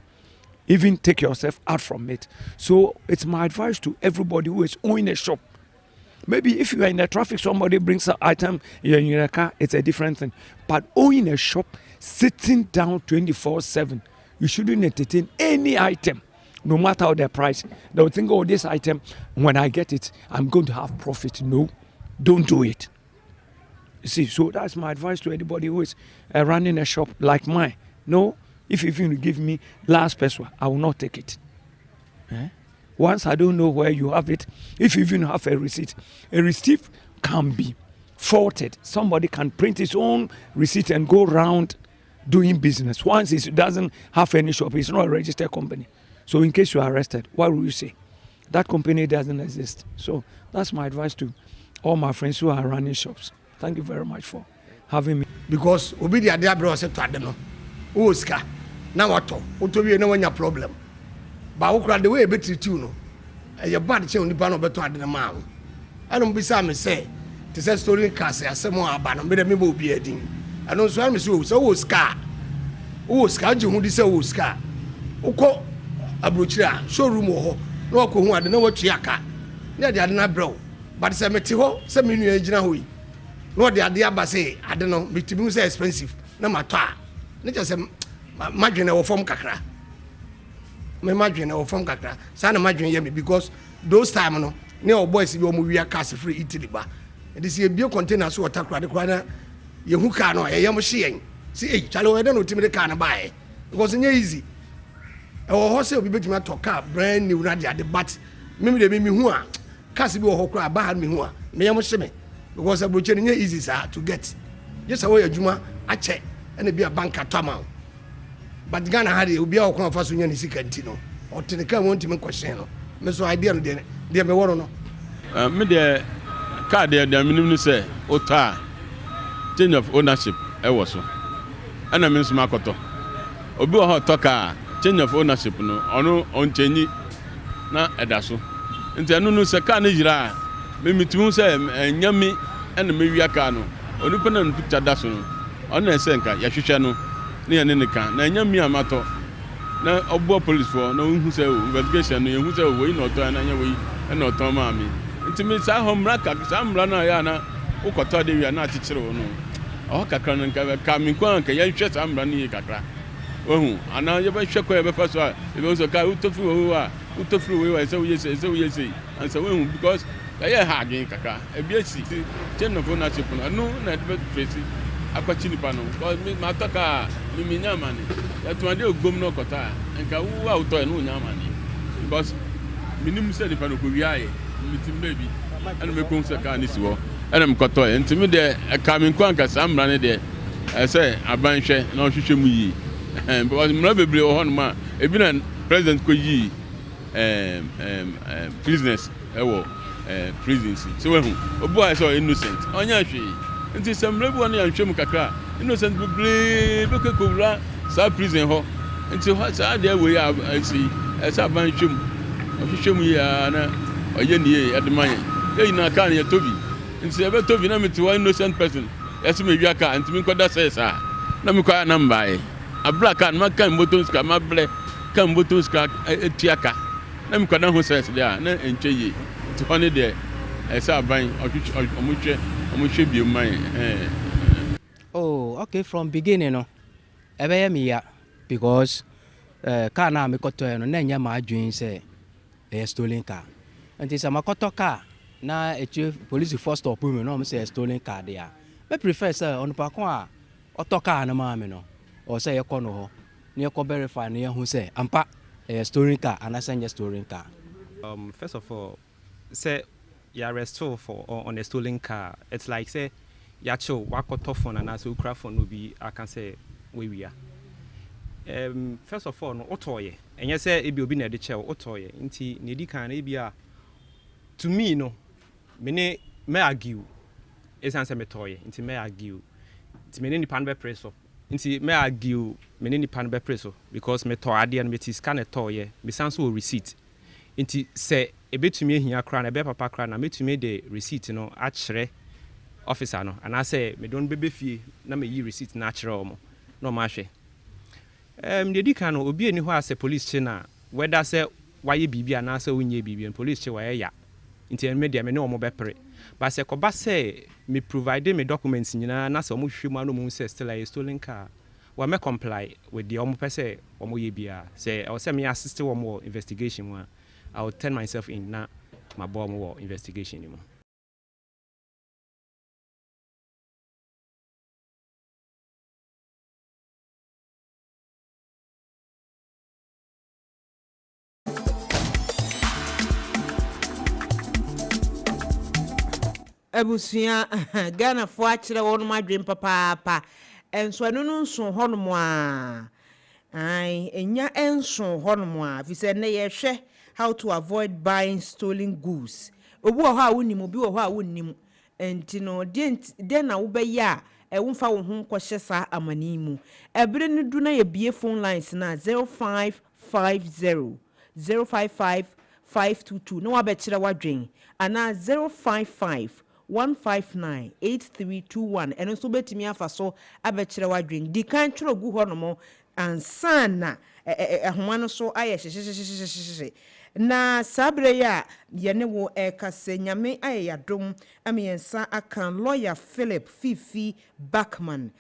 even take yourself out from it. So it's my advice to everybody who is owning a shop. Maybe if you are in the traffic, somebody brings an item, you're in your car, it's a different thing. But owning a shop, sitting down 24/7, you shouldn't entertain any item, no matter the price. They will think, oh, this item, when I get it, I'm going to have profit. No, don't do it. You see, so that's my advice to anybody who is running a shop like mine. No, if you give me last peso, I will not take it. Once I don't know where you have it, if you even have a receipt can be faulted. Somebody can print his own receipt and go around doing business. Once it doesn't have any shop, it's not a registered company. So in case you are arrested, what will you say? That company doesn't exist. So that's my advice to all my friends who are running shops. Thank you very much for having me. Because obi dia dia bro se to ade no. O ska na wato. O to wie na wanya problem. Ba wo kra the way e betri tu no. E bad che onipa no beto ade na ma wo. Ano bisa me say te say story case asemo aba no me de me ba obi adin. Ano so am say o ska. O ska je hu di say o ska. Ukọ abrochira showroom ho na ko hu ade na watu aka. Na de ade na bro. But say me ti ho say me nua agina ho yi. No de ade aba say ade no bitimi say expensive na mato a ne just say madwene wo form kakra me madwene wo form kakra say na madwene ye me because those time no ne o boys bi o mo wia cast free Italy ba e dey say bio container so water kra de kra na ye hu car no ye yam hye yen see chale we dey no timi de car na bae because nye easy e wo ho say obi betimi ato car brand new na de ade but me de me hu a cast bi wo ho kra ba ha me hu a me yam hye me because abroche nye easy sir to get just away adwuma a check and be a bank atama but Ghana had obi a okon fa so nya ni sika ntino o tene ka won timi question no me so idea no de me woro no me de card de minim ni say ota change of ownership e wo so ana me nsuma akoto obi o ho toka change of ownership no ono on change na edaso nti anu no se ka na jira me mitu say nyame ena me wi aka no onipa na ntucha daso no ona esenka ya hwehwe no ne ya ne kan na nyame amato na obo police for na hu say investigation no hu say we no to na nya we na oto ma mi nti me sa ho mra ka sa mra na ya na ukoto de wi na atikire wo no o kakra no ka mi kwa ka ya hwehwe sa mra ni kakra ohu ana ye ba hwekọ ye ba fa so a e be so ka utofu wo a to free we say we say and so we because I had again kaka e bi esi chain of ownership no na de trace akwachi nipa no because me mataka me nya mani ya to ade ogbom no kota nka wu auto e no nya mani because minim say nipa no ko wi aye mitim baby and me kon say ka ni si wo and me koto e ntimi de ka me nko anka samra ne de e say abanhwe na ohwehwe mu yi because mra bebre o hono ma e bi na president ko yi business e wo prisons so we hu obu I so innocent onya hwe nti samra bi won ya nhwem kakra innocent bebre be ko wura sa prison ho nti ho sa de we ya si e sa ban hwem ohwehwem ya na oye nie edman ye na kan ye tobi nti e be tobi na meti one innocent person yesi me wia ka nti me nkoda say sa na me kwa number e abra kan ma kan motos ka ma ble kan motos ka etiaka na me kwada ho say dia na entwe ye nti ho ne de e sa ban omutwe bi man Oh, okay, from beginning no. Ebe me ya because car na me koto no na nya ma adwin say stolen car. Until some koto car na police force stop me no say stolen car there. Me prefer say on pa ko a auto car na ma me no. Or say e ko no ho. Na e ko verify na e hu say ampa stolen car and I send stolen car. First of all, say you arrest for on a stolen car. It's like say yacho wakoto phone and as ukra phone will be I can say we are. First of all no otoye. And you say e bi obi na de che otoye. Nti ne di kan e bia to me no me argue. Esan say me toye. Nti me argue. Nti me ni pan be preso. Nti me argue me ni pan be preso because me to ade and me ti scan toye. Me san so receipt. Nti say e betumi ehia kra na be papa kra na metumi de receipt no a kire officer no and I say me don bebe fie na me yi receipt na kire omo no ma hwe de di kan no obi eni ho ase police che na whether say waye bibia na say wonye bibia police che waye ya nti me de me ne omo be pere but say ko ba say me provide me documents nyina na say omo hwe ma no mo say still a stolen car wa me comply with the omo pese omo ye bia say I say me assist omo investigation one I will turn myself in na my bomb war investigation anymore. Abusua Ghana fo akire won ma dwen papa enso anu no nso honom a ai enya enso honom a fi se ne ye hwe how to avoid buying stolen goods. Obu ho a wonim obi ho a wonim enti no den na wo be ya e wo fa wo ho kwhye sa amani mu ebere ne du na ye bie phone lines na 0550 055 522 no wa be kire wadwen ana 055 159 8321 eno so betimi afa so abekire wadwen di kan tworo gu ho no mo ansana ehoma no so aye hyehyehyehyehye na sabre ya yene wo kase nyame aye yadom amiensa akan lawyer Philip Fifi Backman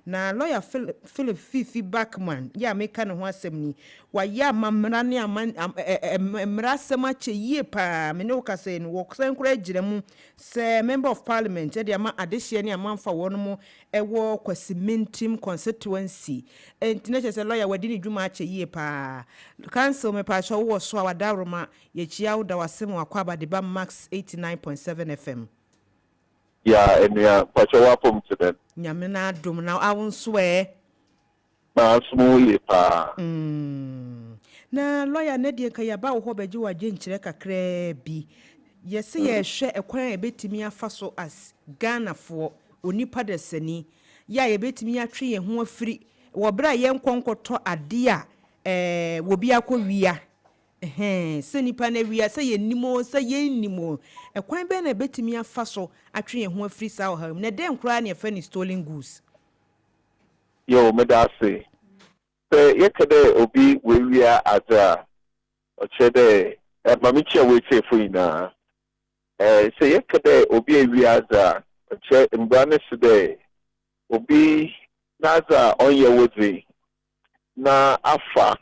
na lawyer Philip Fifi Backman ya meka no ho asem ni wa ya mamra ne amra sema cheye pa me ne kase no wo sankura giremu se member of parliament e de ma adehye ne amanfa wono mo ewo Kwasimentim constituency entine se lawyer wadi ni dwuma cheye pa council me pa cho wo so awadaroma ye chia wo da wasem wakwaba de ba Max 89.7 FM. Yeah, and yeah, pacho wapom today. Nyame na dum na awon swe. Na smoothly pa. Na lawyer ne de kaya ba wo hobeji wa gyenkyere kakra bi. Yesi ye hwe ekwan ebetimi afa so as Ghana for onipa de sani. Ya ye betimi atwe ye ho afiri. Wo bra ye nkonkoto ade a wo bia ko wia. Se nipa na wia se ye nimo se ye nimo ekwan be na betimi afa so atwe ye ho afiri sa o ha na den kura na fa ni stolen goods yo me da se ye kede obi we wia aza o chede mami che we che fuina se ye kede obi wia aza o che mbane se de obi naza onye wozi na afa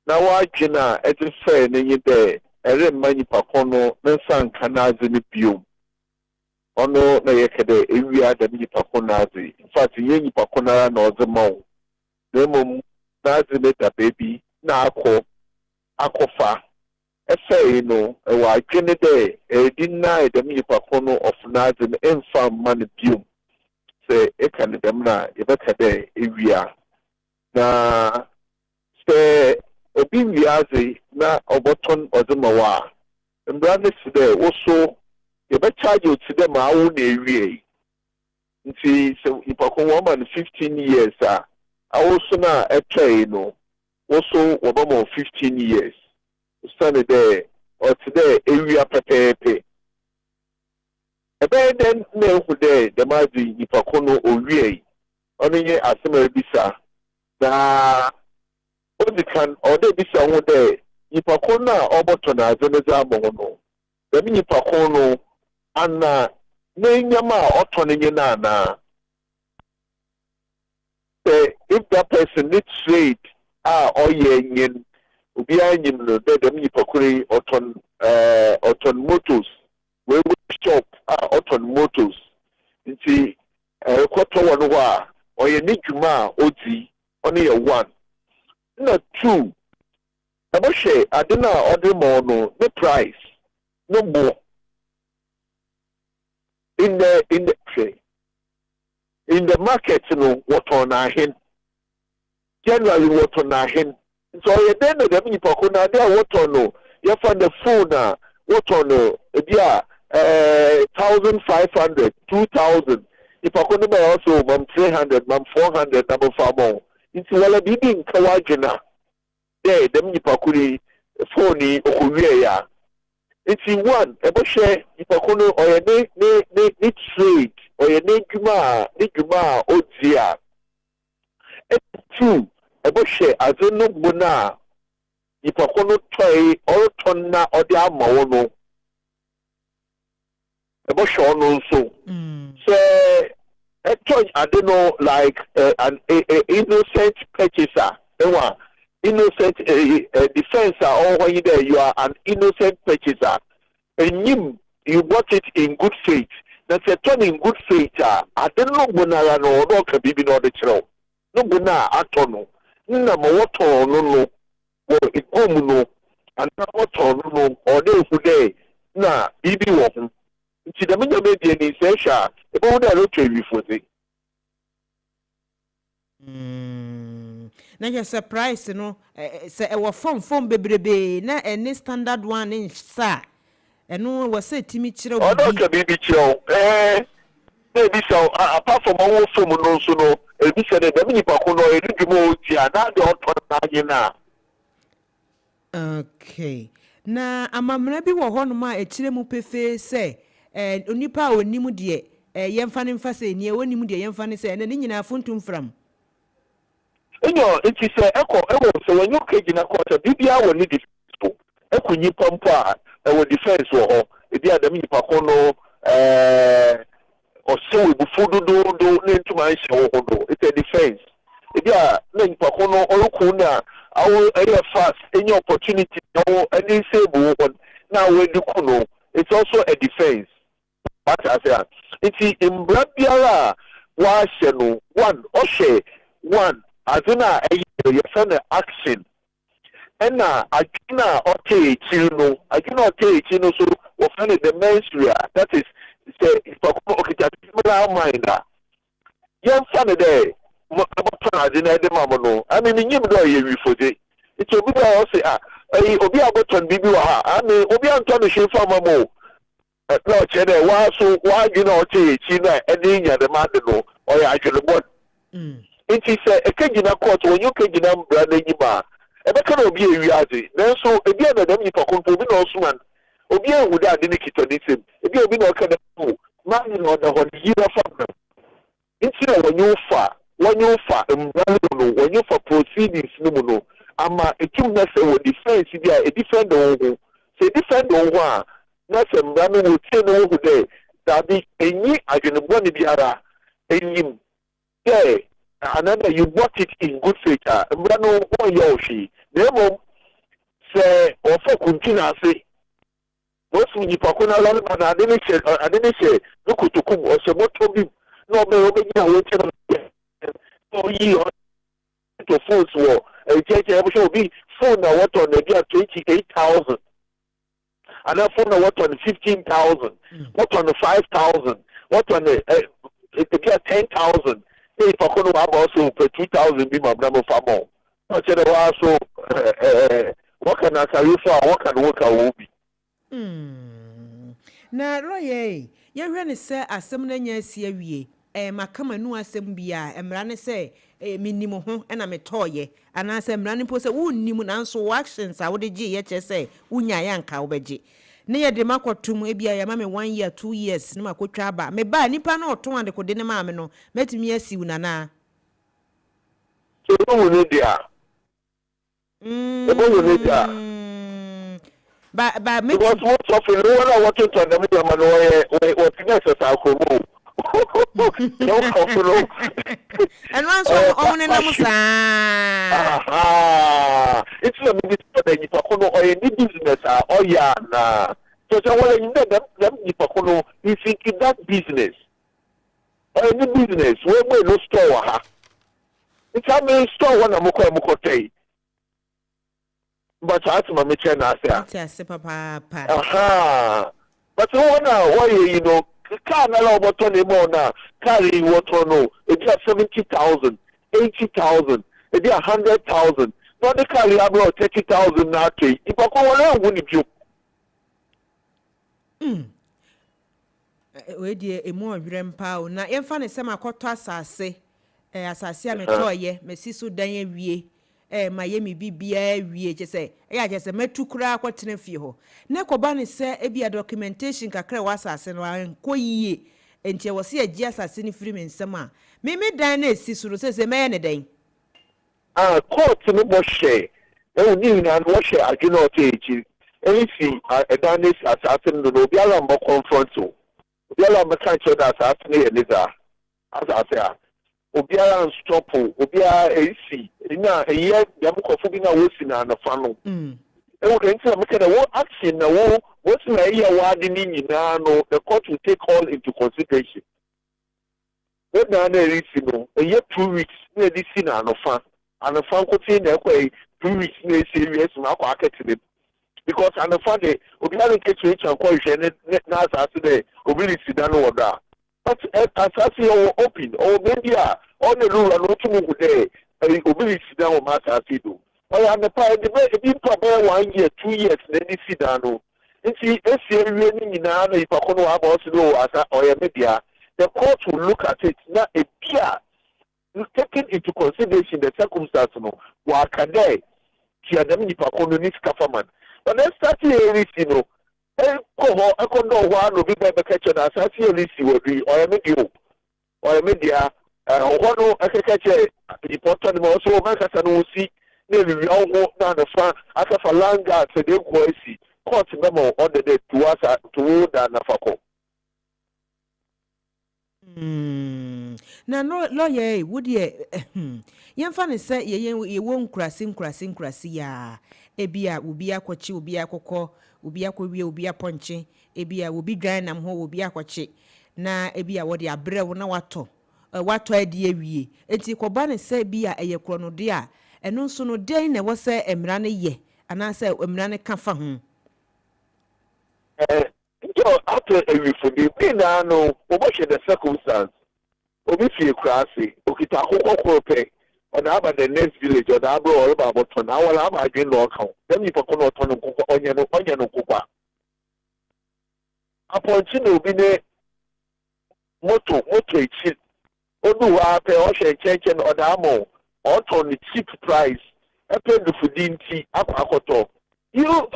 na wadwena ɛte fɛ ne nye dɛ ɛremma nipa kɔ no ne nsa nka n'adze no biom ɔno na yɛka dɛ ewia dɛm nipa kɔ n'adze in fact nyɛ nipa kɔ n'ara na ɔdze ma wo na mmom n'adze ne da baabi na akɔfa ɛfɛ no ɛwɔ adwene dɛ ɛdi na dɛm nipa kɔ no ɔfo n'adze no ɛmfa mma no biom sɛ ɛka ne dɛm na yɛbɛka dɛ ewia na sɛ obi wiase na ɔbɔtɔn ɔdze ma wo a mbra ne si dɛ wo so yɛbɛcharge wo ti dɛ ma awo na ewie nti sɛ nipa kɔ wɔn ma no 15 years a awo so na ɛtwɛe no wo so wɔbɛma wo 15 years sane dɛ ɔte dɛ ewia pɛpɛɛpɛ ɛbɛyɛ dɛ na ehu dɛ dɛm adze nipa kɔ no owie ɔno nye asɛm a ebisa na odi kan ɔde bisa ho dɛ nipa kɔ no a ɔbɔtɔ n'adze no dze ama ho no dɛm nipa kɔ no ana n'enyam a ɔtɔ no nye no anaa sɛ if that person need trade a ɔyɛ nyen obiara nyim no dɛ dɛm nipa kɔ yi ɔtɔn motos wei shop a ɔtɔn motos nti ɛkɔtɔ wɔ no hɔ a ɔyɛ ne dwuma a odi ɔno yɛ 1 na 2 ɛbɛhwɛ ade no a ɔde ma no ne price no bo in the market no wɔtɔn n'ahen generally wɔtɔn n'ahen nti ɔyɛ dɛn na dɛm nipa ko na ade a wɔtɔn no yɛfa the phone a wɔtɔn no ebi a 1,500 2,000 nipa ko no bɛyɛ ɔsɛ mam 300 mam 400 na bɛfa ma wo nti wala bibi nka wadwena dɛ dɛm nipa ko ni phone yi ɔkɔwie ya nti 1 ɛbɛhwɛ nipa ko no ɔyɛ ne trade ɔyɛ ne dwuma a ɔdzi a 2 ɛbɛhwɛ adze no bu na nipa ko no tɔe ɔretɔn na ɔde ama wo no ɛbɛhwɛ ɔno nso sɛ ɛtɔ ade no like an innocent purchaser ɛwɔ innocent defense a ɔwɔ yi dɛ you are an innocent purchaser enyim you bought it in good faith na sɛ tɔn in good faith a ade no bu nara no ɔdɔ ɔka bibi na ɔde kyerɛw no bu na atɔ no nna ma wɔtɔn no no wɔ ekom no ana wɔtɔn no ɔde ehu dɛ na bibi wɔ ho nti dɛm nyɛ bɛ die ni sɛ ɛhwɛ a ɛbɛhu dɛ ɛretɔ ewifo na yɛ sɛ price no sɛ ɛwɔ fɔmfɔm bebrebe na ɛne standard one ne nsa ɛno wɔ sɛ timi kyerɛ wo ɔdɔ ka bibi kyerɛ wo na ebi sɛ apart from ɔwɔ fom no nso no ebi sɛ dɛ dɛm nipa ko no ɔyɛ ne dwuma a ɔti a na de ɔtɔ n'anye no a okay na amammerɛ bi wɔ hɔnom a ɛkyerɛ mu pefee sɛ onipa a onim deɛ yɛmfa ne mfa sɛ nie onim deɛ yɛmfa ne sɛ ɛna ne nyinaa fontum fram enyo nti sɛ ɛwɔ sɛ wɔnyɛ okegyina kɔta bibia wɔ ne defense so ɛkɔ nipa mpo a ɛwɔ defense wɔ hɔ ebi a dɛm nipa ko no ɔsɛ ebufu dododo ne ntoma nhyɛ wɔ ho do it's a defense ebi a na nipa ko no ɔrekɔ na awo ɛyɛ fast any opportunity awo ɛne save wɔ na awo edi ko no it's also a defense what I say nti mbra biara wahyɛ no 1 ɔhyɛ 1 adena ɛyɛ yɛfɛ action ɛna adwena ɔtɛ ekyir no so wɔfɛ no the menstrual that is sɛ ìfɔkɔ okita similar mind a yɛmfa no dɛ mɔtɔn adena ɛde ma mo no ɛmi ni nyim dɛ ɔyɛ wifode nti obi bɛ ɔsɛ ɛyi obi a bɔtɔn bibi wɔ ha ɛmi obi a ntɔ no hwɛ fa ma mo na ɔkyerɛ dɛ waaso waadwena ɔtɛ ekyir na ɛde nya dɛm ade no ɔyɛ adwenebɔ nti sɛ ɛkegyina court wɔnyɛ kegyina mbra n'enyim a ɛbɛka na obi ewi ade nanso ebi a na dɛm nipa kɔnpɔ obi na ɔsoma no obi ehu dɛ ade ne kita ne nsam obi na ɔka na mu maa na ɔda hɔ ne yira fam na nti na wɔnyɛ wofa mbra no wɔnyɛ fa proceedings no mu no ama etum na sɛ wɔ defense bi a edifend wɔn ho sɛ edifend wɔn ho a na sɛ mbra no wɔ tie no ho dɛ dabi enyi adwenebɔ ne biara enyim dɛ another you bought it in good faith mbra no wɔnyɛ ɔhwee na mmom say or for kuntina say most when you pakuna lon man I didn't say look to come or say what to be no be waiting so you to phones war a JJ be phone now what on the 28,000 and that phone now what on 15,000 what on the 5,000 what on the 10,000 if I could have also pay 2,000 be my number for more. I said, so what can I tell you for? What can work I will be? Na Roy, you ran a say as some years here, ma come and no assembia, and ran a say a minimum and I'm a toy, and I said, running post a wound, Nimun answer actions. I would say, Unya Yanka Obeji. Near the Marco to maybe I am 1 year, 2 years, no matter traba. Me buy nipa no 200 could dinner mamma, met me a see nana. So, no one there. But me was what's off in the one I want to tell them, what next I could move. And once on an it's a minister or any business or yeah. So I want them you think in that business or any business where we no store. It's a main store one I'm okay. But that's my mission now, sir. Papa. But why you know, car now what on the more now, carry what on no, it's just 70,000, 80,000, it's 100,000. Not the carry about 30,000 now. If I go around, wouldn't you? We dear a more grandpa. Now, if I say my quarters, I say, as I see, I'm a toy, Messi so dang ye. Miami BBA, we just say, just a metu crack what in a few. Nekobani say, a be a documentation kakra was as and quay, and she was here just as any free in summer. Maybe Diana Sisuru says a man a day. Court to no more share. Oh, Nin and wash I do not take you. Anything a Danis assassin, the Bialamba confronto. Bialamba can't show that assassin and Liza. As I say. Obiara nstopo obiara AC ina eye yamukofu bi na wosi na anafano e wo den say make the action na wo na eye wade ni nyina no the court will take all into consideration when na AC no eye 2 weeks na di si na anafa nkotin na ekwa 2 weeks na serious na akwa aketime because anafa de obiara nke each and call hwe na asase de obiri si da no woda. But as I see open, or maybe on the rule and what you move there, obedience down on Master Fido. Or I'm the part of the people 1 year, 2 years, then you see down. And see, if you're really in an if I can have also as or media, the court will look at it, not a peer, taking into consideration the circumstances. What can they? Here, the many Paconis government. But let's start here, you know. I could know one will be better catch an assassin will be or a media or a media. One I can catch a important also Macasan will see nearly all walk down the front after for Langa to the Quasi court memo on the day to us to Nafako. Na no lawyer would ye yan fan say ye won't crassin ya ebia ubia kwachi ubia koko ubia kwawie ubia ponche ebia ubi dwan nam ho ubia kwachi na ebia wo de abrew na wato ade awie enti koba ne say bia eye krono de a eno nso no den na wo say emra ne ye ana say emra ne ka fa ho yo after every for the pin no what the circumstance obi fie krasi okita akoko krope on about the next village or the abro or about ton awala aba adwen no account dem you poko no ton no onye no kokwa aponchi no obi ne moto echi odu wa pe o hwe chenchen or the amo or ton the cheap price e pay the fudinti akoto you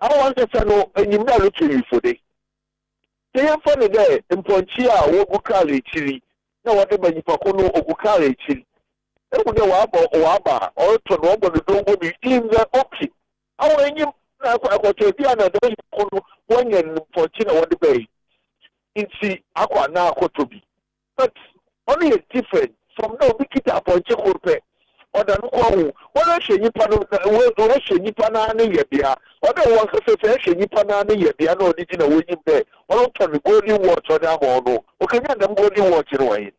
I want to say and you not looking for the they are funny there in Ponchia or Bukali chili. No, whatever you Pacono or Bukali chili. They would know about Oaba or to know what the dog will be in the option. I want you to be another one and Ponchina or the bay. It's the Aqua now to be. But only a different from no Bikita Ponche. ɔda no kɔ ho wɔn ahyɛ nipa no wɔn ahyɛ nipa naa ne yɛ bea ɔda wɔn kasa sɛ ɛhyɛ nipa naa ne yɛ bea na ɔde gyina wɔn anim dɛ ɔno tɔ ne golden watch ɔde ama ɔno ɔkanya dɛm golden watch no wɔn yi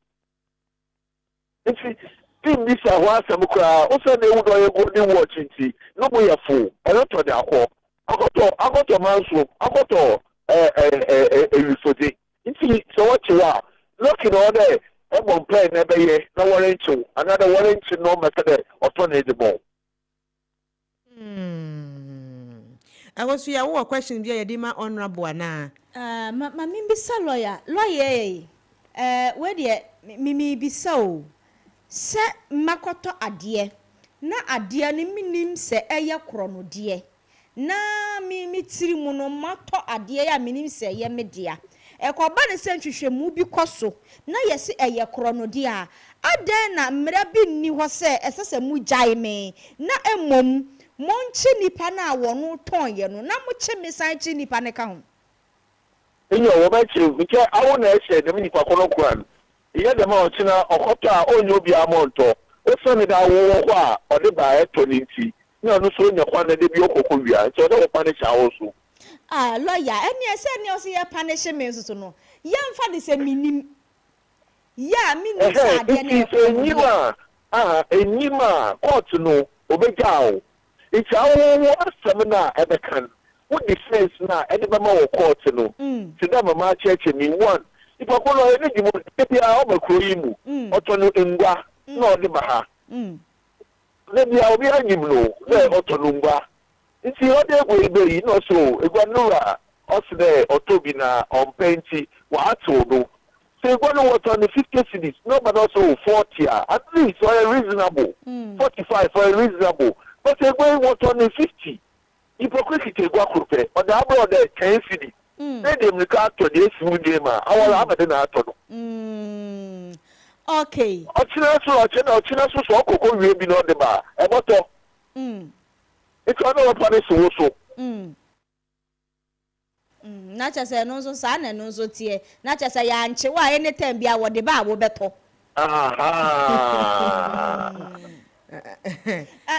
nti team bi sa hɔ asɛm koraa ɔsɛ na ewu na ɔyɛ golden watch nti na mo yɛ fo ɛno tɔ de akɔ akɔtɔ manso akɔtɔ ewifode nti sɛ wɔkye wɔ a lɔki na ɔdɛ ɛbɔ mpae na ɛbɛyɛ na wɔrenkyew anaadɛ wɔrenkye na ɔmɛka dɛ ɔtɔ na ɛde bɔ. ɛwɔ so yɛ wowɔ question bi a yɛde ma honorable anaa. ma bisa lawyer wei deɛ bisa o sɛ mmakɔtɔ adeɛ na adeɛ no menim sɛ ɛyɛ korɔnodeɛ na me tiri mu no matɔ adeɛ a menim sɛ ɛyɛ me dea ɛkɔba ne sɛ nhwehwɛmu bi kɔ so na yɛsi ɛyɛ korɔnodeɛ a adan na mmara bi nni hɔ sɛ ɛsɛ sɛ mu gyae me na mmom monkye nipa na wɔno tɔnyɛ no na mokye me san kye nipa ne ka ho enyo wo ba kye nke awo na ɛhyɛ dem nipa kɔ no kwan yɛ dem a ɔkyena ɔkɔtɔ a onyo bi amonto osane da wo hɔ a ɔde ba ɛtɔ ne nti na ɔno so nya kwan na de bi okɔkɔ wia nti ɔde wo pa ne kya wo so lawyer ɛne ɛsɛ ne ɔsɛ yɛ punish me nso no yɛmfa de sɛ minim ya minim sɛ adeɛ ne enyima court no obegyawo it's awo asɛm na ɛbɛkan wo defense na ɛde bɛma wɔ court no ti da mama kyerɛkyerɛ me one ipa ko no ɛne di mo bi a ɔba kuro yi mu ɔtɔ no ngwa na ɔde ba ha na bia obi anyim no na ɔtɔ no ngwa nti ɔde ego ebe yi na ɔso egwa nura ɔso dɛ ɔtɔ bi na ɔmpɛnti wɔato no so egwa no wɔtɔ no 50 cedis na ɔba no ɔso 40 at least ɔyɛ reasonable 45 ɔyɛ reasonable but egwa wɔtɔ no 50 hypocrisy egwa kurupɛ ɔde abɔ ɔde 10 cedis na dem ne ka atɔ de esi mu de ma awɔla abɛde na atɔ no okay ɔkyena so so ɔkɔkɔ wie bi na ɔde ba ɛbɔtɔ it's on our punish also. Na kyerɛ sɛ no nso saa na no nso tie na kyerɛ sɛ yɛankye wa anytime bia wɔde ba a wobɛtɔ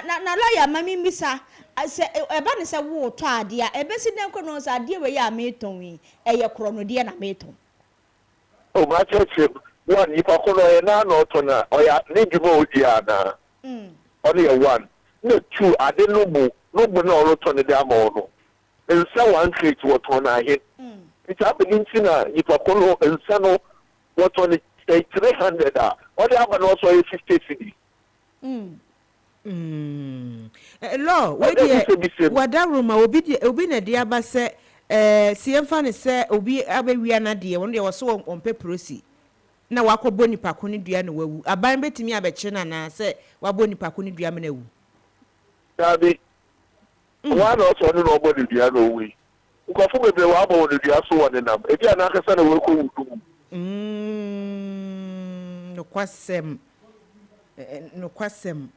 na lawyer ma me mbisa sɛ ɛba ne sɛ wotɔ adeɛ a ɛbɛsi dɛn kɔ no sɛ adeɛ wei a metɔn yi ɛyɛ korɔnodeɛ na metɔn o ma kyerɛ one nipa ko no yɛ na ɔtɔ na ɔyɛ ne dwuma odi ana ɔne yɛ one na two ade no mu na ɔrotɔ ne de ama ɔno nsa one crate wɔtɔn na ahe nti abɛni nti na nipa ko no nsa no wɔtɔn ne 300 a ɔde aba na ɔsɔ yɛ 50 cedis law we deɛ wada roma obi na de aba sɛ siemfa ne sɛ obi abɛwia na deɛ wɔn deɛ wɔso ɔmpɛ prosi na wakɔbɔ nipa ko ne dua na wawu aban betimi abɛkye na na sɛ wabɔ nipa ko ne dua me na wu dabi wa na ɔsɔ no na ɔbɔ ne dua na owi nkɔfo bebree wa abɔ ne dua so wɔ ne nam ebi a n'akasa na wɔkɔ wudu nokwasɛm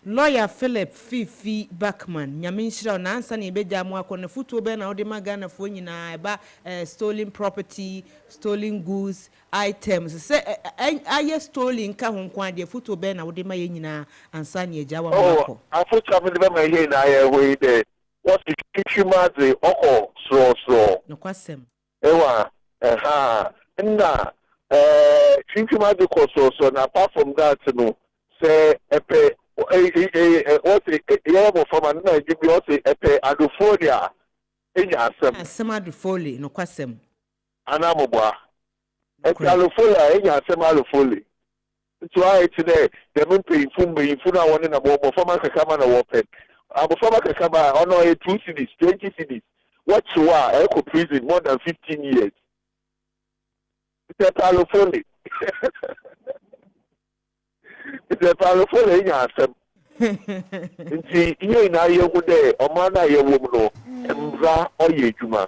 lawyer Philip Fifi Backman nyame nhyira na ansa na ebegya mu akɔ na futuo bɛ na ɔde magana fo nyinaa eba stolen property stolen goods items sɛ ayɛ stolen ka ho nkwa de futuo bɛ na ɔde ma yɛ nyinaa ansa na egya wa akɔ afo chama de ma yɛ na ayɛ ho yi de what is twitwima de ɔkɔ soro nokwasɛm ewa nna twitwima de kɔ soro na apart from that no sɛ ɛpɛ ɔsɛ yɛyɛ mɔfama no na ɛgye bi ɔsɛ ɛpɛ adofoli a ɛnya asɛm adofoli nokwasɛm anaa mɔboa ɛpɛ adofoli a ɛnya asɛm adofoli nti wayɛ ti dɛ dɛm mpanyimfo no a wɔne na mɔfama kakama na wɔpɛ abɔfama kakama a ɔno ɔyɛ 2 cedis 20 cedis wɔkye wɔ a ɛkɔ prison more than 15 years ɛpɛ adofoli it's a powerful in asem nti ihe na ye hu de ọma na ye wo mu no mbra oye adwuma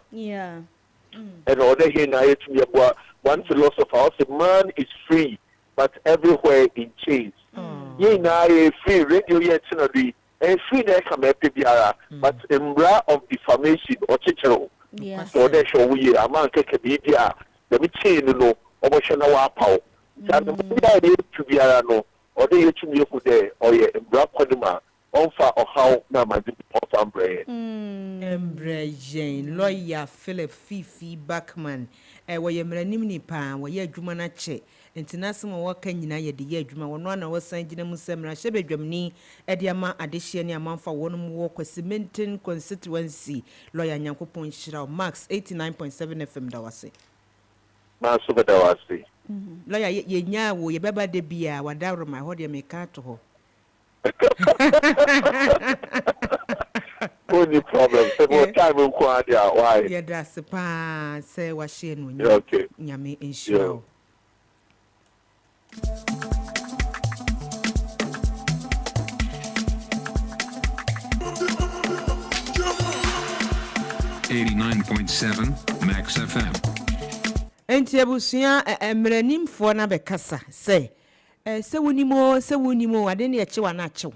and other here na ye tumi abo one philosopher said man is free but everywhere in chains ye na ye free radio ye tinodi and free na come epe biara but mbra of defamation or chichero so they show we aman keke bi dia the chain no obo hwe na wa paw that the to biara no ɔde yɛ twum yɛ ku dɛ ɔyɛ mbra kɔdum a ɔmfa ɔhaw na amadi ɔfa mbrɛ Embrejen lawyer Philip Fifi Backman wɔyɛ mmaranim nipa wɔyɛ adwuma na kyɛ nti nasem wɔka nyina yɛ de yɛ adwuma wɔno ana wɔsan gyina mu sɛ mmara hyɛ badwamni de ama adehye ne amanfa wɔnom wɔ Kwasimentin constituency lawyer Nyankopɔn Hyira Max 89.7 FM da wase na so bɛda wase lawyer yɛnya wo yɛbɛba de bia wadawro ma hɔ de meka to hɔ no problem. So what time we go there? Why? Yeah, that's the pa. Say what she no. Okay. Nyame insure. 89.7 Max FM. Enti abusia emranimfo na bekasa se wonimo ade na ye chewa na achew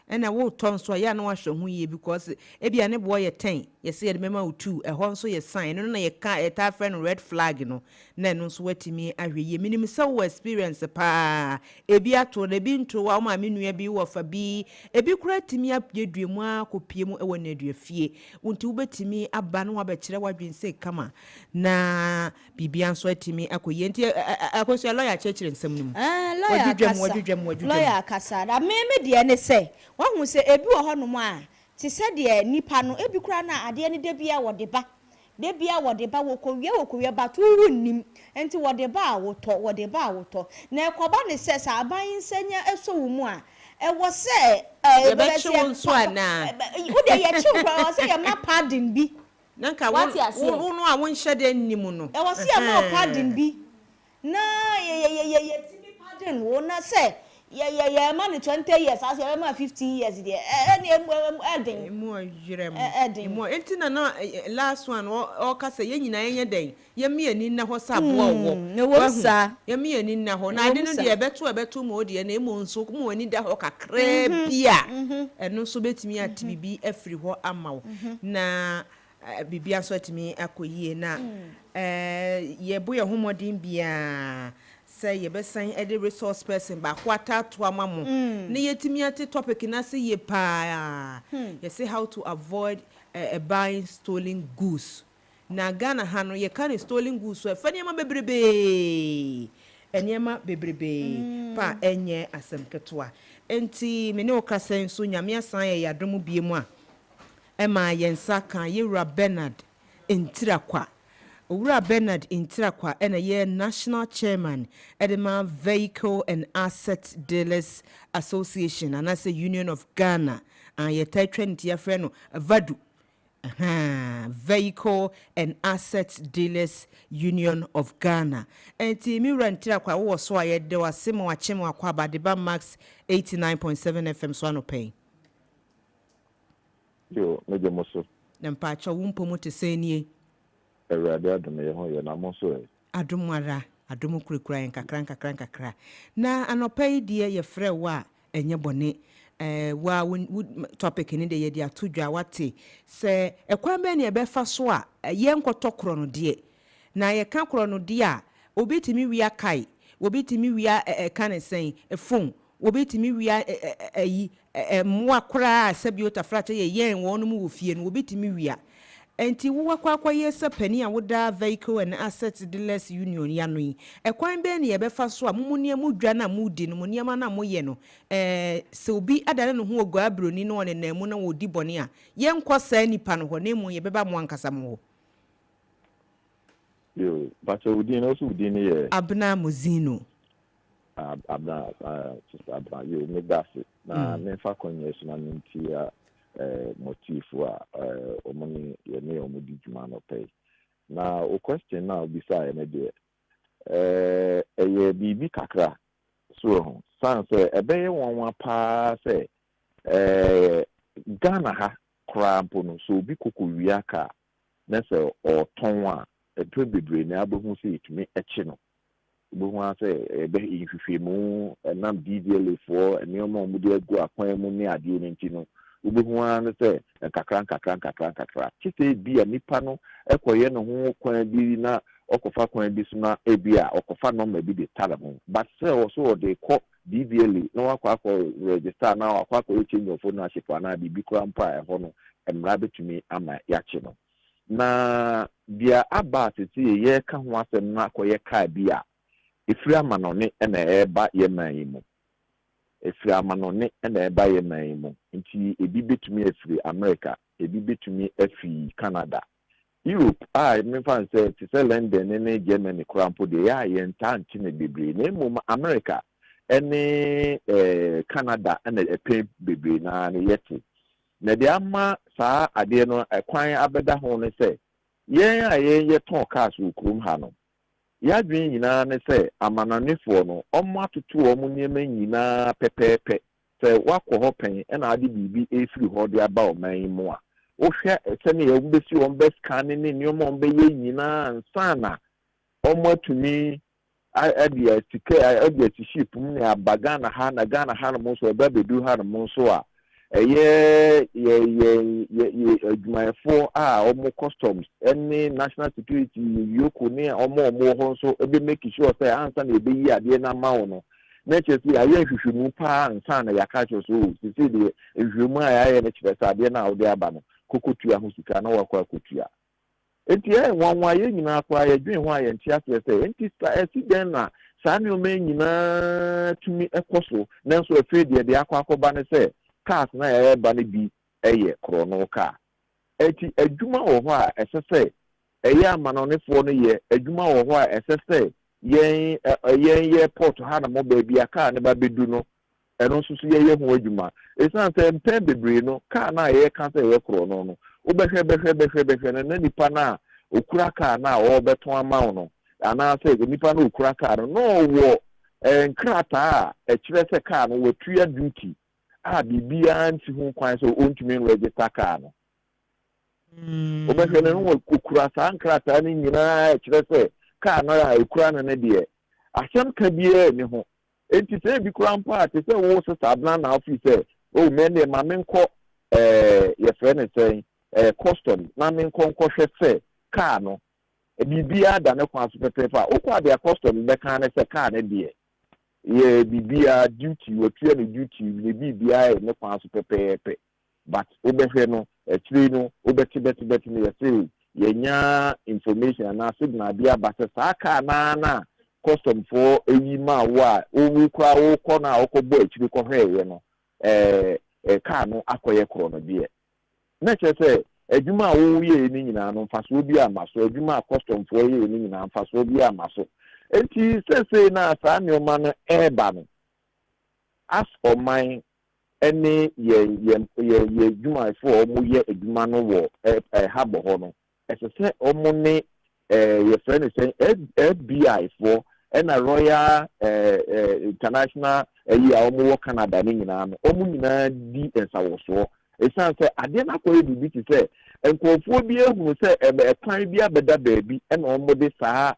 ena wo ton so ya na wahwe ho ye because ebia ne boy ye 10 ye se ye mema o2 ehon so ye sign no na ye ka eta friend red flag no na no so watimi ahwe ye minim se wo experience pa ebi ato na bi nto wa ma menua bi wo fa bi ebi kura timi aduemu akopie mu ewo na aduafie wonti wo betimi aba no abekire wadwense kama na bibia nso atimi akoye nti akoso lawyer chechire nsam nim lawyer kasa da me de ne se wahu se ebi wo honom a ti se de nipa no ebi kura na ade ne de bia wo de ba wo kowie ba to wunnim enti wo de ba woto na ekoba ne se sa aban nsenya eso wo mu a e wo se e be che won so ana wo de ye che wo se ye ma pardon bi nanka wo no a won hyede nnim no e wo se ye ma pardon bi na ye ti bi pardon wo na se yeah man 20 years as you man 15 years there any edin mo yirem mo entina na last one o ka say ye nyina ye den ye me ani na ho sabo wo wo sa ye me ani na ho na ade no de ebeto mo de na emo nso mo ani da ho kakra bia eno so betimi atibibi afiri ho amawo na bibia so atimi akoyie na ye bo ye homodin bia say ye besan ede resource person ba kwata to amamo na yetimi ate topic na say ye pa ye say how to avoid buying stolen goods na Ghana ha no ye can stolen goods so fa niam bebrebe pa enye asem ketwa enti me ne okasen so nyame asan ye yadom biemu a ema yensa kan Yewura Bernard Ntirakwa Owura Bernard Ntirakwa ena ye national chairman Edema Vehicle and Asset Dealers Association and as a Union of Ghana and ye title ntia frɛ no VADU Vehicle and Asset Dealers Union of Ghana enti mi Ntirakwa wo so aye de wasem wa chem akwa Badeba Max 89.7 FM so anopɛn yo meje moso na mpacha wo mpomo te senie Erade adum ye ho ye na mo so adumara adum kurekura en kakra na anopai de ye frɛ wa enye bone wa topic ni de ye de atodwa wate se ekwan be ne e befa so a ye nkotokro no de na ye ka kro no de a obetimi wia kai obetimi wia kanesen phone obetimi wia ayi moa kra sabiota frata ye yen wonum wo fie no obetimi wia enti wo kwakwa yesa pani a woda Vehicle and Asset Dealers Union ya no yi ekwan be ne ye befa so a mumuni amudwa na mudi no muniama na moye no se obi adane no ho ogwa abroni no ne na mu na wodi bone a ye nkosa nipa no ho na mu ye beba mo ankasa mo yo bacho udi no so udi ne ye Abna Muzino abna yo me dase na me fa konye so na ntia motifu a omoni ye ne omudi djuma no pay na o question now beside me de eye bibi kakra so ho san say ebeye wonwa pa say Ghana ha krampo no so bi kokowia ka na say oton a eto bebre na abohu say itumi echi no bohu say ebe ihwehwe mu na DDL for enioma omudi agu akwan mu ne ade ne nti no ubehuwa no say kakra kite bi a nipa no ekoye no ho kwan bi na okofa kwan bi so na ebia okofa number bi de tara mo but say also de ko DVLA no wakɔ register na wakɔ change of ownership ana bibi kura mpa ɛhɔ no mmara betumi ama yakye no na bia aba tete ye ka ho asɛm na akɔyɛ kaa bi a efiri amanone na ɛba ye man yi mu efiri amanone na ɛba ye man yi mu nti ebi betumi efiri America ebi betumi efiri Canada Europe me fan say to say London ne Germany krampo de ya ye nta ntine bebre na emu America ene Canada na epe bebre na ne yete na de ama saa ade no ekwan abeda ho ne say yen a ye ton cars ukrum ha no ya dwen nyina ne say amananefo no omo atoto omo niema nyina pepepe say wakɔ hɔ pen na ade bibi efiri hɔ de aba o man mu a ohwe sene ye mbesi won best scan ne nneoma on be ye nyina nsana omo atumi adia tike adia ship mu ne abaga na ha no mo so ba bedu ha no mo so a ye adwumayefo a omo customs any national security yoko ne omo ho so ebe make sure say ansa na ebe yi ade na ma wo no na chesi aye hwehwemu pa ansa na yakacho so sisi de hwehwemu aye na chibesa ade na ode aba no kokotua ho sika na wakwa kotua enti nwanwa ye nyina akwa ye dwen ho aye ntia se enti accident na saa ne o me nyina tumi ekoso nanso afedi de akwa ne se cars na ye ba ne bi eye krono car enti adwuma wo ho a esese eye amanonefo no ye adwuma wo ho a esese yen port ha na mo ba bi aka ne ba bedu no eno susu ye ho adwuma esan se mpen bebre no car na ye kan se ye krono no obehwe na nipa na okura car na o beton amawo no ana se nipa na okura car no wo nkrata a kire se car no watua duty a bibia nti ho kwan so ontumi register car no obehwe no okura sa nkrata ni nyina kire se car no a okura na de ahyam ka bia ni ho enti se bi kura mpa te se wo so sabna na office o men de ma menko ye friend say custom na menko hwe se car no bibia da ne kwa so pepepa okwa de custom be kan ne se car ne de ye bibia duty wotua ne duty ne bibia ne kwa so pepepe but obehwe no akiri no obeti ne ye say ye nya information na signal bia ba se sa car na custom for eyi ma wa owu kwa wo ko na okogbo akiri ko hwe no car no akoye kro no bia na che adwuma wo ye ni nyina no mfaso bi amaso adwuma custom for ye ni nyina mfaso bi amaso enti sese na sa nyoma no eba no as for mine any ye adwuma for omo ye adwuma no wo habo ho no esese omo ne ye friend say FBI for and a Royal International omo wo Canada ni nyina no omo nyina di ensawoso esan say ade na koye bibi ti say enkofuo bi ehunu say ekwan bi abeda baabi e na omo de saa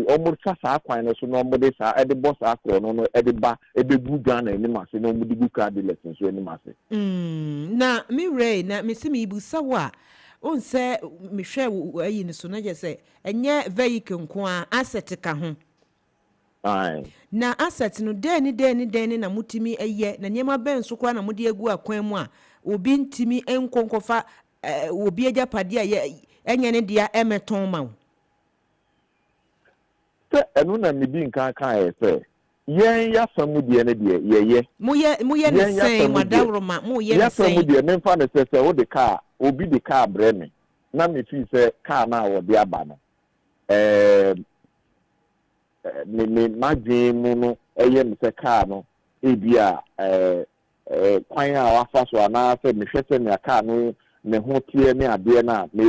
omo saa kwan no so na omo de saa de boss akro no de ba ebebu Ghana ni mase na omo de gu card lesson so ni mase na mi ray na mi si mi ibu sawa on say mi hwe ayi ni so na je say enye vehicle nko a asset ka ho na asset no den na mutimi eye na nyema ben so kwa na mudi egu akwan mu a obi ntimi enkonkofa obi ajapade a enye ne dia emeton ma wo se enu na mi bi nkan kan e se yen ya famu die ne die ye muye ne sen wadawroma muye ne sen ya famu die me fa ne se wo de car obi de car bre me na me fi se car na wo de aba no me magemu no eye me se car no ebia kwan a wafa so ana se me hwese me car no me ho tie me ade na me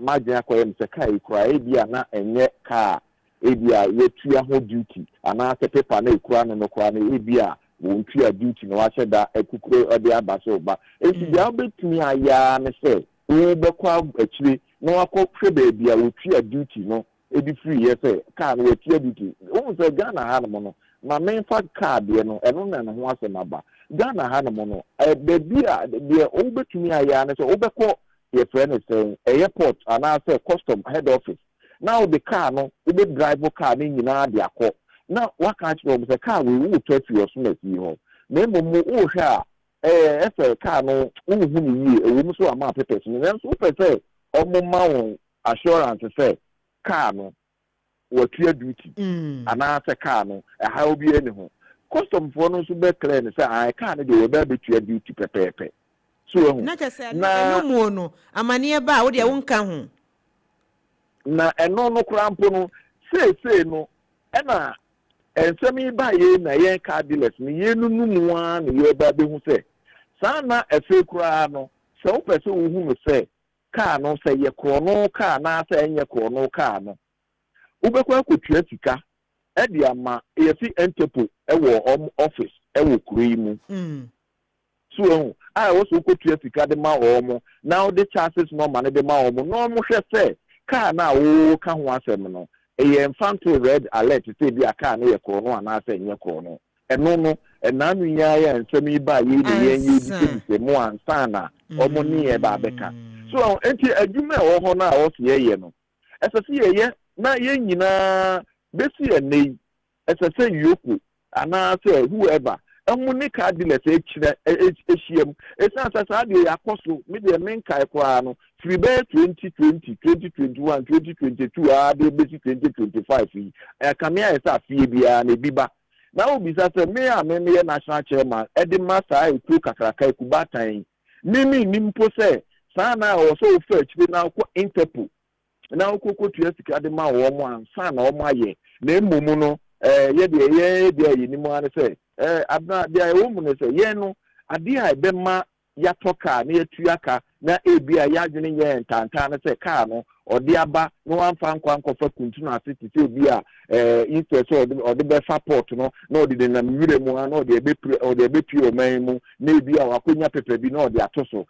magenu akoye me se car ikura ebia na enye car ebia yetua ho duty ana se paper na ikura no kwa na ebia won tua duty no wa hyeda ekukuro ode aba so ba ebia obetumi aya me se wo bekwa akire na wakọ hwe baabia wo tua duty no edi free ye say car no tia duty o say Ghana ha no ma men fa card ye no eno na ho asema ba Ghana ha no no baabia de o betumi aya na say o bekọ ye friend say airport ana say custom head office now the car no o be drive car ni nyina de akọ Now, what kind of the car we will touch your smith, you know. Name more share a car no who so amount of person. Then super say, mount assurance say, car no, or clear duty, and answer car no, a how be anyone. Custom for no super clear and say, I can't do a baby to your duty pepe. So, not just say, no more, no, I'm a nearby, what you won't come. Na eno no krampo no say no ena ensemi ba ye na ye car dealers ni ye nunu a na ye ba be hu say sana efe kura no se wo pese wo hu me say car no say ye krono car na say enye krono car no wo be kwa kotua sika e de ama ye fi entepo e wo office e wo kuro yi mu so I also kotua sika de ma omo now the chances no man de ma omo no mo hwe say car na wo ka ho asem no e infanto red alert say bi aka na ye krono ana say nye krono eno no na nu nya ya nsemi ba ye de ye di mo ansa na omo ni e ba beka so enti adwuma e wo ho na wo se ye no esese ye na ye nyina besi enei esese yoku ana say whoever emu car dealers echire ehiem esansa sa de yakoso me de menkai kwa no free 2020 2021 2022 de besi 2025 kamia esa fie bia na biba na obi sa se me a me national chairman edi masa eku kakraka ekubatan mimi nimpo se sana o so fetch be na ko interpol na ko tuya sika de ma wo mo ansa na o mo aye na emumu no ye de ni mo ane se abna dia e wo mu ne se ye no ade a be ma ya toka na yetuaka na ebia ya dwene ye ntanta na se car no ode aba no amfa nkwa kuntu na city se bia interest ode be support no na ode de na mwire mu na ode be pio man mu na ebia wakonya pepe bi na ode atoso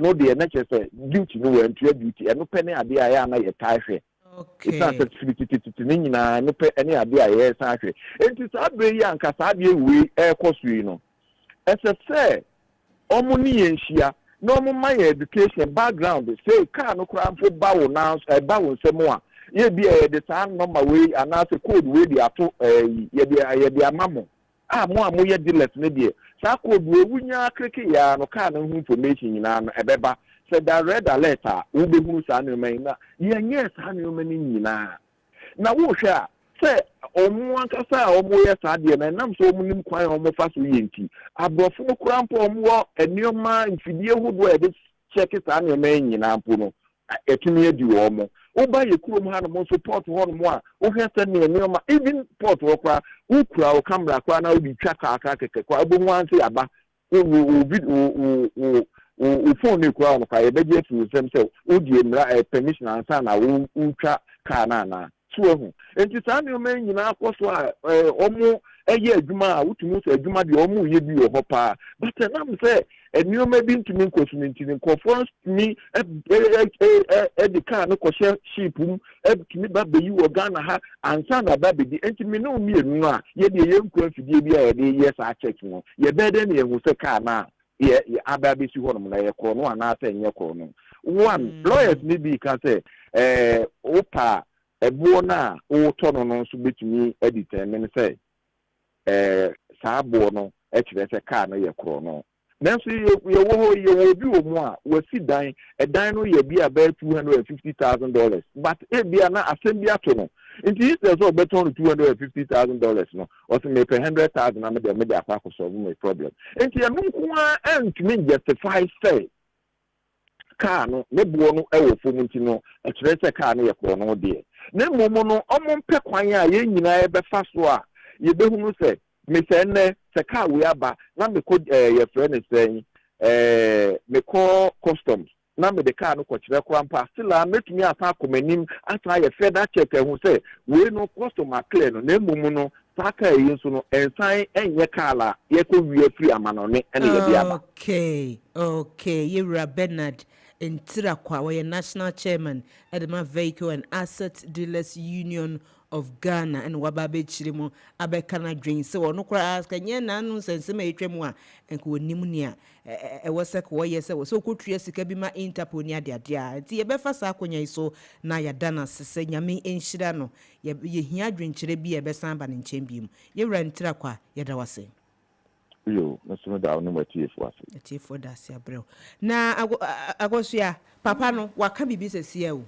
no de na chese duty no we ntua duty no pe ne ade a ya na ye taihwe okay it's certificate ni nyina no pe ne ade a ye sa hwe enti sa be ya nka sa de we ekosui no ese omo ni yenhia no omo my education background say car no kramfo bawo na bawo nsemo a ye bia de sa number we anase code we de ato ye de amamo mo ye dealers ne de sa code we wunya kreke ya no car no information nyina no ebeba say that red alert a wo be hu sa no man na ye nye sa no man nyina na wo hwe a say omo ankasa omo ye sa de na nam so omo nim kwan omo fa so yenti abrofo no kurampo omo enioma mfidie hudo e de check sa no man nyina mpo no etumi adi wo omo wo ba ye kurom ha no mo support ho no mo a wo hwe se ne enioma even port wo kwa wo kura wo camera kwa na wo bi twa ka keke kwa bo ho anse aba wo phone ni kwa no ka ye beje fi sem se wo die mra permission ansa na wo twa ka na so enti sa ne o men nyina akoso a omo eye adwuma a wutumu so adwuma de omo ye bi wo hopa but na me say enioma bi ntumi nkosuminti nkofo mi the car no koshe ship tumi ba be yi wo Ghana ha ansa na ba be di enti me no mi enu a ye de ye nko afidie bi a ye de yes a check no ye be de na ye hu se car na ye ababe si hono na ye ko no ana asa nye ko no one lawyers ni bi ka say opa ebo na o tono no so betumi determine say saa bo no e kire say car no ye ko no nanso ye wo bi wo mu a wasi dan dan no ye bi about $250,000 but e bia na asem bi ato no nti instead of beton $250,000 no or say me pay $100,000 na me de akwa ko solve my problem nti ya nko a ntumi justify say car no me bo no e wo fom nti no e kire say car no ye ko no de na momo no omo mpe kwan a ye nyina e be fa so a ye be hu no say me say ne se car we aba na me ko your friend is saying me call customs na me the car no ko kire kwampa still a metumi asa komanim asa ye further check hu say we no customer clear no na momo no saka yi nso no ensan enye car la ye ko wie free amanone ene ye bia aba okay Yewura Bernard Ntirakwa wɔyɛ national chairman Edema Vehicle and Asset Dealers Union of Ghana and wababechiri mu abeka na dwen se wo no kora kanye na no nsensem etwa mu a enko onim ni a ɛwɔ sɛ ko yɛ sɛ wo so kotua sika bi ma Interpol ni ade ade a nti yɛbɛfa saa konya iso na yɛda na sese nyame enhyira no yɛhia dwenkyerɛ bi yɛbɛsan ba ne nkyɛn bi mu yɛwura Ntirakwa yɛda wase yo naso da no matiefo ase atiefo da se abrɛ na agosua papa no waka bibi sɛsia o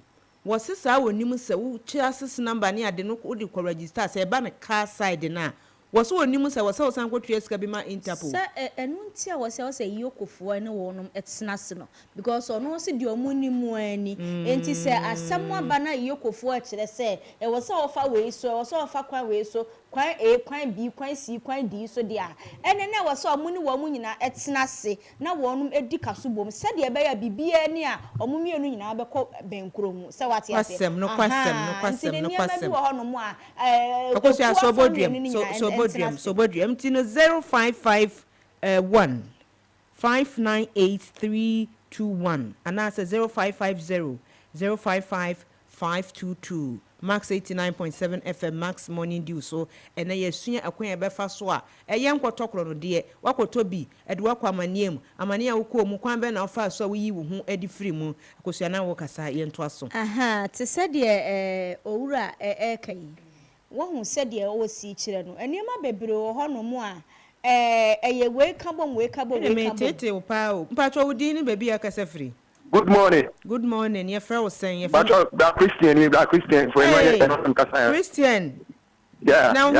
wɔse saa wɔnim sɛ wo chassis number ne ade no wode kɔ register sɛ ɛba ne car side na wɔse wɔnim sɛ wɔsɛ wɔsan kɔtua sika bi ma Interpol sɛ ɛno nti a wɔsɛ yiyokofoɔ ne wɔnom ɛtena se no because ɔno se deɛ ɔmo ni mu ani enti sɛ asɛm aba na yiyokofoɔ akyerɛ sɛ ɛwɔ sɛ wɔfa wei so ɛwɔ sɛ wɔfa kwan wei so kwan A kwan B kwan C kwan D so dia ɛne ne wɔ sɛ ɔmo ni wɔn nyinaa ɛtena se na wɔnom edi kaso bom sɛ deɛ ɛbɛyɛ bibia ni a ɔmo mienu nyinaa bɛkɔ bɛnkuro mu sɛ wate ase kwasɛm no kwasɛm bi wɔ hɔ no mu a akosia sobodriam ti no 0551 598321 anasa 0550 055 522 Max 89.7 FM Max Morning Dew so ena yesua akwan ebefa so a eye nkotokro no de wakoto bi ede wakwa amaniem amania woko mu kwan be na ofa so wi wo hu edi free mu akosua na wo kasa ye nto aso te se de owura kai wo hu se de o si kire no eniema bebre wo ho no mu a eye we kabom me tete o pa o mpacho wudi ni baby akasa free. Good morning. Good morning. Your friend was saying Black Christian for Christian. Yeah. Now